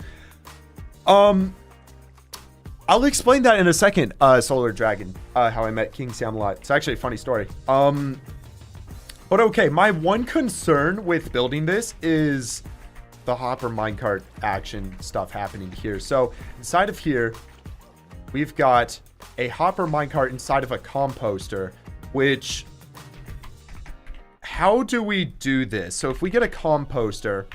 I'll explain that in a second, Solar Dragon, how I met King Samalot. It's actually a funny story. But okay, my one concern with building this is the hopper minecart action stuff happening here. So inside of here, we've got a hopper minecart inside of a composter, which... How do we do this? So if we get a composter,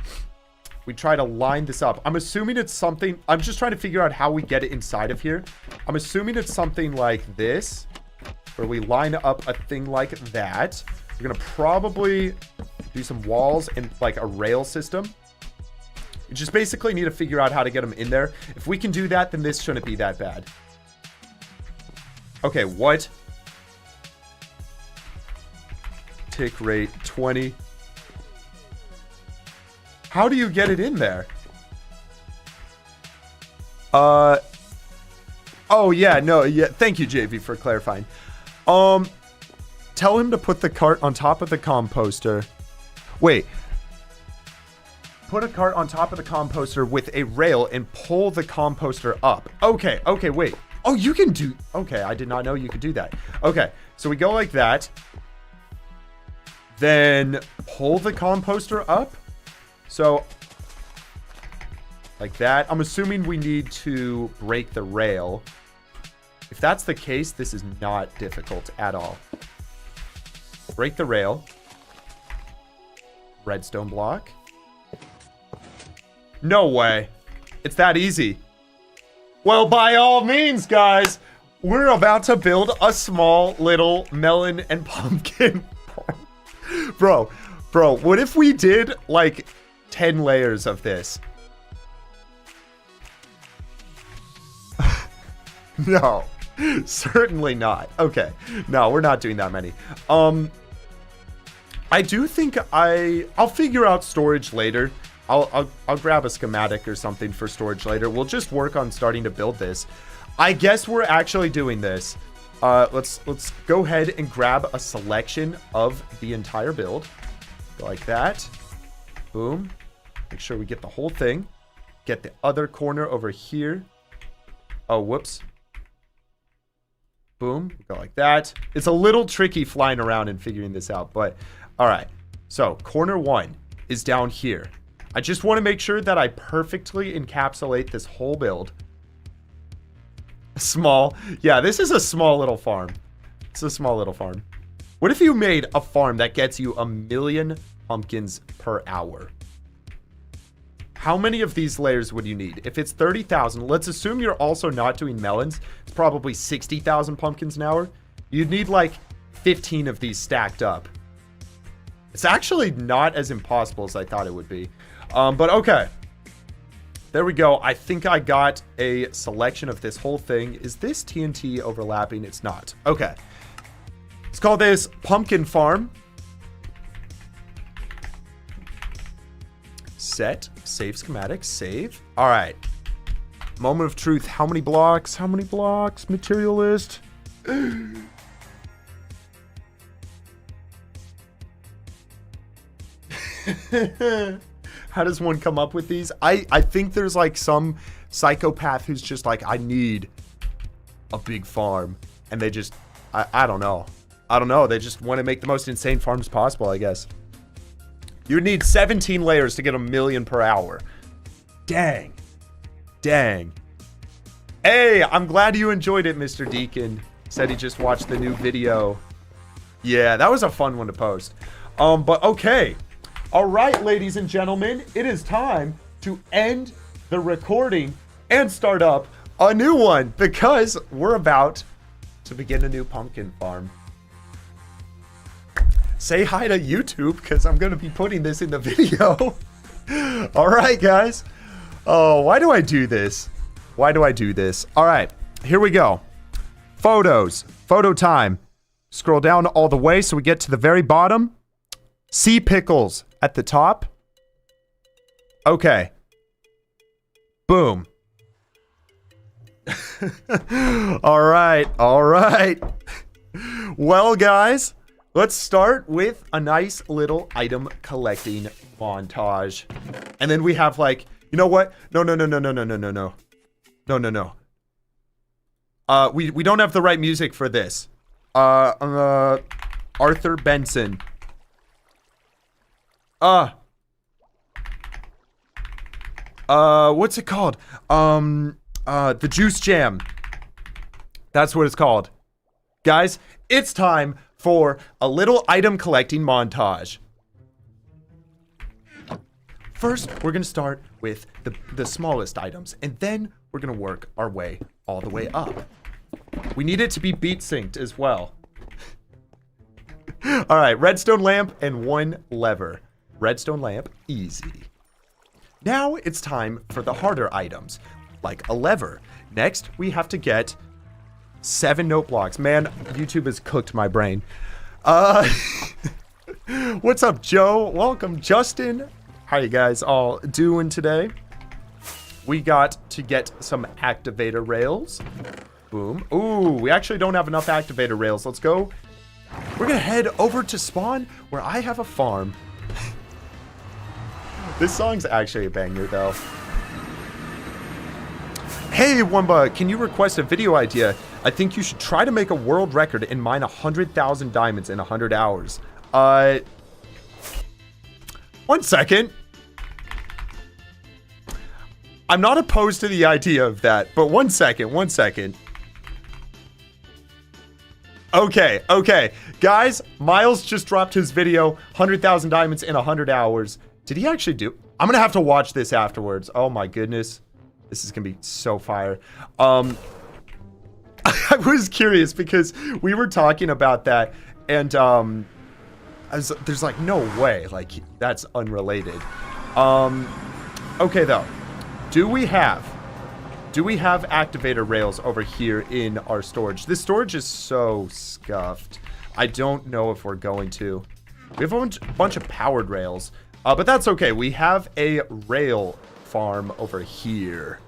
we try to line this up. I'm assuming it's something... I'm just trying to figure out how we get it inside of here. I'm assuming it's something like this, where we line up a thing like that. We're going to probably do some walls and like a rail system. We just basically need to figure out how to get them in there. If we can do that, then this shouldn't be that bad. Okay, what? Tick rate 20. How do you get it in there? Oh yeah, no, yeah. Thank you, JV, for clarifying. Tell him to put the cart on top of the composter. Wait. Put a cart on top of the composter with a rail and pull the composter up. Okay, okay, wait. Oh, you can do... Okay, I did not know you could do that. Okay, so we go like that. Then pull the composter up. So, like that. I'm assuming we need to break the rail. If that's the case, this is not difficult at all. Break the rail. Redstone block. No way. It's that easy. Well, by all means, guys, we're about to build a small little melon and pumpkin farm. Bro, what if we did like 10 layers of this? No, certainly not. Okay, no, we're not doing that many. I do think I'll figure out storage later. I'll grab a schematic or something for storage later. We'll just work on starting to build this. I guess we're actually doing this. Let's go ahead and grab a selection of the entire build. Go like that. Boom. Make sure we get the whole thing. Get the other corner over here. Oh, whoops. Boom. Go like that. It's a little tricky flying around and figuring this out, but all right. So corner 1 is down here. I just want to make sure that I perfectly encapsulate this whole build. Small. Yeah, this is a small little farm. It's a small little farm. What if you made a farm that gets you 1,000,000 pumpkins per hour? How many of these layers would you need? If it's 30,000, let's assume you're also not doing melons. It's probably 60,000 pumpkins an hour. You'd need like 15 of these stacked up. It's actually not as impossible as I thought it would be. But okay. There we go. I think I got a selection of this whole thing. Is this TNT overlapping? It's not. Okay. Let's call this Pumpkin Farm. Set. Save schematic. Save. All right. Moment of truth. How many blocks? How many blocks? Materialist. How does one come up with these? I think there's like some psychopath who's just like, I need a big farm. And they just, I don't know. I don't know. They just want to make the most insane farms possible, I guess. You would need 17 layers to get 1,000,000 per hour. Dang. Dang. Hey, I'm glad you enjoyed it, Mr. Deacon. Said he just watched the new video. Yeah, that was a fun one to post. But okay. All right, ladies and gentlemen, it is time to end the recording and start up a new one because we're about to begin a new pumpkin farm. Say hi to YouTube because I'm going to be putting this in the video. All right, guys. Oh, why do I do this? Why do I do this? All right, here we go. Photos. Photo time. Scroll down all the way so we get to the very bottom. Sea pickles at the top. Okay. Boom. All right. All right. Well, guys, let's start with a nice little item collecting montage. And then we have like, you know what? No. We don't have the right music for this. Arthur Benson. What's it called? The Juice Jam. That's what it's called. Guys, it's time for a little item collecting montage. First, we're gonna start with the smallest items, and then we're gonna work our way all the way up. We need it to be beat synced as well. All right, redstone lamp and 1 lever. Redstone lamp, easy. Now it's time for the harder items, like a lever. Next, we have to get 7 note blocks. Man, YouTube has cooked my brain. What's up, Joe? Welcome, Justin. How you guys all doing today? We got to get some activator rails. Boom. Ooh, we actually don't have enough activator rails. Let's go. We're gonna head over to spawn where I have a farm. This song's actually a banger though. Hey Wunba, can you request a video idea? I think you should try to make a world record and mine 100,000 diamonds in 100 hours. 1 second. I'm not opposed to the idea of that, but 1 second, 1 second. Okay. Guys, Miles just dropped his video, 100,000 diamonds in 100 hours. Did he actually do? I'm gonna have to watch this afterwards. Oh my goodness. This is gonna be so fire. I was curious because we were talking about that and there's like no way, like that's unrelated. Okay though. Do we have activator rails over here in our storage? This storage is so scuffed. I don't know if we're going to. We have a bunch of powered rails, but that's okay. We have a rail farm over here.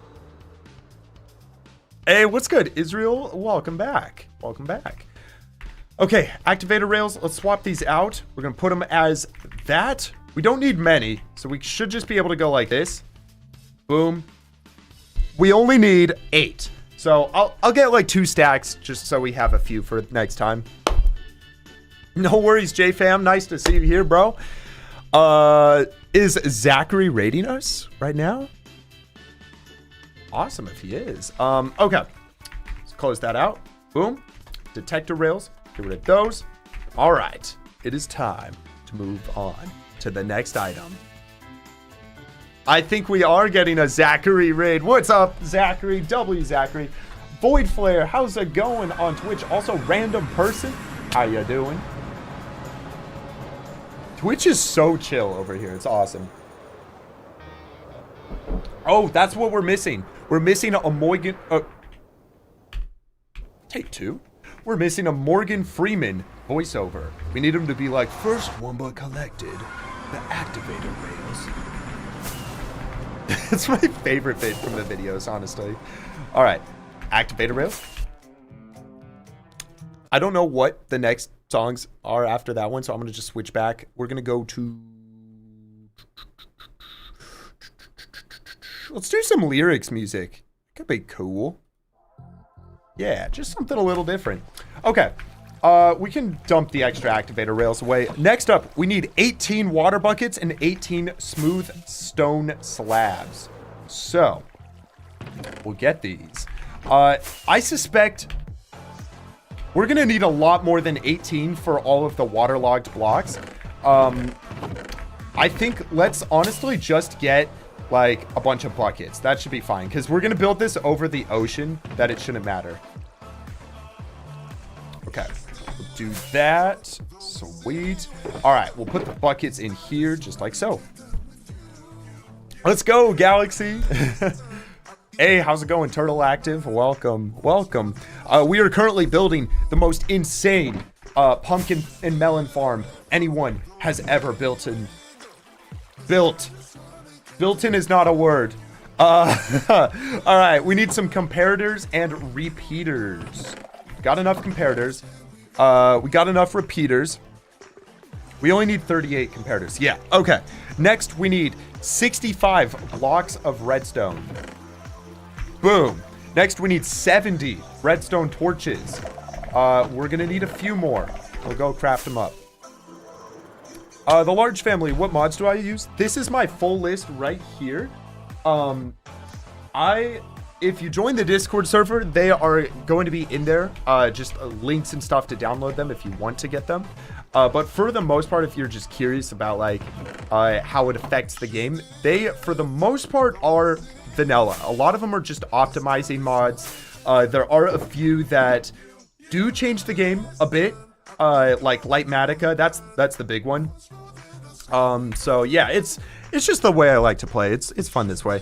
Hey, what's good, Israel? Welcome back. Welcome back. Okay, activator rails. Let's swap these out. We're gonna put them as that. We don't need many, so we should just be able to go like this. Boom. We only need 8. So I'll get like 2 stacks just so we have a few for next time. No worries, J-Fam. Nice to see you here, bro. Is Zachary raiding us right now? Awesome if he is. Okay. Let's close that out. Boom. Detector rails. Get rid of those. All right. It is time to move on to the next item. I think we are getting a Zachary raid. What's up, Zachary? Zachary. Void Flare, how's it going on Twitch? Also, random person, how you doing? Twitch is so chill over here. It's awesome. Oh, that's what we're missing. We're missing a Morgan... Take 2. We're missing a Morgan Freeman voiceover. We need him to be like, first Wumba collected the activator rails. It's my favorite bit from the videos, honestly. All right, activator rails. I don't know what the next songs are after that one, so I'm gonna just switch back. We're gonna go to... Let's do some lyrics music. Could be cool. Yeah, just something a little different. Okay, we can dump the extra activator rails away. Next up, we need 18 water buckets and 18 smooth stone slabs. So, we'll get these. I suspect we're gonna need a lot more than 18 for all of the waterlogged blocks. I think let's honestly just get like a bunch of buckets. That should be fine because we're gonna build this over the ocean that it shouldn't matter. Okay, we'll do that. Sweet. All right, we'll put the buckets in here just like so. Let's go, Galaxy. Hey, how's it going, Turtle Active? Welcome, welcome. We are currently building the most insane pumpkin and melon farm anyone has ever built in. Built-in is not a word. All right, we need some comparators and repeaters. Got enough comparators. We got enough repeaters. We only need 38 comparators. Yeah, okay. Next, we need 65 blocks of redstone. Boom. Next, we need 70 redstone torches. We're gonna need a few more. We'll go craft them up. The large family, what mods do I use? This is my full list right here. If you join the Discord server, they are going to be in there. Just links and stuff to download them if you want to get them. But for the most part, if you're just curious about like how it affects the game, they, for the most part, are vanilla. A lot of them are just optimizing mods. There are a few that do change the game a bit, like Lightmatica. That's the big one. So yeah, it's just the way I like to play. It's fun this way.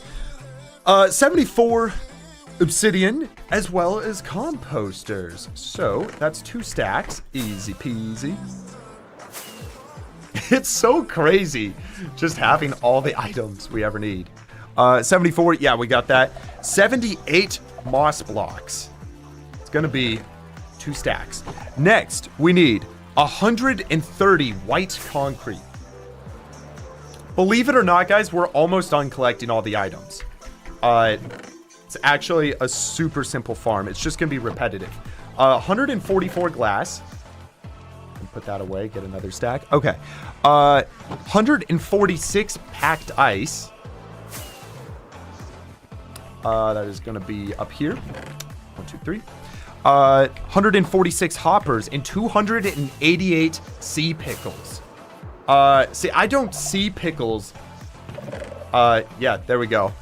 74 obsidian as well as composters. So that's 2 stacks, easy peasy. It's so crazy just having all the items we ever need. 74, yeah, we got that. 78 moss blocks. It's gonna be 2 stacks. Next, we need 130 white concrete. Believe it or not, guys, we're almost done collecting all the items. It's actually a super simple farm. It's just gonna be repetitive. 144 glass. Put that away, get another stack. Okay. 146 packed ice. That is going to be up here. 1, 2, 3. 146 hoppers and 288 sea pickles. See, I don't see pickles. Yeah, there we go.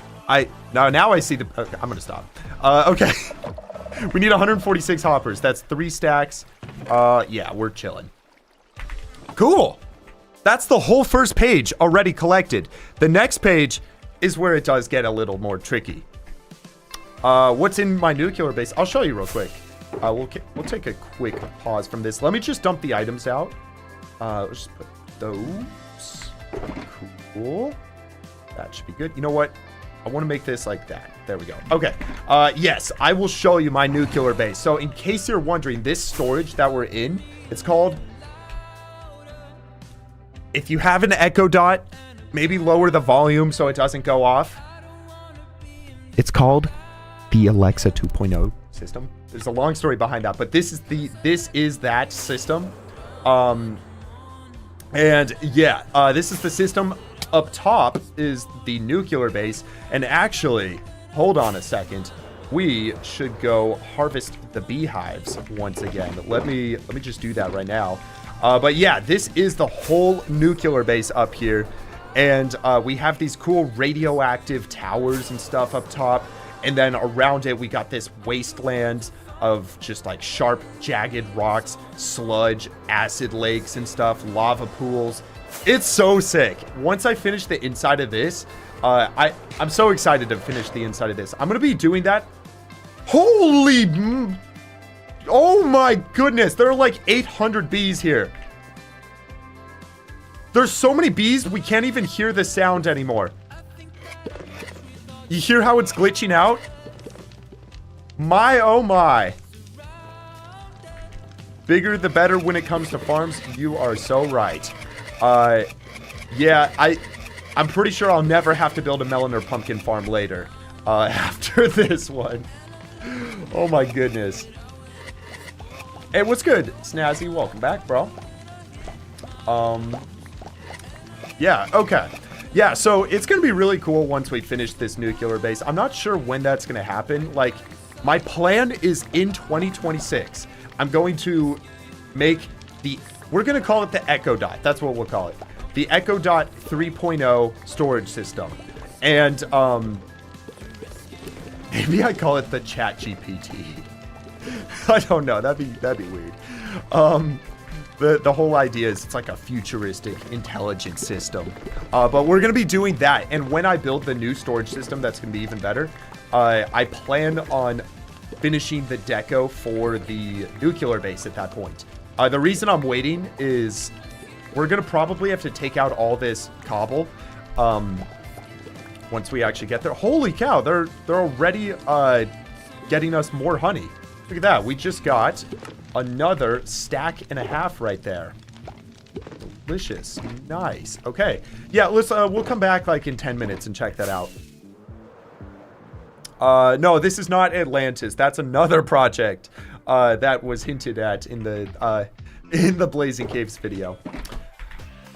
Now I see the... Okay, I'm going to stop. Okay. We need 146 hoppers. That's 3 stacks. Yeah, we're chilling. Cool. That's the whole first page already collected. The next page is where it does get a little more tricky. What's in my nuclear base? I'll show you real quick. We'll take a quick pause from this. Let me just dump the items out. Let's just put those. Cool. That should be good. You know what? I want to make this like that. There we go. Okay. Yes, I will show you my nuclear base. So in case you're wondering, this storage that we're in, it's called... If you have an Echo Dot, maybe lower the volume so it doesn't go off. It's called the Alexa 2.0 system. There's a long story behind that, but this is that system. And yeah, this is the system. Up top is the nuclear base, and actually, hold on a second. We should go harvest the beehives once again. Let me just do that right now. But yeah, this is the whole nuclear base up here. And we have these cool radioactive towers and stuff up top. And then around it, we got this wasteland of just like sharp, jagged rocks, sludge, acid lakes and stuff, lava pools. It's so sick. Once I finish the inside of this, I'm so excited to finish the inside of this. I'm going to be doing that. Holy... Oh my goodness, there are like 800 bees here. There's so many bees, we can't even hear the sound anymore. You hear how it's glitching out? My, oh my. Bigger the better when it comes to farms. You are so right. Yeah, I'm pretty sure I'll never have to build a melon or pumpkin farm later. After this one. Oh my goodness. Hey, what's good, Snazzy? Welcome back, bro. Yeah, okay. Yeah, so it's gonna be really cool once we finish this nuclear base. I'm not sure when that's gonna happen. Like, my plan is in 2026. I'm going to make we're gonna call it the Echo Dot. That's what we'll call it. The Echo Dot 3.0 storage system. And, maybe I call it the Chat GPT. I don't know. That'd be weird. The whole idea is it's like a futuristic intelligence system. But we're gonna be doing that, and when I build the new storage system, that's gonna be even better. I plan on finishing the deco for the nuclear base at that point. The reason I'm waiting is we're going to probably have to take out all this cobble once we actually get there. Holy cow, they're already getting us more honey. Look at that. We just got another stack and a half right there. Delicious. Nice. Okay. Yeah, let's we'll come back like in 10 minutes and check that out. No, this is not Atlantis. That's another project that was hinted at in the Blazing Caves video.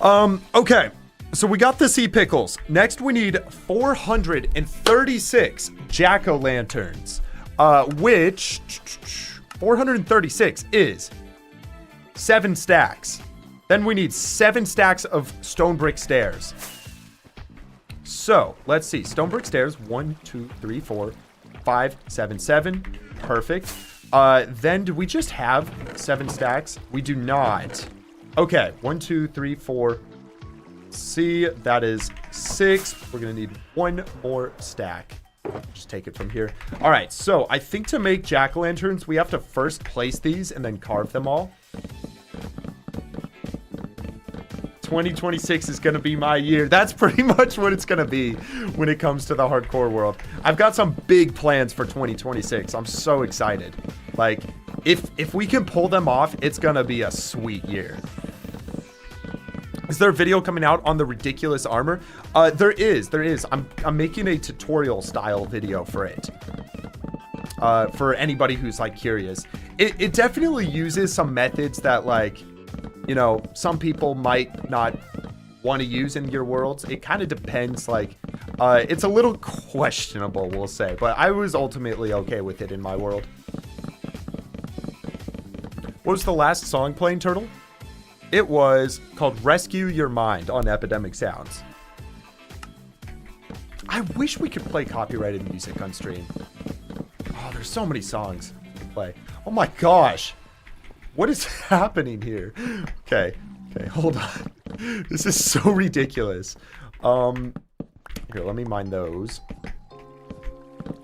Okay. So we got the sea pickles. Next we need 436 jack-o'-lanterns, which 436 is 7 stacks. Then we need 7 stacks of stone brick stairs. So let's see. Stone brick stairs. 1, 2, 3, 4, 5, 7, 7. Perfect. Then do we just have 7 stacks? We do not. Okay. 1, 2, 3, 4. See, that is 6. We're going to need 1 more stack. Just take it from here. All right. So I think to make jack-o'-lanterns, we have to first place these and then carve them all. 2026 is going to be my year. That's pretty much what it's going to be when it comes to the hardcore world. I've got some big plans for 2026. I'm so excited. Like, if we can pull them off, it's going to be a sweet year. Is there a video coming out on the ridiculous armor? There is. I'm making a tutorial style video for it. For anybody who's like curious. It definitely uses some methods that, like, you know, some people might not want to use in your worlds. It kind of depends. Like, it's a little questionable, we'll say, but I was ultimately okay with it in my world. What was the last song playing, Turtle? It was called Rescue Your Mind on Epidemic Sounds. I wish we could play copyrighted music on stream. Oh, there's so many songs to play. Oh my gosh. What is happening here? Okay, hold on. This is so ridiculous. Here, let me mine those.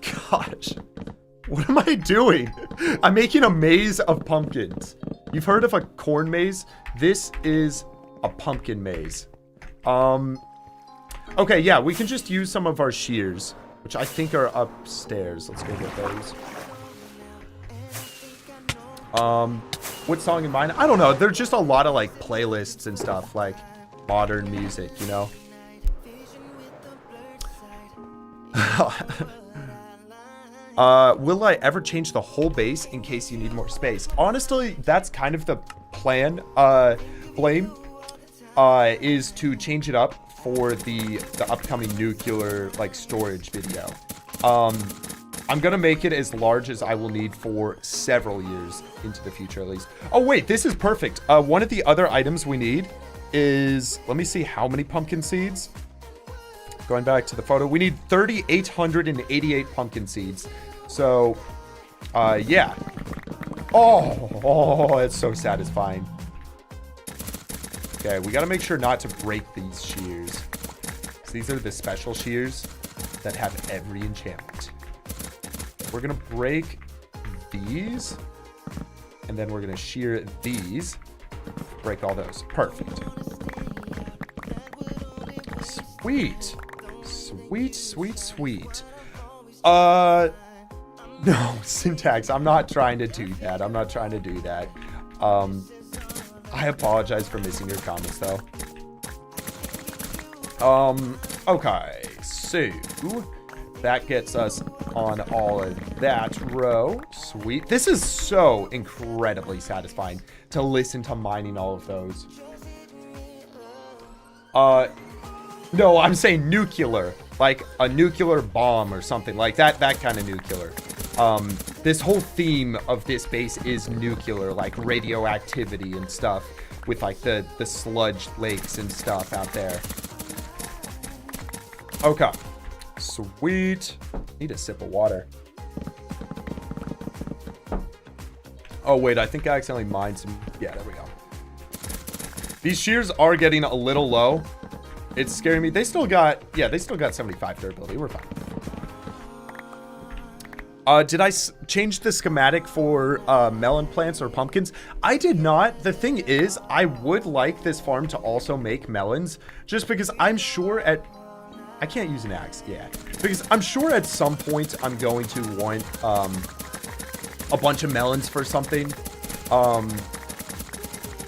Gosh. What am I doing? I'm making a maze of pumpkins. You've heard of a corn maze? This is a pumpkin maze. Okay, yeah, we can just use some of our shears, which I think are upstairs. Let's go get those. What song in mind? I don't know. There's just a lot of like playlists and stuff, like modern music, you know? Will I ever change the whole base in case you need more space? Honestly, that's kind of the plan. Blame is to change it up for the upcoming nuclear like storage video. I'm gonna make it as large as I will need for several years into the future, at least. Oh wait, this is perfect. One of the other items we need is, let me see how many pumpkin seeds. Going back to the photo, we need 3,888 pumpkin seeds. So, yeah. Oh, it's so satisfying. Okay, we gotta make sure not to break these shears. So these are the special shears that have every enchantment. We're gonna break these, and then we're gonna shear these. Break all those. Perfect. Sweet. Sweet, sweet, sweet. No, syntax. I'm not trying to do that. I'm not trying to do that. I apologize for missing your comments, though. Okay. So, that gets us on all of that row. Sweet. This is so incredibly satisfying to listen to mining all of those. No, I'm saying nuclear. Like a nuclear bomb or something like that. That kind of nuclear. This whole theme of this base is nuclear, like radioactivity and stuff, with like the sludge lakes and stuff out there. Okay. Sweet. Need a sip of water. Oh, wait, I think I accidentally mined some. Yeah, there we go. These shears are getting a little low. It's scaring me. They still got 75 durability. We're fine. Did I change the schematic for melon plants or pumpkins? I did not. The thing is, I would like this farm to also make melons, just because I'm sure I can't use an axe, yeah. Because I'm sure at some point I'm going to want a bunch of melons for something.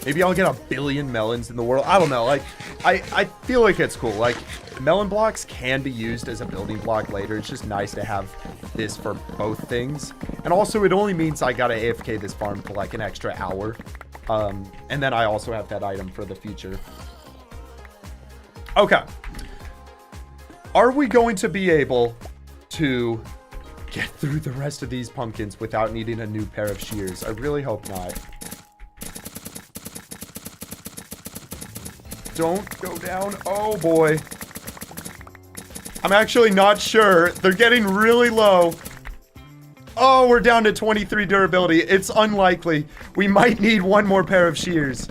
Maybe I'll get 1 billion melons in the world. I don't know. Like, I feel like it's cool. Like, melon blocks can be used as a building block later. It's just nice to have this for both things. And also, it only means I gotta AFK this farm for like an extra hour. And then I also have that item for the future. Okay. Are we going to be able to get through the rest of these pumpkins without needing a new pair of shears? I really hope not. Don't go down. Oh boy. I'm actually not sure. They're getting really low. Oh, we're down to 23 durability. It's unlikely. We might need one more pair of shears.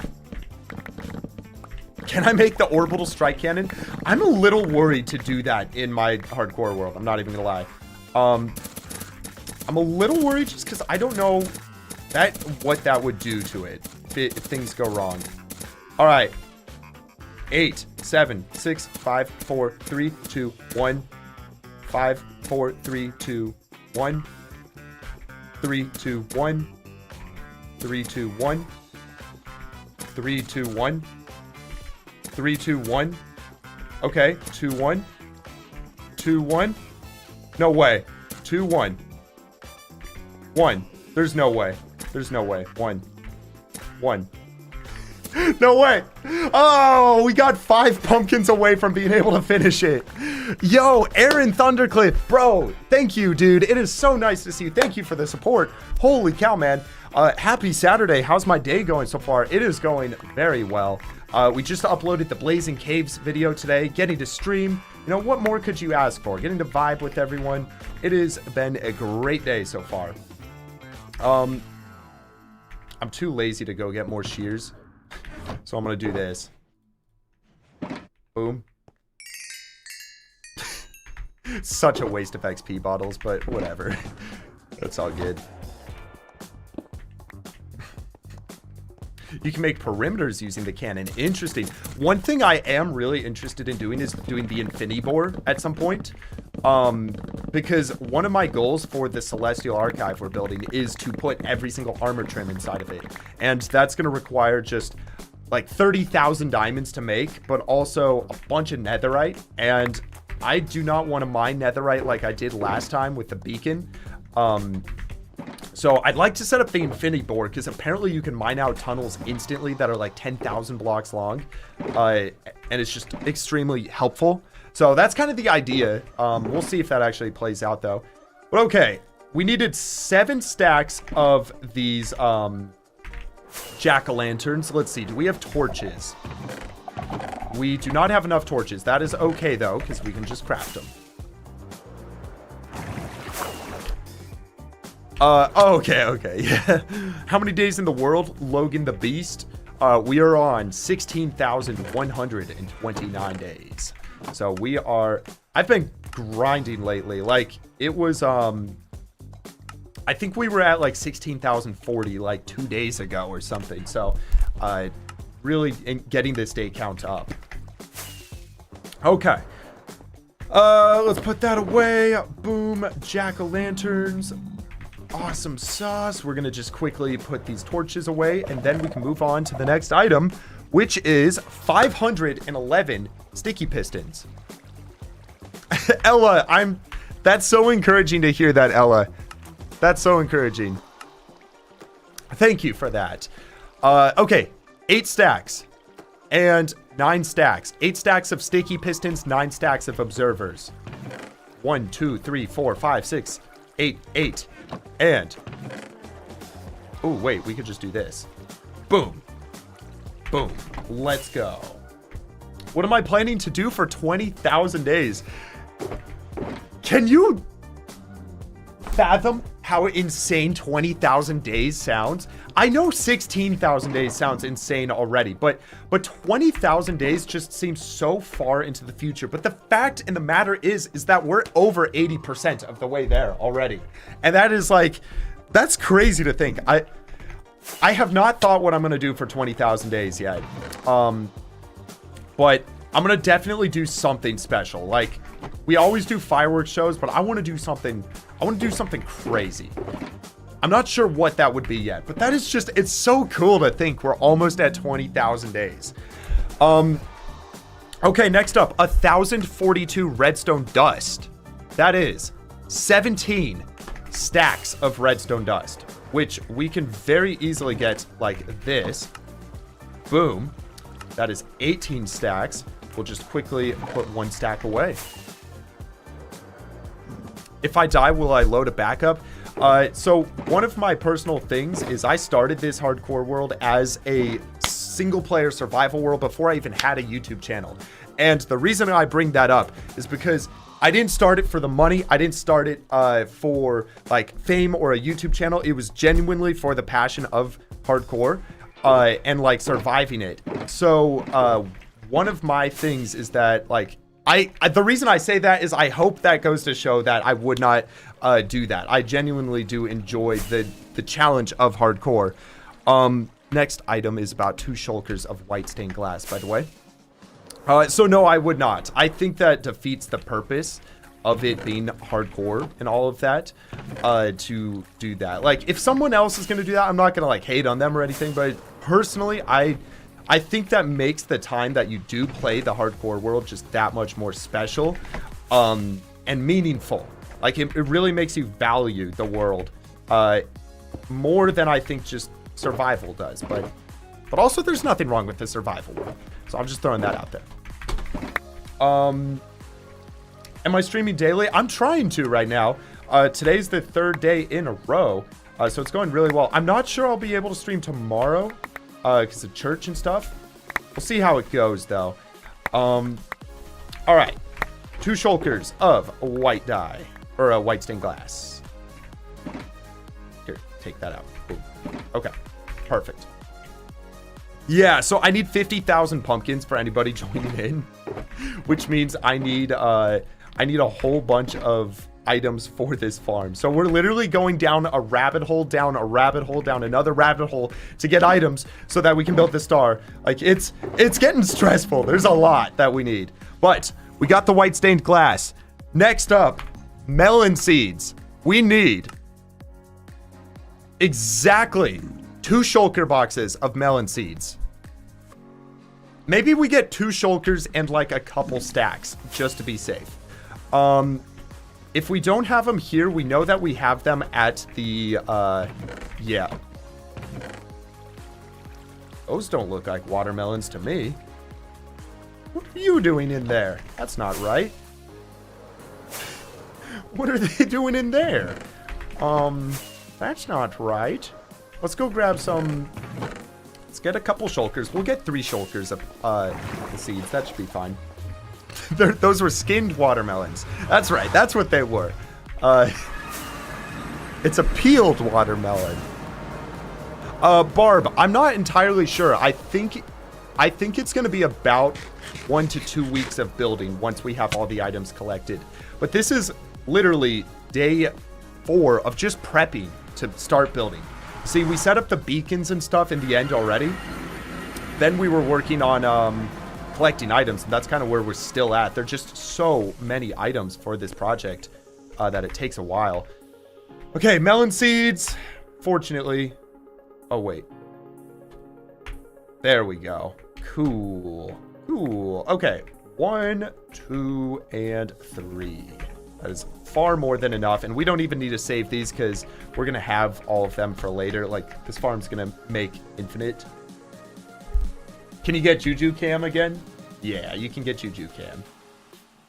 Can I make the orbital strike cannon? I'm a little worried to do that in my hardcore world. I'm not even gonna lie. I'm a little worried just because I don't know what that would do to it if things go wrong. All right. 8, 7, 6, 5, 4, 3, 2, 1. 5, 4, 3, 2, 1. 3, 2, 1. 3, 2, 1. 3, 2, 1. 3, 2, 1. Okay, 2, 1. 2, 1. No way. 2, 1. 1. There's no way. There's no way. 1. 1. No way. Oh, we got 5 pumpkins away from being able to finish it. Yo, Aaron Thundercliff, bro. Thank you, dude. It is so nice to see you. Thank you for the support. Holy cow, man. Happy Saturday. How's my day going so far? It is going very well. We just uploaded the Blazing Caves video today, getting to stream. You know, what more could you ask for? Getting to vibe with everyone. It has been a great day so far. I'm too lazy to go get more shears. So I'm going to do this. Boom. Such a waste of XP bottles, but whatever. That's all good. You can make perimeters using the cannon. Interesting. One thing I am really interested in doing is doing the infinity bore at some point. Because one of my goals for the Celestial Archive we're building is to put every single armor trim inside of it. And that's going to require just like 30,000 diamonds to make, but also a bunch of netherite. And I do not want to mine netherite like I did last time with the beacon. So I'd like to set up the infinity board because apparently you can mine out tunnels instantly that are like 10,000 blocks long. And it's just extremely helpful. So that's kind of the idea. We'll see if that actually plays out though. But okay, we needed 7 stacks of these jack-o'-lanterns. Let's see, do we have torches? We do not have enough torches. That is okay though, because we can just craft them. Okay, yeah. How many days in the world, Logan the Beast? We are on 16,129 days. So we are, I've been grinding lately. Like, it was, I think we were at like 16,040 like 2 days ago or something. So, really getting this day count up. Okay. Let's put that away. Boom. Jack-o'-lanterns. Awesome sauce. We're going to just quickly put these torches away, and then we can move on to the next item, which is 511 sticky pistons. Ella, that's so encouraging to hear that, Ella. That's so encouraging. Thank you for that. Okay, 8 stacks and 9 stacks. 8 stacks of sticky pistons, 9 stacks of observers. 1, 2, 3, 4, 5, 6, 8, 8. And, oh wait, we could just do this. Boom. Boom. Let's go. What am I planning to do for 20,000 days? Can you fathom how insane 20,000 days sounds. I know 16,000 days sounds insane already, but 20,000 days just seems so far into the future. But the fact in the matter is that we're over 80% of the way there already. And that is like, that's crazy to think. I have not thought what I'm going to do for 20,000 days yet. But I'm going to definitely do something special. Like, we always do fireworks shows, but I want to do something crazy. I'm not sure what that would be yet, but that is just, it's so cool to think we're almost at 20,000 days. Okay, next up, 1,042 redstone dust. That is 17 stacks of redstone dust, which we can very easily get like this. Boom. That is 18 stacks. We'll just quickly put one stack away. If I die, will I load a backup? So one of my personal things is I started this hardcore world as a single player survival world before I even had a YouTube channel. And the reason I bring that up is because I didn't start it for the money. I didn't start it for like fame or a YouTube channel. It was genuinely for the passion of hardcore and like surviving it. So one of my things is that like the reason I say that is I hope that goes to show that I would not do that. I genuinely do enjoy the challenge of hardcore. Next item is about 2 shulkers of white stained glass, by the way. So no, I would not. I think that defeats the purpose of it being hardcore and all of that, to do that. Like, if someone else is going to do that, I'm not going to like hate on them or anything, but personally, I think that makes the time that you do play the hardcore world just that much more special, and meaningful. Like, it really makes you value the world, more than I think just survival does, but also there's nothing wrong with the survival world. So I'm just throwing that out there. Am I streaming daily? I'm trying to right now. Today's the 3rd day in a row. So it's going really well. I'm not sure I'll be able to stream tomorrow because of church and stuff. We'll see how it goes though. All right. 2 shulkers of white dye or white stained glass. Here, take that out. Boom. Okay, perfect. Yeah, so I need 50,000 pumpkins for anybody joining in, which means I need a whole bunch of items for this farm. So we're literally going down a rabbit hole, down a rabbit hole, down another rabbit hole to get items so that we can build the star. Like, it's getting stressful. There's a lot that we need, but we got the white stained glass. Next up, melon seeds. We need exactly 2 shulker boxes of melon seeds. Maybe we get 2 shulkers and like a couple stacks just to be safe. If we don't have them here, we know that we have them at the, yeah. Those don't look like watermelons to me. What are you doing in there? That's not right. What are they doing in there? That's not right. Let's go grab some. Let's get a couple shulkers. We'll get 3 shulkers of the seeds. That should be fine. Those were skinned watermelons. That's right. That's what they were. It's a peeled watermelon. Barb, I'm not entirely sure. I think it's going to be about 1 to 2 weeks of building once we have all the items collected. But this is literally day 4 of just prepping to start building. See, we set up the beacons and stuff in the end already. Then we were working on collecting items, and that's kind of where we're still at. There are just so many items for this project that it takes a while. Okay, melon seeds. Fortunately. Oh, wait. There we go. Cool. Cool. Okay. 1, 2, and 3. That is far more than enough, and we don't even need to save these because we're going to have all of them for later. Like, this farm's going to make infinite. Can you get Juju Cam again? Yeah, you can get Juju Cam.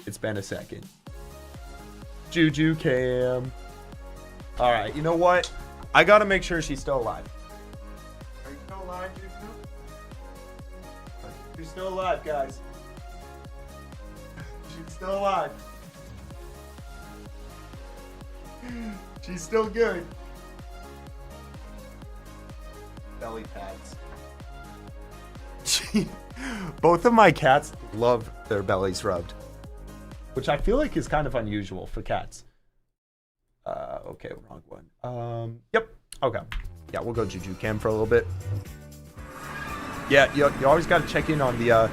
It's been a second. Juju Cam. All right, you know what? I got to make sure she's still alive. Are you still alive, Juju? She's still alive, guys. She's still alive. She's still good. Belly pads. Both of my cats love their bellies rubbed, which I feel like is kind of unusual for cats. Okay, wrong one. Yep. Okay. Yeah, we'll go Juju Cam for a little bit. Yeah, you always got to check in on the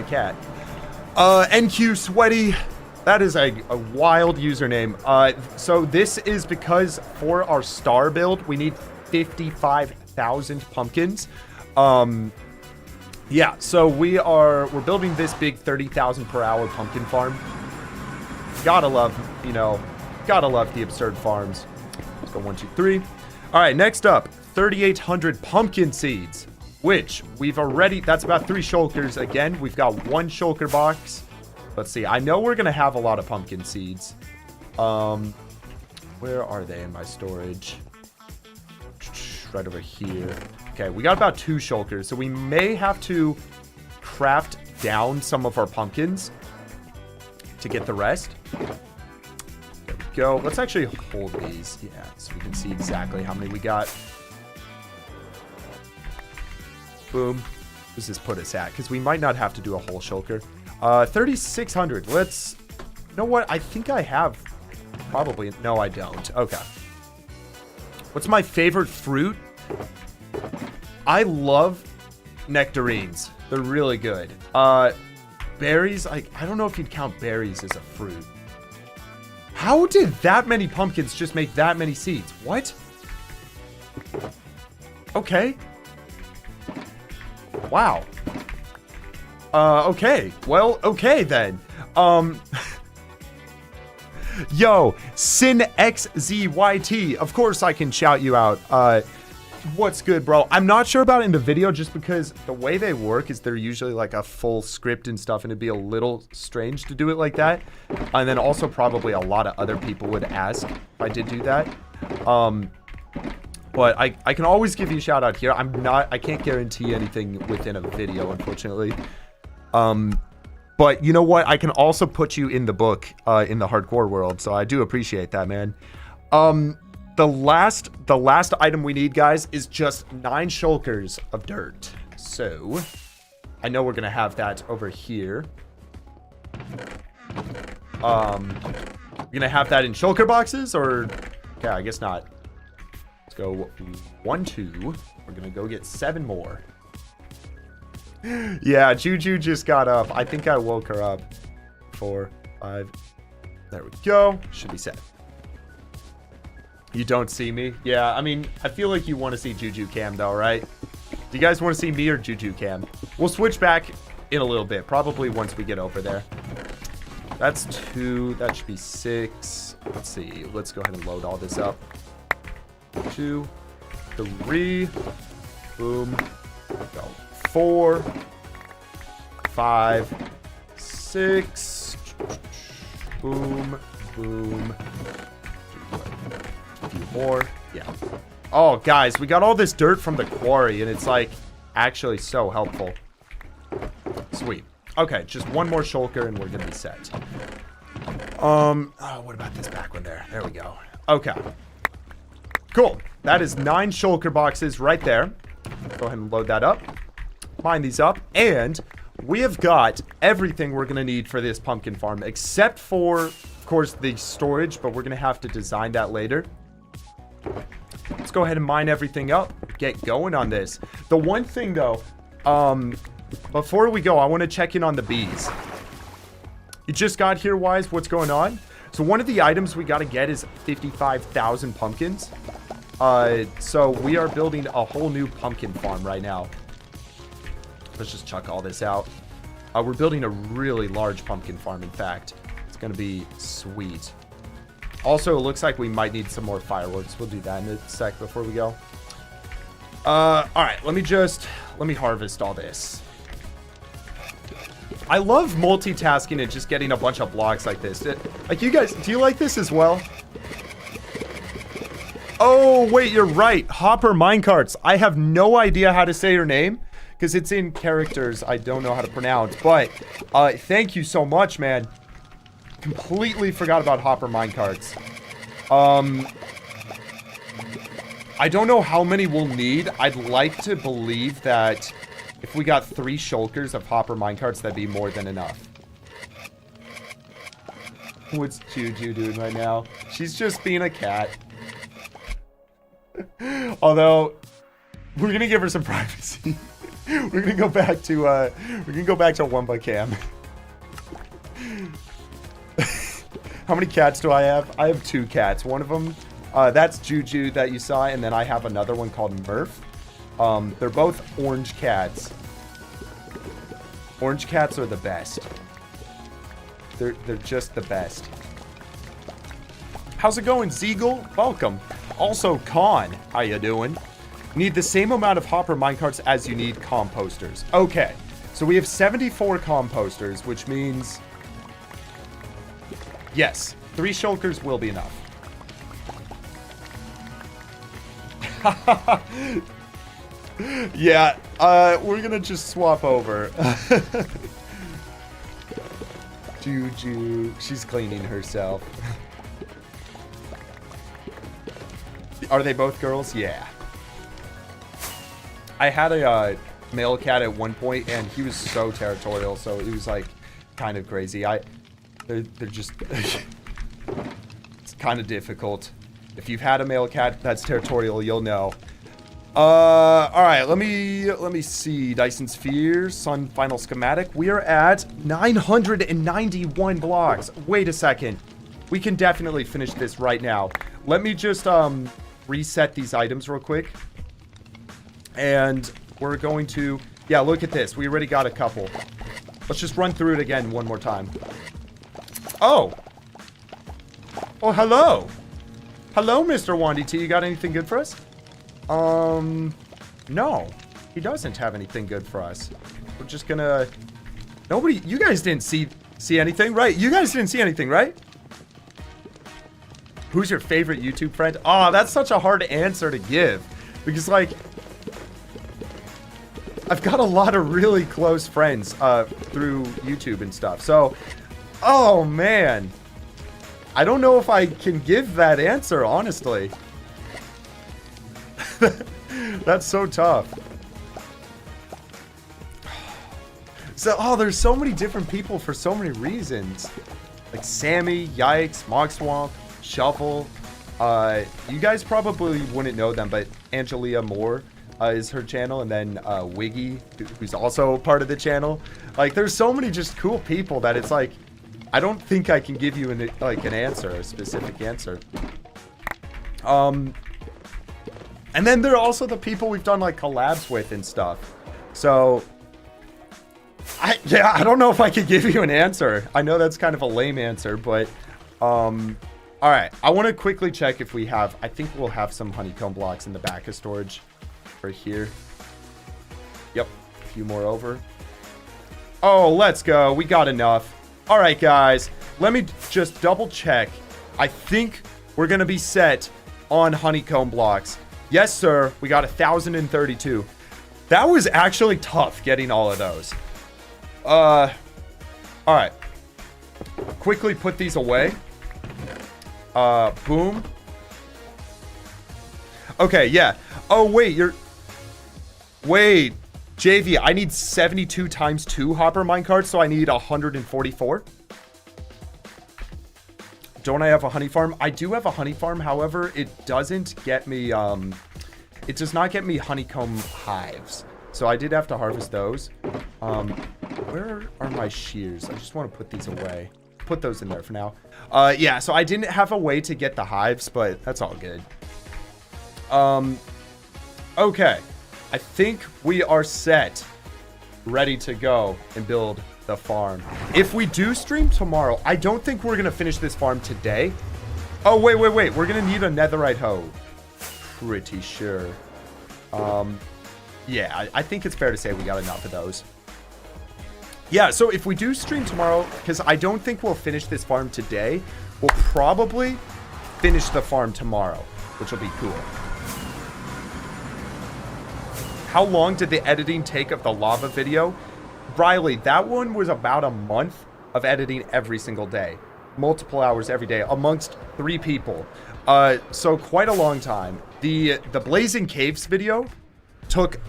cat. NQ Sweaty. That is a wild username. So this is because for our star build, we need 55,000 pumpkins. Yeah, so we're building this big 30,000 per hour pumpkin farm. Gotta love the absurd farms. Let's go 1, 2, 3. All right, next up, 3,800 pumpkin seeds, which we've already, that's about 3 shulkers. Again, we've got 1 shulker box. Let's see, I know we're gonna have a lot of pumpkin seeds. Where are they in my storage? Right over here. Okay, we got about 2 shulkers, so we may have to craft down some of our pumpkins to get the rest. There we go. Let's actually hold these, yeah, so we can see exactly how many we got. Boom. What does this put us at? Because we might not have to do a whole shulker. 3,600. Let's, you know what? I think I have probably, no, I don't. Okay. What's my favorite fruit? I love nectarines. They're really good. Berries, I don't know if you'd count berries as a fruit. How did that many pumpkins just make that many seeds? What? Okay. Wow. Okay. Well, okay then. Yo, SinXZYT. Of course I can shout you out. What's good, bro? I'm not sure about it in the video just because the way they work is they're usually like a full script and stuff, and it'd be a little strange to do it like that. And then also probably a lot of other people would ask if I did do that. But I can always give you a shout out here. I can't guarantee anything within a video, unfortunately. But you know what? I can also put you in the book, in the hardcore world. So I do appreciate that, man. The last item we need, guys, is just 9 shulkers of dirt. So I know we're going to have that over here. We're going to have that in shulker boxes or, okay, I guess not. Let's go 1, 2. We're going to go get 7 more. Yeah, Juju just got up. I think I woke her up. 4, 5. There we go. Should be set. You don't see me? Yeah, I mean, I feel like you want to see Juju Cam though, right? Do you guys want to see me or Juju Cam? We'll switch back in a little bit, probably once we get over there. That's 2. That should be 6. Let's see. Let's go ahead and load all this up. 2, 3. Boom. Go. 4, 5, 6. Boom, boom. A few more. Yeah. Oh, guys, we got all this dirt from the quarry, and it's like actually so helpful. Sweet. Okay, just 1 more shulker, and we're gonna be set. Oh, what about this back one there? There we go. Okay. Cool. That is 9 shulker boxes right there. Go ahead and load that up. Line these up, and we have got everything we're gonna need for this pumpkin farm, except for, of course, the storage, but we're gonna have to design that later. Let's go ahead and mine everything up, get going on this. The one thing though, before we go, I want to check in on the bees. You just got here, Wise. What's going on? So one of the items we got to get is 55,000 pumpkins. So we are building a whole new pumpkin farm right now. Let's just chuck all this out. We're building a really large pumpkin farm, in fact. It's going to be sweet. Also, it looks like we might need some more fireworks. We'll do that in a sec before we go. All right, let me harvest all this. I love multitasking and just getting a bunch of blocks like this. Like, you guys, do you like this as well? Oh, wait, you're right. Hopper Minecarts. I have no idea how to say your name because it's in characters I don't know how to pronounce. But thank you so much, man. Completely forgot about Hopper Minecarts. I don't know how many we'll need. I'd like to believe that if we got 3 shulkers of hopper minecarts, that'd be more than enough. What's Juju doing right now? She's just being a cat. Although, we're gonna give her some privacy. We're gonna go back to Wunba cam. How many cats do I have? I have 2 cats. One of them, that's Juju that you saw, and then I have another one called Murph. They're both orange cats. Orange cats are the best. They're just the best. How's it going, Zeagle? Welcome. Also, Con, how you doing? Need the same amount of hopper minecarts as you need composters. Okay, so we have 74 composters, which means... Yes, 3 shulkers will be enough. Yeah, we're gonna just swap over. Juju, she's cleaning herself. Are they both girls? Yeah. I had a male cat at one point, and he was so territorial, so it was like kind of crazy. They're just it's kind of difficult. If you've had a male cat that's territorial, you'll know. All right, let me see. Dyson Sphere, Sun Final Schematic. We are at 991 blocks. Wait a second. We can definitely finish this right now. Let me just reset these items real quick. And we're going to... Yeah, look at this. We already got a couple. Let's just run through it again one more time. Oh. Oh, hello. Hello, Mr. Wandy T. You got anything good for us? No. He doesn't have anything good for us. We're just gonna... Nobody... You guys didn't see anything, right? You guys didn't see anything, right? Who's your favorite YouTube friend? Oh, that's such a hard answer to give. Because, like... I've got a lot of really close friends through YouTube and stuff. So, oh man. I don't know if I can give that answer, honestly. That's so tough. So, oh, there's so many different people for so many reasons. Like Sammy, Yikes, Mogswamp, Shuffle. You guys probably wouldn't know them, but Angelia Moore is her channel, and then Wiggy, who's also part of the channel. Like, there's so many just cool people that it's like, I don't think I can give you an answer, a specific answer. And then there are also the people we've done like collabs with and stuff. So, I don't know if I could give you an answer. I know that's kind of a lame answer, but all right. I want to quickly check if we have. I think we'll have some honeycomb blocks in the back of storage. Right here. Yep, a few more over. Oh, let's go. We got enough. All right, guys. Let me just double check. I think we're gonna be set on honeycomb blocks. Yes, sir. We got 1,032. That was actually tough getting all of those. All right. Quickly put these away. Boom. Okay, yeah. Oh, wait, Wait, JV, I need 72 times 2 hopper minecarts, so I need 144. Don't I have a honey farm? I do have a honey farm, however, it doesn't get me, it does not get me honeycomb hives. So I did have to harvest those. Where are my shears? I just want to put these away. Put those in there for now. Yeah, so I didn't have a way to get the hives, but that's all good. Okay. I think we are set, ready to go and build the farm. If we do stream tomorrow, I don't think we're going to finish this farm today. Oh, wait. We're going to need a netherite hoe. Pretty sure. Yeah, I think it's fair to say we got enough of those. Yeah, so if we do stream tomorrow, because I don't think we'll finish this farm today, we'll probably finish the farm tomorrow, which will be cool. How long did the editing take of the lava video? Briley, that one was about a month of editing every single day. Multiple hours every day amongst 3 people. So quite a long time. The Blazing Caves video took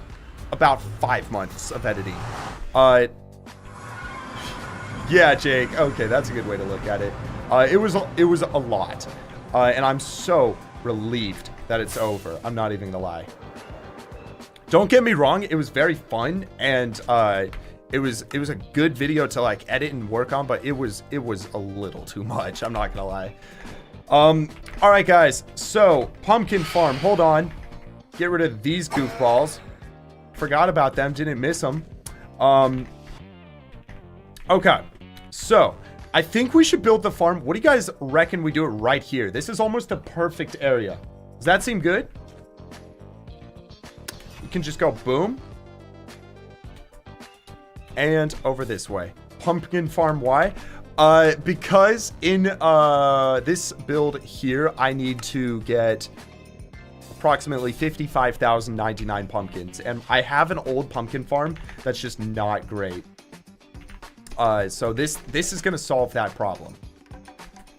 about 5 months of editing. Yeah, Jake. Okay, that's a good way to look at it. It was a lot, and I'm so relieved that it's over. I'm not even gonna lie. Don't get me wrong, it was very fun, and it was a good video to like edit and work on, but it was a little too much. I'm not gonna lie. All right, guys. So pumpkin farm. Hold on. Get rid of these goofballs. Forgot about them. Didn't miss them. Okay. So I think we should build the farm. What do you guys reckon we do it right here? This is almost the perfect area. Does that seem good? You can just go boom. And over this way. Pumpkin farm, why? Because in this build here, I need to get approximately 55,099 pumpkins. And I have an old pumpkin farm that's just not great. So this is going to solve that problem.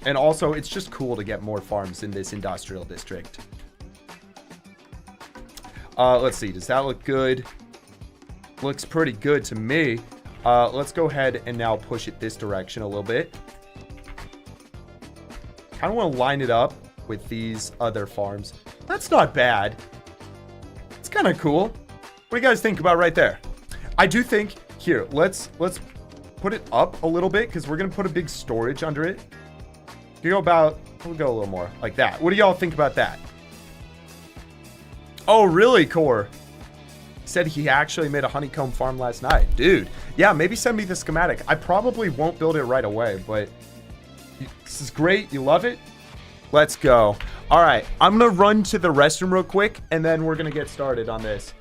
And also, it's just cool to get more farms in this industrial district. Let's see. Does that look good? Looks pretty good to me. Let's go ahead and now push it this direction a little bit. Kind of want to line it up with these other farms. That's not bad. It's kind of cool. What do you guys think about right there? I do think, here, let's put it up a little bit because we're going to put a big storage under it. You go about, we'll go a little more like that. What do y'all think about that? Oh, really, Core? Said he actually made a honeycomb farm last night. Dude, yeah, maybe send me the schematic. I probably won't build it right away, but this is great. You love it? Let's go. All right, I'm going to run to the restroom real quick, and then we're going to get started on this.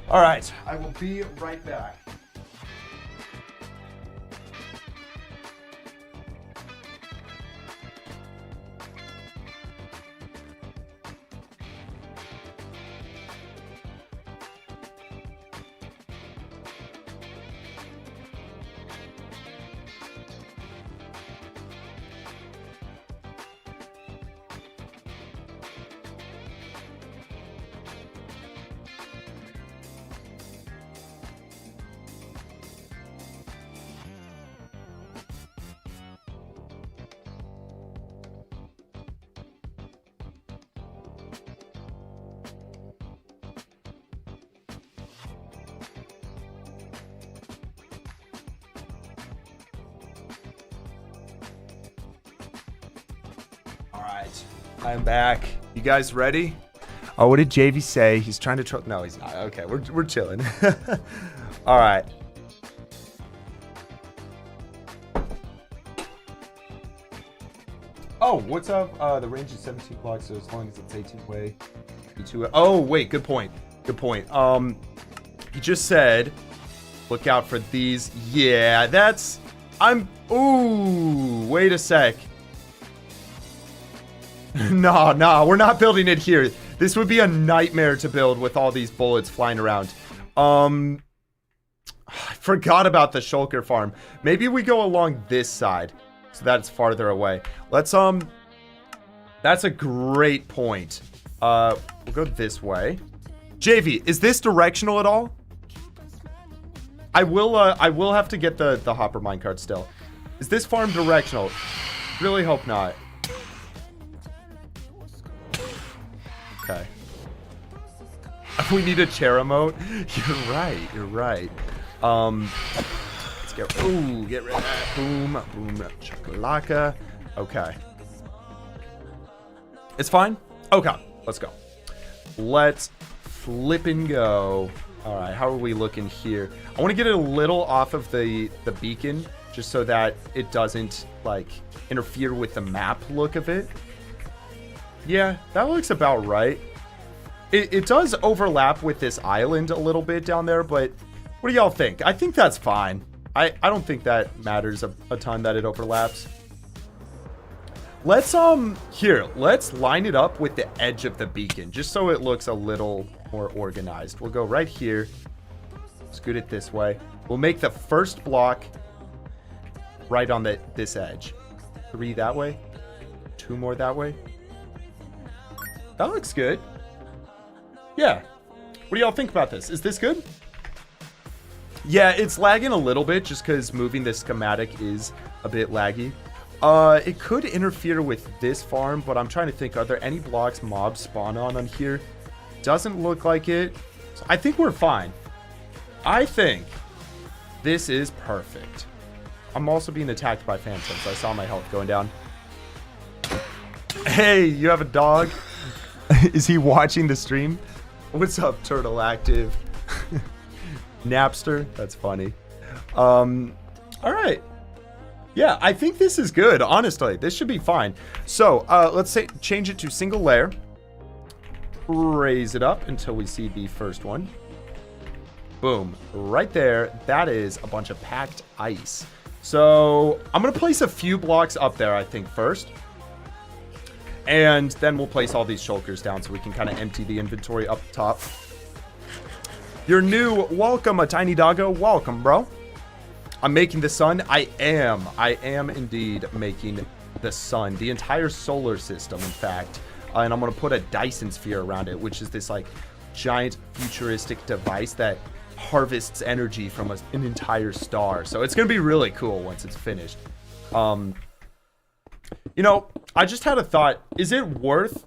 All right, I will be right back. I'm back. You guys ready? Oh, what did JV say? He's trying to no, he's not. Okay, we're chilling. All right. Oh, what's up? The range is 17 blocks, so as long as it's 18 way. Oh, wait, good point. Good point. He just said, look out for these. Yeah, that's. Ooh, wait a sec. No, we're not building it here. This would be a nightmare to build with all these bullets flying around. I forgot about the Shulker farm. Maybe we go along this side so that it's farther away. Let's that's a great point. We'll go this way. JV, is this directional at all? I will have to get the hopper minecart still. Is this farm directional? Really hope not. Okay. We need a chair emote. You're right. Let's get rid of that. Boom, chakalaka. Okay. It's fine? Okay, let's go. Let's flip and go. All right, how are we looking here? I want to get it a little off of the beacon just so that it doesn't like interfere with the map look of it. Yeah, that looks about right. It does overlap with this island a little bit down there, but what do y'all think? I think that's fine. I don't think that matters a ton that it overlaps. Let's let's line it up with the edge of the beacon just so it looks a little more organized. We'll go right here. Scoot it this way. We'll make the first block right on this edge. 3 that way. 2 more that way. That looks good. Yeah. What do y'all think about this? Is this good? Yeah, it's lagging a little bit just because moving this schematic is a bit laggy. It could interfere with this farm, but I'm trying to think, are there any blocks mobs spawn on here? Doesn't look like it. So I think we're fine. I think this is perfect. I'm also being attacked by phantoms. I saw my health going down. Hey, you have a dog? Is he watching the stream? What's up, Turtle Active? Napster? That's funny. All right. Yeah, I think this is good, honestly. This should be fine. So, let's say change it to single layer. Raise it up until we see the first one. Boom. Right there. That is a bunch of packed ice. So, I'm going to place a few blocks up there, I think, first. And then we'll place all these shulkers down so we can kind of empty the inventory up top. You're new. Welcome, a tiny doggo. Welcome, bro. I'm making the sun. I am indeed making the sun. The entire solar system, in fact. And I'm going to put a Dyson Sphere around it, which is this, like, giant futuristic device that harvests energy from an entire star. So it's going to be really cool once it's finished. You know, I just had a thought. Is it worth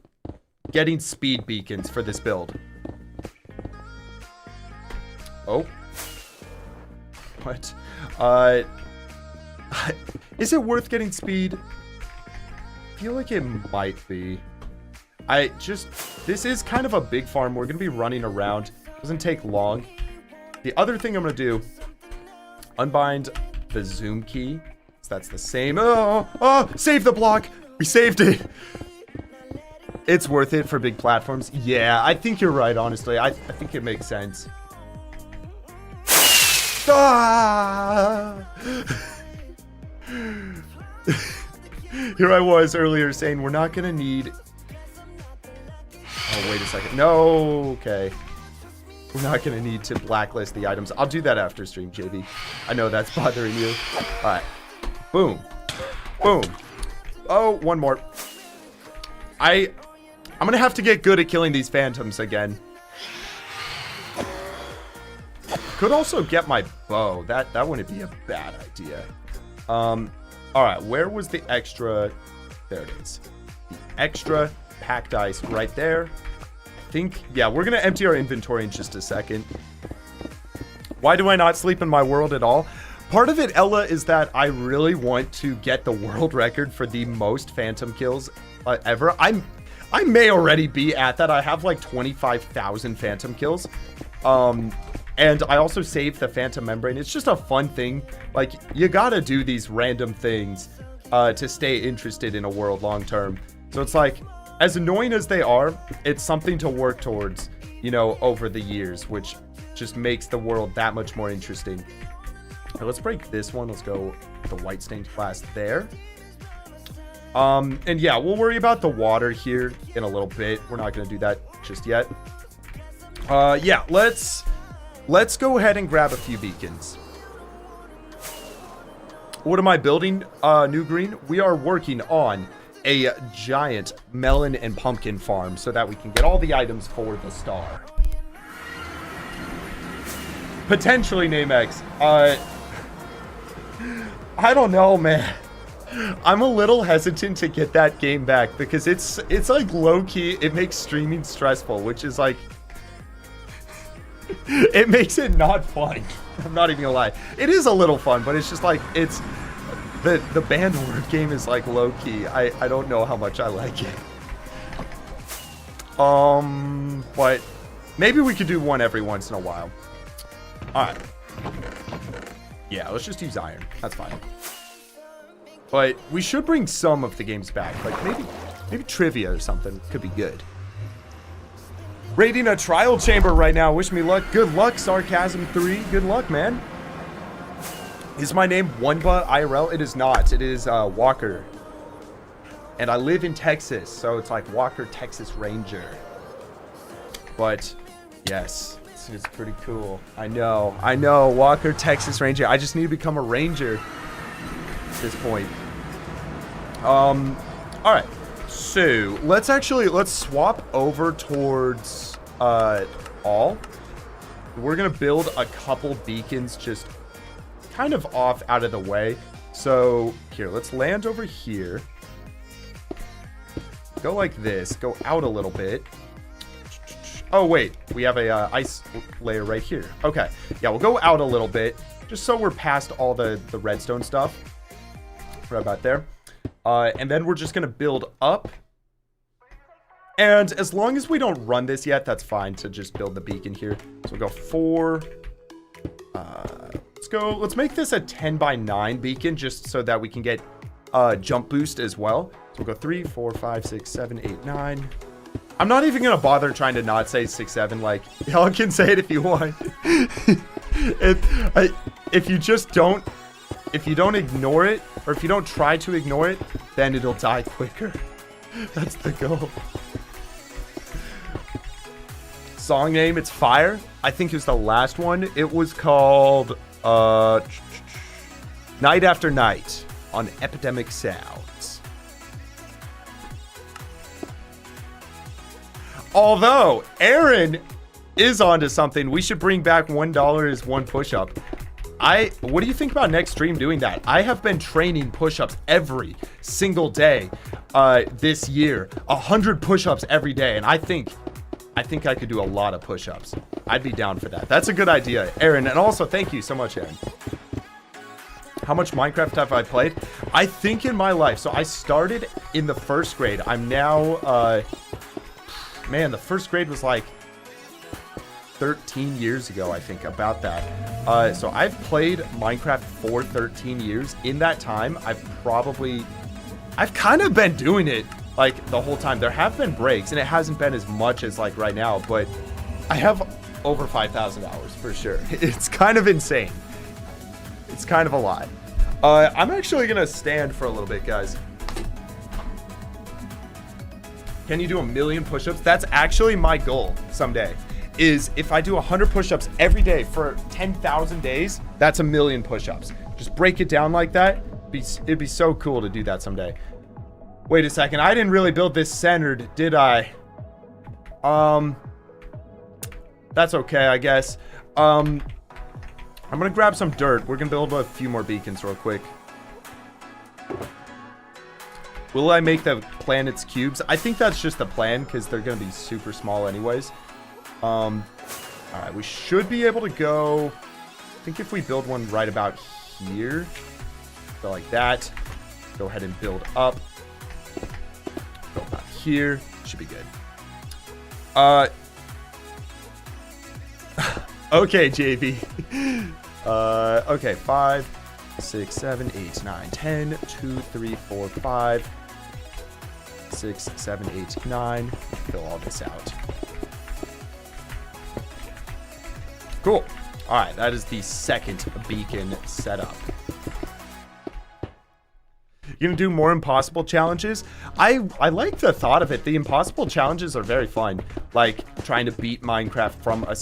getting speed beacons for this build? Oh. What? Is it worth getting speed? I feel like it might be. This is kind of a big farm. We're going to be running around. Doesn't take long. The other thing I'm going to do, unbind the zoom key. So that's the same. Oh, save the block. We saved it. It's worth it for big platforms. Yeah, I think you're right, honestly. I think it makes sense. Ah! Here I was earlier saying we're not going to need... Oh, wait a second. No, okay. We're not going to need to blacklist the items. I'll do that after stream, JB. I know that's bothering you. All right. Boom. Boom. Oh, one more. I'm going to have to get good at killing these phantoms again. Could also get my bow. That wouldn't be a bad idea. All right. Where was the extra? There it is. The extra packed ice right there. Yeah, we're going to empty our inventory in just a second. Why do I not sleep in my world at all? Part of it, Ella, is that I really want to get the world record for the most phantom kills ever. I may already be at that. I have like 25,000 phantom kills. And I also saved the phantom membrane. It's just a fun thing. Like, you gotta do these random things to stay interested in a world long term. So it's like, as annoying as they are, it's something to work towards, you know, over the years, which just makes the world that much more interesting. Okay, let's break this one. Let's go with the white stained glass there. And yeah, we'll worry about the water here in a little bit. We're not going to do that just yet. Yeah, let's go ahead and grab a few beacons. What am I building, New Green? We are working on a giant melon and pumpkin farm so that we can get all the items for the star. Potentially name X. I don't know, man. I'm a little hesitant to get that game back because it's like low-key, it makes streaming stressful, which is like, it makes it not fun. I'm not even gonna lie. It is a little fun, but it's just like, it's the banned word game is like low-key. I don't know how much I like it. But maybe we could do one every once in a while. Alright. Yeah, let's just use iron. That's fine. But we should bring some of the games back. Like maybe trivia or something could be good. Raiding a trial chamber right now. Wish me luck. Good luck, Sarcasm 3. Good luck, man. Is my name Wunba IRL? It is not. It is Walker. And I live in Texas, so it's like Walker, Texas Ranger. But yes, it's pretty cool. I know. Walker, Texas Ranger. I just need to become a ranger at this point. All right. So let's swap over towards all. We're gonna build a couple beacons just kind of off out of the way. So here, let's land over here. Go like this, go out a little bit. Oh wait, we have a ice layer right here. Okay, yeah, we'll go out a little bit just so we're past all the redstone stuff. Right about there. And then we're just gonna build up. And as long as we don't run this yet, that's fine to just build the beacon here. So we'll go 4. Let's make this a 10 by 9 beacon just so that we can get jump boost as well. So we'll go 3, 4, 5, 6, 7, 8, 9. I'm not even gonna bother trying to not say 6, 7. Like, y'all can say it if you want. If you don't ignore it, or if you don't try to ignore it, then it'll die quicker. That's the goal. Song name, it's Fire. I think it was the last one. It was called Night After Night on Epidemic Sounds. Although Aaron is onto something, we should bring back $1 is one push-up. What do you think about next stream doing that? I have been training push-ups every single day this year. 100 push-ups every day, and I think I could do a lot of push-ups. I'd be down for that. That's a good idea, Aaron. And also, thank you so much, Aaron. How much Minecraft have I played? I think in my life. So I started in the 1st grade. I'm now, man, the 1st grade was like 13 years ago, I think, about that. So I've played Minecraft for 13 years. In that time, I've kind of been doing it like the whole time. There have been breaks, and it hasn't been as much as like right now, but I have over 5,000 hours for sure. It's kind of insane. It's kind of a lot. I'm actually gonna stand for a little bit, guys. Can you do 1,000,000 push-ups? That's actually my goal someday. Is if I do 100 push-ups every day for 10,000 days, that's 1,000,000 push-ups. Just break it down like that. It'd be so cool to do that someday. Wait a second, I didn't really build this centered, did I? That's okay, I guess. I'm gonna grab some dirt. We're gonna build a few more beacons real quick. Will I make the planets cubes? I think that's just the plan, because they're gonna be super small anyways. Alright, we should be able to go... I think if we build one right about here, go like that. Go ahead and build up. Go about here. Should be good. Okay, JV. Okay, 5, 6, 7, 8, 9, 10, 2, 3, 4, 5, 6, 7, 8, 9. Fill all this out. Cool. All right, that is the 2nd beacon setup. You gonna do more impossible challenges? I like the thought of it. The impossible challenges are very fun. Like trying to beat Minecraft from a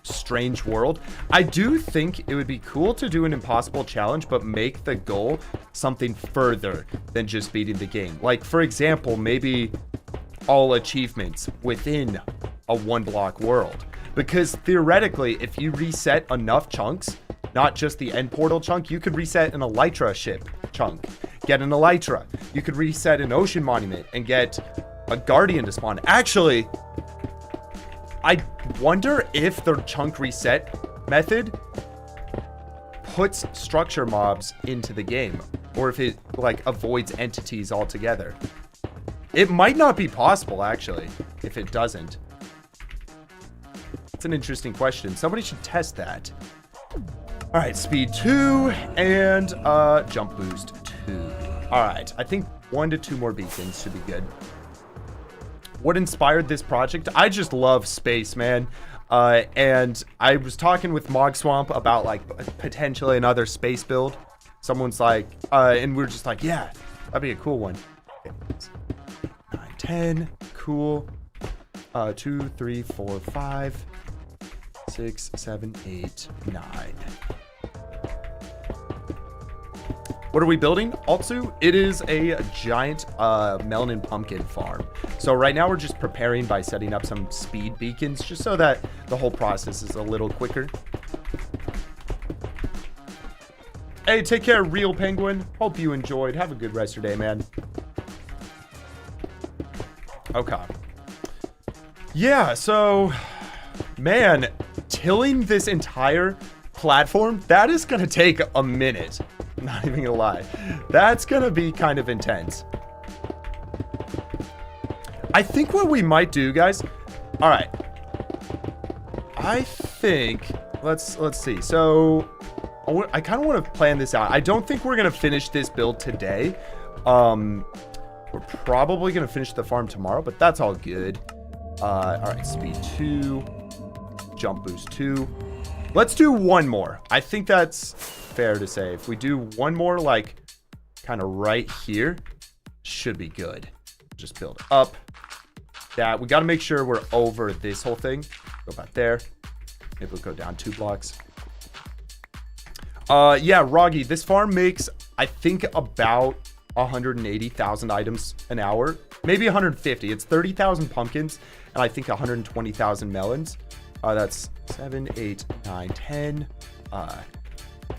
strange world. I do think it would be cool to do an impossible challenge, but make the goal something further than just beating the game. Like for example, maybe all achievements within a 1-block world. Because theoretically, if you reset enough chunks, not just the end portal chunk, you could reset an Elytra ship chunk, get an Elytra. You could reset an ocean monument and get a guardian to spawn. Actually, I wonder if the chunk reset method puts structure mobs into the game, or if it like avoids entities altogether. It might not be possible, actually, if it doesn't. It's an interesting question. Somebody should test that. All right, speed 2 and jump boost 2. All right, I think 1 to 2 more beacons should be good. What inspired this project? I just love space, man. And I was talking with Mog Swamp about like potentially another space build. Someone's like, and we're just like, yeah, that'd be a cool one. Okay. 9, 10, cool. 2, 3, 4, 5, 6, 7, 8, 9. What are we building? Also, it is a giant melon and pumpkin farm. So right now we're just preparing by setting up some speed beacons just so that the whole process is a little quicker. Hey, take care, Real Penguin. Hope you enjoyed. Have a good rest of your day, man. Okay. Yeah, so, man, tilling this entire platform, that is going to take a minute. I'm not even going to lie. That's going to be kind of intense. I think what we might do, guys. All right. I think, let's see. So, I kind of want to plan this out. I don't think we're going to finish this build today. We're probably going to finish the farm tomorrow, but that's all good. All right, speed 2, jump boost 2. Let's do one more. I think that's fair to say. If we do one more, like, kind of right here, should be good. Just build up. That we got to make sure we're over this whole thing. Go back there. Maybe we'll go down 2 blocks. Yeah, Roggy, this farm makes, I think, about 180,000 items an hour. Maybe 150. It's 30,000 pumpkins and I think 120,000 melons. That's 7, 8, 9, 10.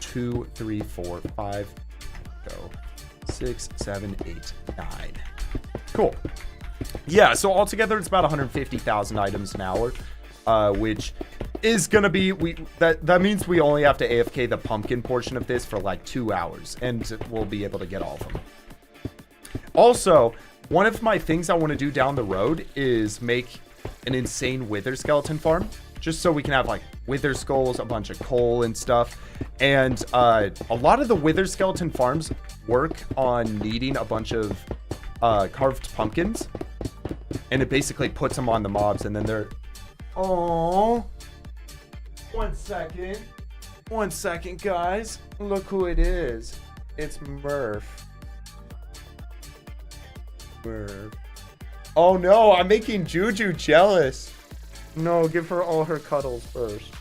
2, 3, 4, 5. Go 6, 7, 8, 9. Cool. Yeah, so altogether it's about 150,000 items an hour, which is gonna be that means we only have to AFK the pumpkin portion of this for like 2 hours, and we'll be able to get all of them. Also, one of my things I want to do down the road is make an insane wither skeleton farm, just so we can have like wither skulls, a bunch of coal and stuff. And a lot of the wither skeleton farms work on needing a bunch of carved pumpkins, and it basically puts them on the mobs, and then they're oh. 1 second. 1 second, guys. Look who it is. It's Murph. Murph. Oh no, I'm making Juju jealous. No, give her all her cuddles first.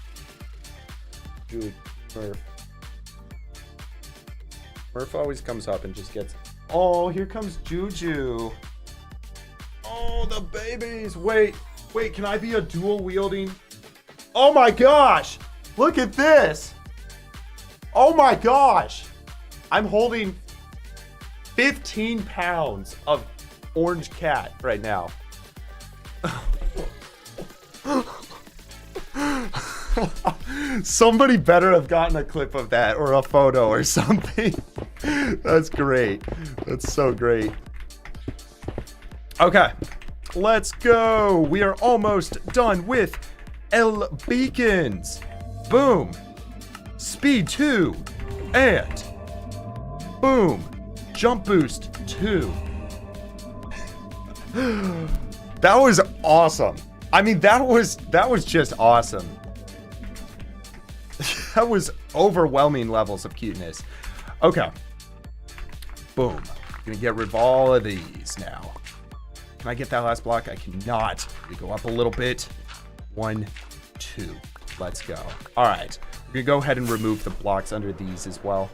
Dude, Murph. Murph always comes up and just gets... Oh, here comes Juju. Oh, the babies. Wait, can I be a dual wielding... Oh my gosh! Look at this! Oh my gosh! I'm holding 15 pounds of orange cat right now. Somebody better have gotten a clip of that or a photo or something. That's great. That's so great. Okay, let's go. We are almost done with L beacons. Boom. Speed 2. And boom. Jump boost 2. That was awesome. I mean, that was just awesome. That was overwhelming levels of cuteness. Okay. Boom. Gonna get rid of all of these now. Can I get that last block? I cannot. We go up a little bit. 1, 2. Let's go. All right. We're gonna go ahead and remove the blocks under these as well.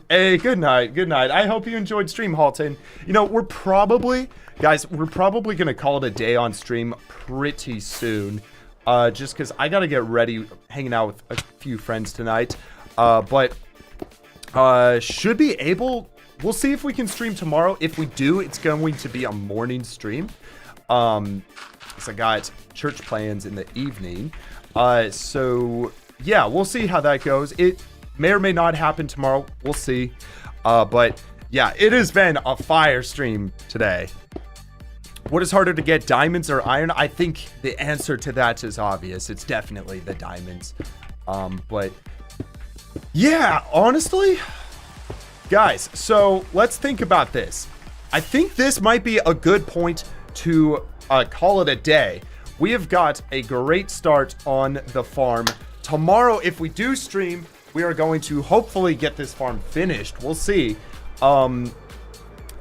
Hey, good night. Good night. I hope you enjoyed stream, Halton. You know, we're probably gonna call it a day on stream pretty soon. Just because I gotta get ready, hanging out with a few friends tonight. But should be able. We'll see if we can stream tomorrow. If we do, it's going to be a morning stream. So I got church plans in the evening. So yeah, we'll see how that goes. It may or may not happen tomorrow. We'll see. But yeah, it has been a fire stream today. What is harder to get, diamonds or iron? I think the answer to that is obvious. It's definitely the diamonds. But yeah, honestly, guys, so let's think about this. I think this might be a good point to call it a day. We have got a great start on the farm. Tomorrow, if we do stream, we are going to hopefully get this farm finished. We'll see.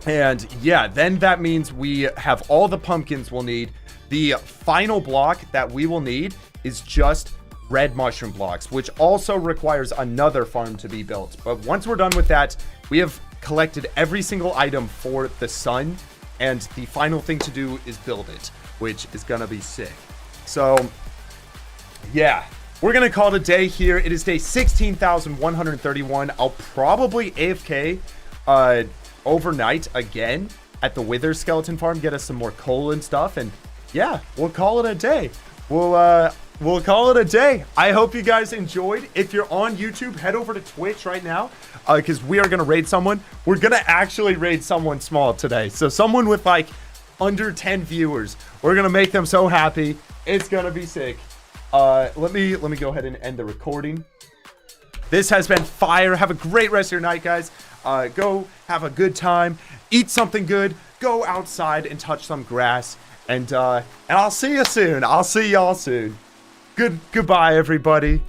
And yeah, then that means we have all the pumpkins we'll need. The final block that we will need is just red mushroom blocks, which also requires another farm to be built. But once we're done with that, we have collected every single item for the sun, and the final thing to do is build it, which is gonna be sick. So yeah, we're gonna call it a day here. It is day 16,131. I'll probably AFK overnight again at the Wither skeleton farm, get us some more coal and stuff, and yeah, we'll call it a day. We'll call it a day. I hope you guys enjoyed. If you're on YouTube, head over to Twitch right now, because we are gonna raid someone. We're gonna actually raid someone small today, so someone with like under 10 viewers. We're gonna make them so happy. It's gonna be sick. Let me go ahead and end the recording. This has been fire. Have a great rest of your night, guys. Go have a good time. Eat something good. Go outside and touch some grass. And I'll see you soon. I'll see y'all soon. Goodbye, everybody.